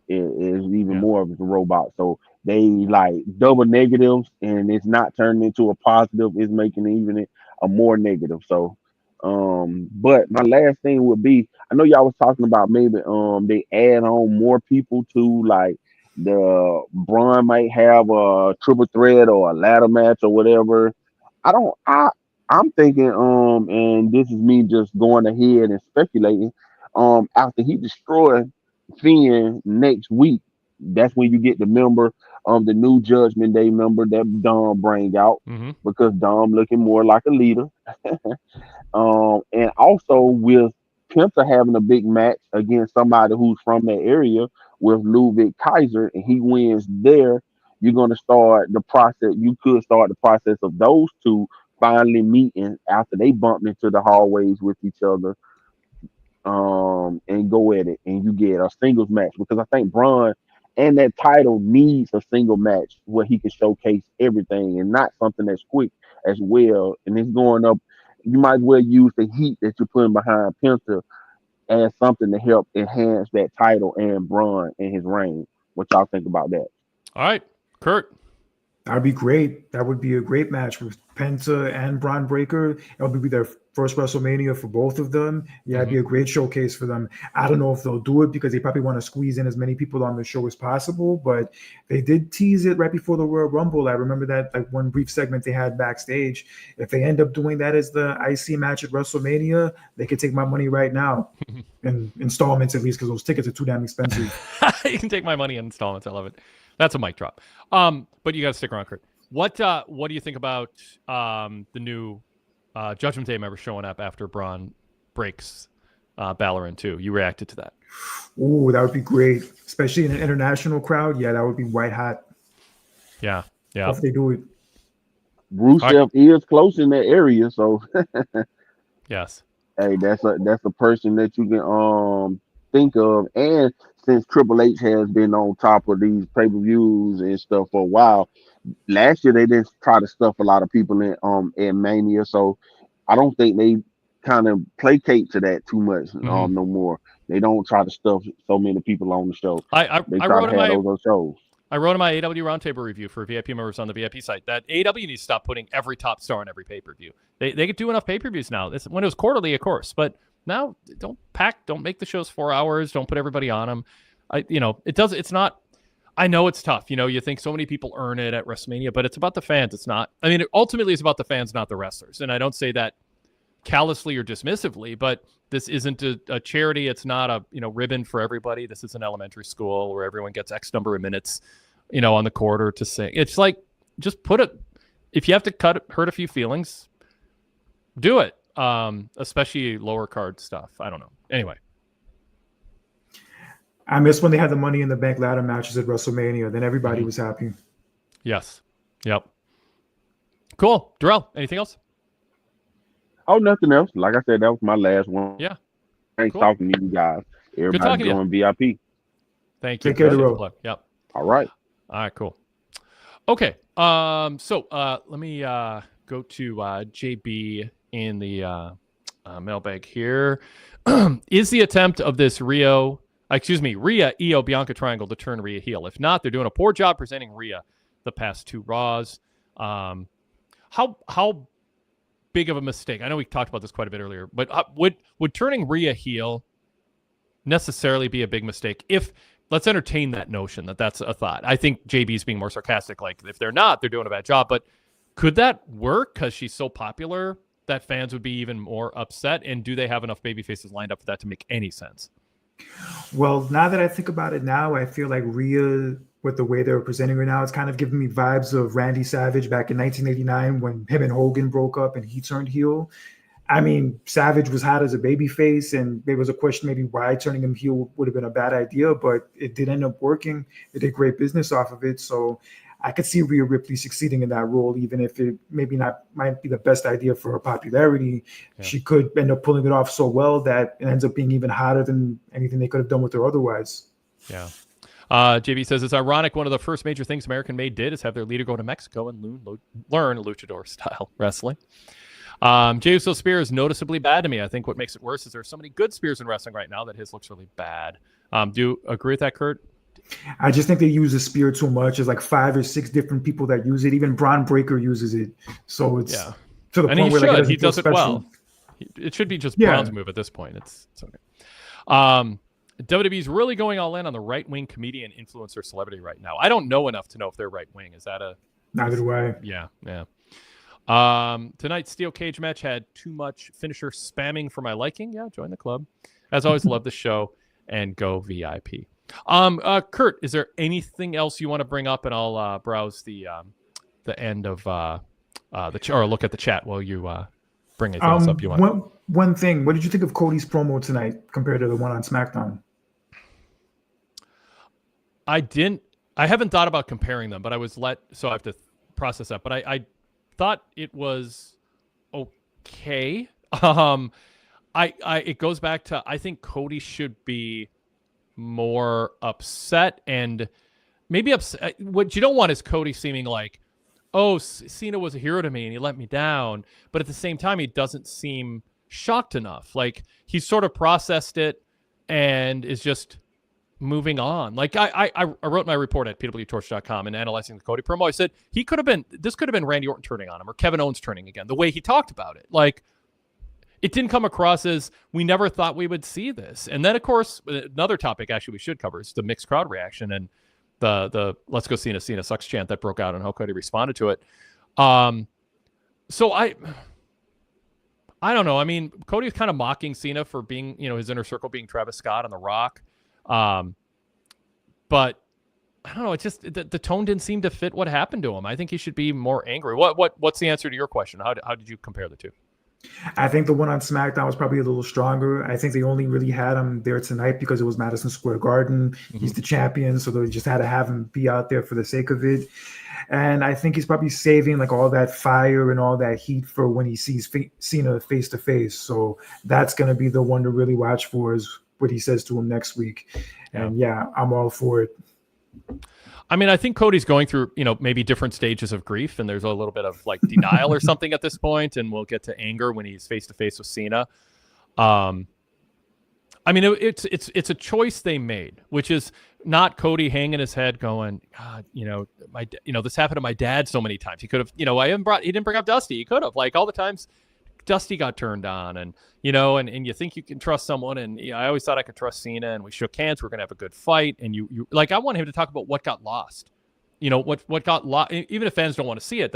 S8: It is even more of a robot. So they like double negatives and it's not turning into a positive, it's making even a more negative. So but my last thing would be, I know y'all was talking about maybe they add on more people to, like the Braun might have a triple threat or a ladder match or whatever. I'm thinking and this is me just going ahead and speculating, after he destroyed Finn next week, that's when you get the member the new Judgment Day member that Dom bring out, because Dom looking more like a leader. And also with Penta having a big match against somebody who's from that area with Ludwig Kaiser, and he wins there, you're going to start the process. You could start the process of those two finally meeting after they bump into the hallways with each other, and go at it, and you get a singles match, because I think Braun and that title needs a single match where he can showcase everything and not something that's quick as well. And it's going up. You might as well use the heat that you're putting behind Penta as something to help enhance that title and Braun and his reign. What y'all think about that?
S1: All right, Kurt.
S2: That'd be great. That would be a great match with Penta and Braun Breaker. It would be their first WrestleMania for both of them. Yeah, it'd be a great showcase for them. I don't know if they'll do it because they probably want to squeeze in as many people on the show as possible, but they did tease it right before the Royal Rumble. I remember that, like, one brief segment they had backstage. If they end up doing that as the IC match at WrestleMania, they could take my money right now in installments, at least, because those tickets are too damn expensive.
S1: You can take my money in installments. I love it. That's a mic drop. But you got to stick around, Kurt. What do you think about the new Judgment Day member showing up after Braun breaks Balor in two? You reacted to that.
S2: Ooh, that would be great, especially in an international crowd. Yeah, that would be white hot.
S1: Yeah.
S2: If they do it.
S8: Rusev is close in that area, so
S1: yes.
S8: Hey, that's a person that you can think of. And since Triple H has been on top of these pay-per-views and stuff for a while, last year they didn't try to stuff a lot of people in Mania, so I don't think they kind of placate to that too much no more. They don't try to stuff so many people on the show. They
S1: I
S8: try
S1: wrote
S8: to
S1: in
S8: have
S1: my
S8: those on shows.
S1: I wrote in my AW Roundtable review for VIP members on the VIP site that AW needs to stop putting every top star on every pay-per-view. They could do enough pay-per-views now. When it was quarterly, of course, but now don't make the shows 4 hours. Don't put everybody on them. It's not. I know it's tough. You think so many people earn it at WrestleMania, but it's about the fans. It's not. I mean, ultimately, it's about the fans, not the wrestlers. And I don't say that callously or dismissively, but this isn't a charity. It's not a ribbon for everybody. This is an elementary school where everyone gets X number of minutes, on the quarter to sing. It's like, just put it. If you have to hurt a few feelings, do it. Especially lower card stuff. I don't know. Anyway.
S2: I miss when they had the Money in the Bank ladder matches at WrestleMania. Then everybody was happy.
S1: Yes. Yep. Cool. Darrell, anything else?
S8: Oh, nothing else. Like I said, that was my last one.
S1: Yeah.
S8: Thanks
S1: Cool.
S8: talking to you guys. Everybody doing VIP.
S1: Thank you.
S2: Take care, Darrell.
S1: Yep.
S8: All right.
S1: All right, cool. Okay. So let me go to JB in the mailbag here. Is the attempt of this Rhea Io Bianca triangle to turn Rhea heel? If not, they're doing a poor job presenting Rhea the past 2 Raws. How big of a mistake? I know we talked about this quite a bit earlier, but would turning Rhea heel necessarily be a big mistake? Let's entertain that notion that that's a thought. I think JB's being more sarcastic. Like, if they're not, they're doing a bad job. But could that work because she's so popular that fans would be even more upset? And do they have enough baby faces lined up for that to make any sense?
S2: Well, now that I think about it now, I feel like Rhea, with the way they're presenting her now, it's kind of giving me vibes of Randy Savage back in 1989 when him and Hogan broke up and he turned heel. I mean, Savage was hot as a babyface, and there was a question maybe why turning him heel would have been a bad idea, but it did end up working. It did great business off of it. So I could see Rhea Ripley succeeding in that role, even if it might be the best idea for her popularity. Yeah. She could end up pulling it off so well that it ends up being even hotter than anything they could have done with her otherwise.
S1: Yeah. JB says, it's ironic one of the first major things American Made did is have their leader go to Mexico and learn luchador-style wrestling. Jey Uso's spear is noticeably bad to me. I think what makes it worse is there's so many good spears in wrestling right now that his looks really bad. Do you agree with that, Kurt?
S2: I just think they use the spear too much. There's like 5 or 6 different people that use it. Even Braun Breaker uses it. So it's to the point where like,
S1: he does it well. It should be just Braun's move at this point. It's okay. WWE's really going all in on the right-wing comedian, influencer, celebrity right now. I don't know enough to know if they're right-wing. Is that a...
S2: Neither do I.
S1: Yeah. Tonight's steel cage match had too much finisher spamming for my liking. Yeah, join the club. As always, love the show and go VIP. Kurt, is there anything else you want to bring up? And I'll browse the end of or look at the chat while you bring anything else up you want.
S2: One thing. What did you think of Cody's promo tonight compared to the one on SmackDown?
S1: I haven't thought about comparing them, but so I have to process that. But I thought it was okay. It goes back to, I think Cody should be more upset, and maybe upset. What you don't want is Cody seeming like, oh, Cena was a hero to me and he let me down. But at the same time, he doesn't seem shocked enough. Like, he's sort of processed it and is just moving on. Like, I wrote my report at PWTorch.com and analyzing the Cody promo. I said this could have been Randy Orton turning on him or Kevin Owens turning again, the way he talked about it. Like, it didn't come across as we never thought we would see this. And then, of course, another topic actually we should cover is the mixed crowd reaction and the let's go Cena sucks chant that broke out and how Cody responded to it. So I don't know. I mean, Cody was kind of mocking Cena for being, his inner circle being Travis Scott on The Rock. But I don't know. It's just the tone didn't seem to fit what happened to him. I think he should be more angry. What's the answer to your question? How did you compare the two?
S2: I think the one on SmackDown was probably a little stronger. I think they only really had him there tonight because it was Madison Square Garden. Mm-hmm. He's the champion, so they just had to have him be out there for the sake of it. And I think he's probably saving like all that fire and all that heat for when he sees Cena face to face. So that's going to be the one to really watch for, is what he says to him next week. Yeah. And I'm all for it.
S1: I mean, I think Cody's going through, maybe different stages of grief, and there's a little bit of like denial or something at this point, and we'll get to anger when he's face to face with Cena. I mean, it's a choice they made, which is not Cody hanging his head, going, God, this happened to my dad so many times. He could have, he didn't bring up Dusty. He could have, like, all the times Dusty got turned on, and and you think you can trust someone, and I always thought I could trust Cena, and we shook hands. We're gonna have a good fight, and you like, I want him to talk about what got lost. What got lost, even if fans don't want to see it.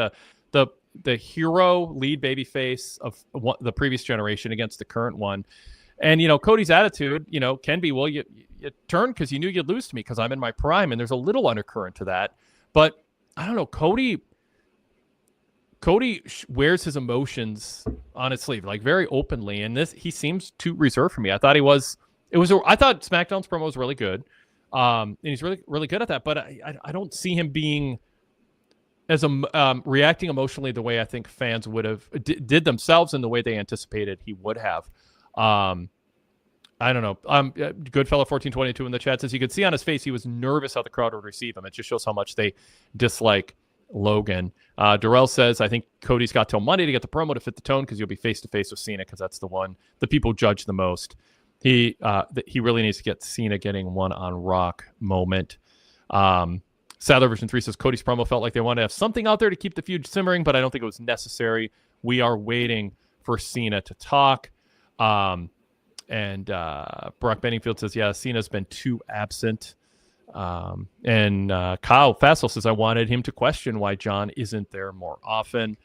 S1: The hero lead babyface of the previous generation against the current one. And, Cody's attitude, can be, well, you turned because you knew you'd lose to me because I'm in my prime. And there's a little undercurrent to that. But I don't know, Cody wears his emotions on his sleeve, like, very openly. And he seems too reserved for me. I thought I thought SmackDown's promo was really good. And he's really, really good at that. But I don't see him being as reacting emotionally the way I think fans would have did themselves and the way they anticipated he would have. I don't know. Goodfellow 1422 in the chat says you could see on his face he was nervous how the crowd would receive him. It just shows how much they dislike Logan. Darrell says, I think Cody's got till Monday to get the promo to fit the tone because you'll be face to face with Cena because that's the one the people judge the most. He really needs to get Cena getting one on Rock moment. Sadler version 3 says Cody's promo felt like they wanted to have something out there to keep the feud simmering, but I don't think it was necessary. We are waiting for Cena to talk. And Brock Benningfield says, yeah, Cena's been too absent. And Kyle Fassel says, I wanted him to question why John isn't there more often.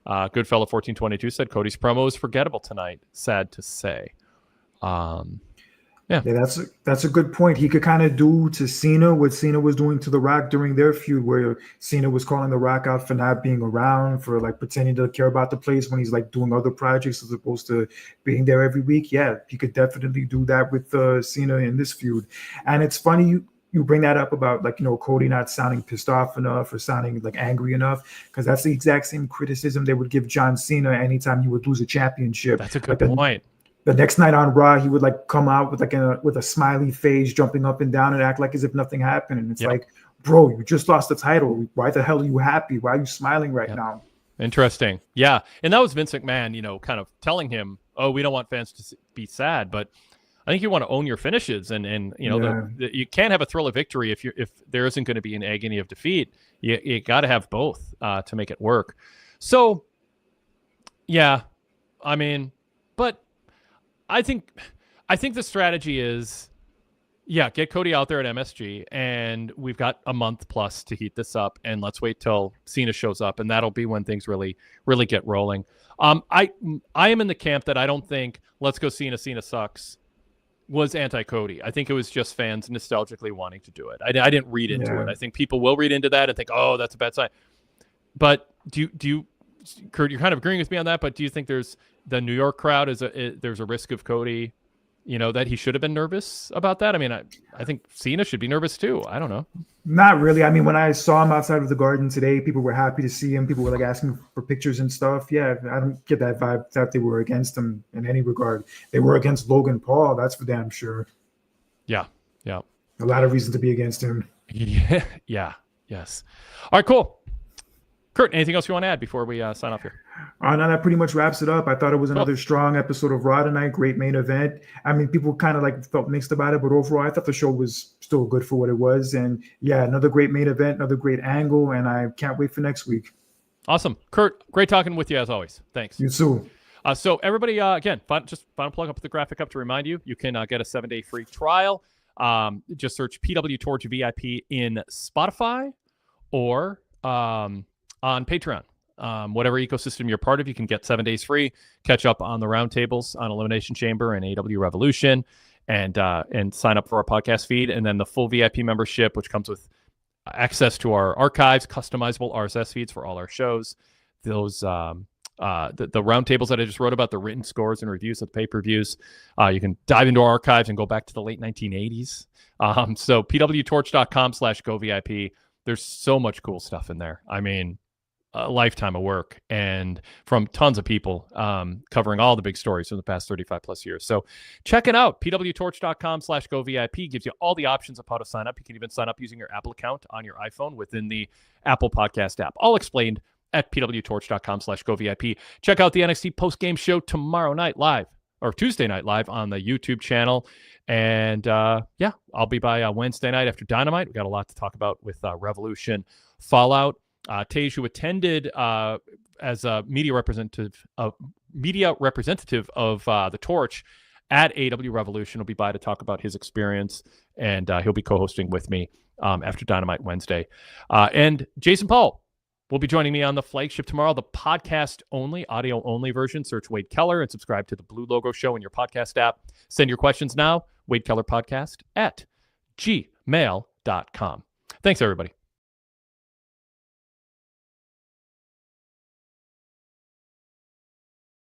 S1: Goodfellow 1422 said Cody's promo is forgettable tonight. Sad to say.
S2: Yeah, that's a good point. He could kind of do to Cena what Cena was doing to The Rock during their feud, where Cena was calling The Rock out for not being around, for like pretending to care about the place when he's like doing other projects as opposed to being there every week. Yeah, he could definitely do that with Cena in this feud. And it's funny you bring that up about, like, Cody not sounding pissed off enough or sounding like angry enough, because that's the exact same criticism they would give John Cena anytime you would lose a championship.
S1: That's a good point.
S2: The next night on Raw, he would like come out with with a smiley face, jumping up and down and act like as if nothing happened. And it's like, bro, you just lost the title. Why the hell are you happy? Why are you smiling right now?
S1: Interesting. Yeah. And that was Vince McMahon, kind of telling him, oh, we don't want fans to be sad, but I think you want to own your finishes, and you can't have a thrill of victory if there isn't going to be an agony of defeat. You got to have both to make it work. So, yeah, I mean, but I think the strategy is, get Cody out there at MSG, and we've got a month plus to heat this up, and let's wait till Cena shows up, and that'll be when things really, really get rolling. I am in the camp that I don't think let's go Cena sucks was anti-Cody. I think it was just fans nostalgically wanting to do it. I didn't read into it. I think people will read into that and think, oh, that's a bad sign. But do you, Kurt, you're kind of agreeing with me on that, but do you think there's the New York crowd there's a risk of Cody, that he should have been nervous about that? I mean, I think Cena should be nervous too. I don't know.
S2: Not really. I mean, when I saw him outside of the Garden today, people were happy to see him. People were like asking for pictures and stuff. Yeah, I don't get that vibe that they were against him in any regard. They were against Logan Paul. That's for damn sure. Yeah. A lot of reason to be against him.
S1: Yeah. Yes. All right, cool. Kurt, anything else you want to add before we sign off here?
S2: No, that pretty much wraps it up. I thought it was another strong episode of Raw tonight. Great main event. I mean, people kind of like felt mixed about it, but overall, I thought the show was still good for what it was. And yeah, another great main event, another great angle, and I can't wait for next week. Awesome. Kurt, great talking with you as always. Thanks. You too. So everybody, again, just final plug up the graphic up to remind you, you can get a 7-day free trial. Just search PWTorch VIP in Spotify or on Patreon. Whatever ecosystem you're part of, you can get 7 days free, catch up on the roundtables on Elimination Chamber and AW Revolution, and sign up for our podcast feed. And then the full VIP membership, which comes with access to our archives, customizable RSS feeds for all our shows, those the roundtables that I just wrote about, the written scores and reviews of the pay-per-views. You can dive into our archives and go back to the late 1980s. So pwtorch.com/govip. There's so much cool stuff in there. I mean, a lifetime of work, and from tons of people covering all the big stories from the past 35 plus years. So check it out. pwtorch.com/govip gives you all the options of how to sign up. You can even sign up using your Apple account on your iPhone within the Apple Podcast app. All explained at pwtorch.com/govip. Check out the NXT post-game show tomorrow night live
S1: or Tuesday Night Live on the YouTube channel. And yeah, I'll be by Wednesday night after Dynamite. We got a lot to talk about with Revolution Fallout. Tej, who attended as a media representative of the Torch at AW Revolution, will be by to talk about his experience, and he'll be co-hosting with me after Dynamite Wednesday. And Jason Paul will be joining me on the flagship tomorrow, the podcast only, audio only version. Search Wade Keller and subscribe to the Blue Logo Show in your podcast app. Send your questions now, wadekellerpodcast at gmail.com. Thanks, everybody.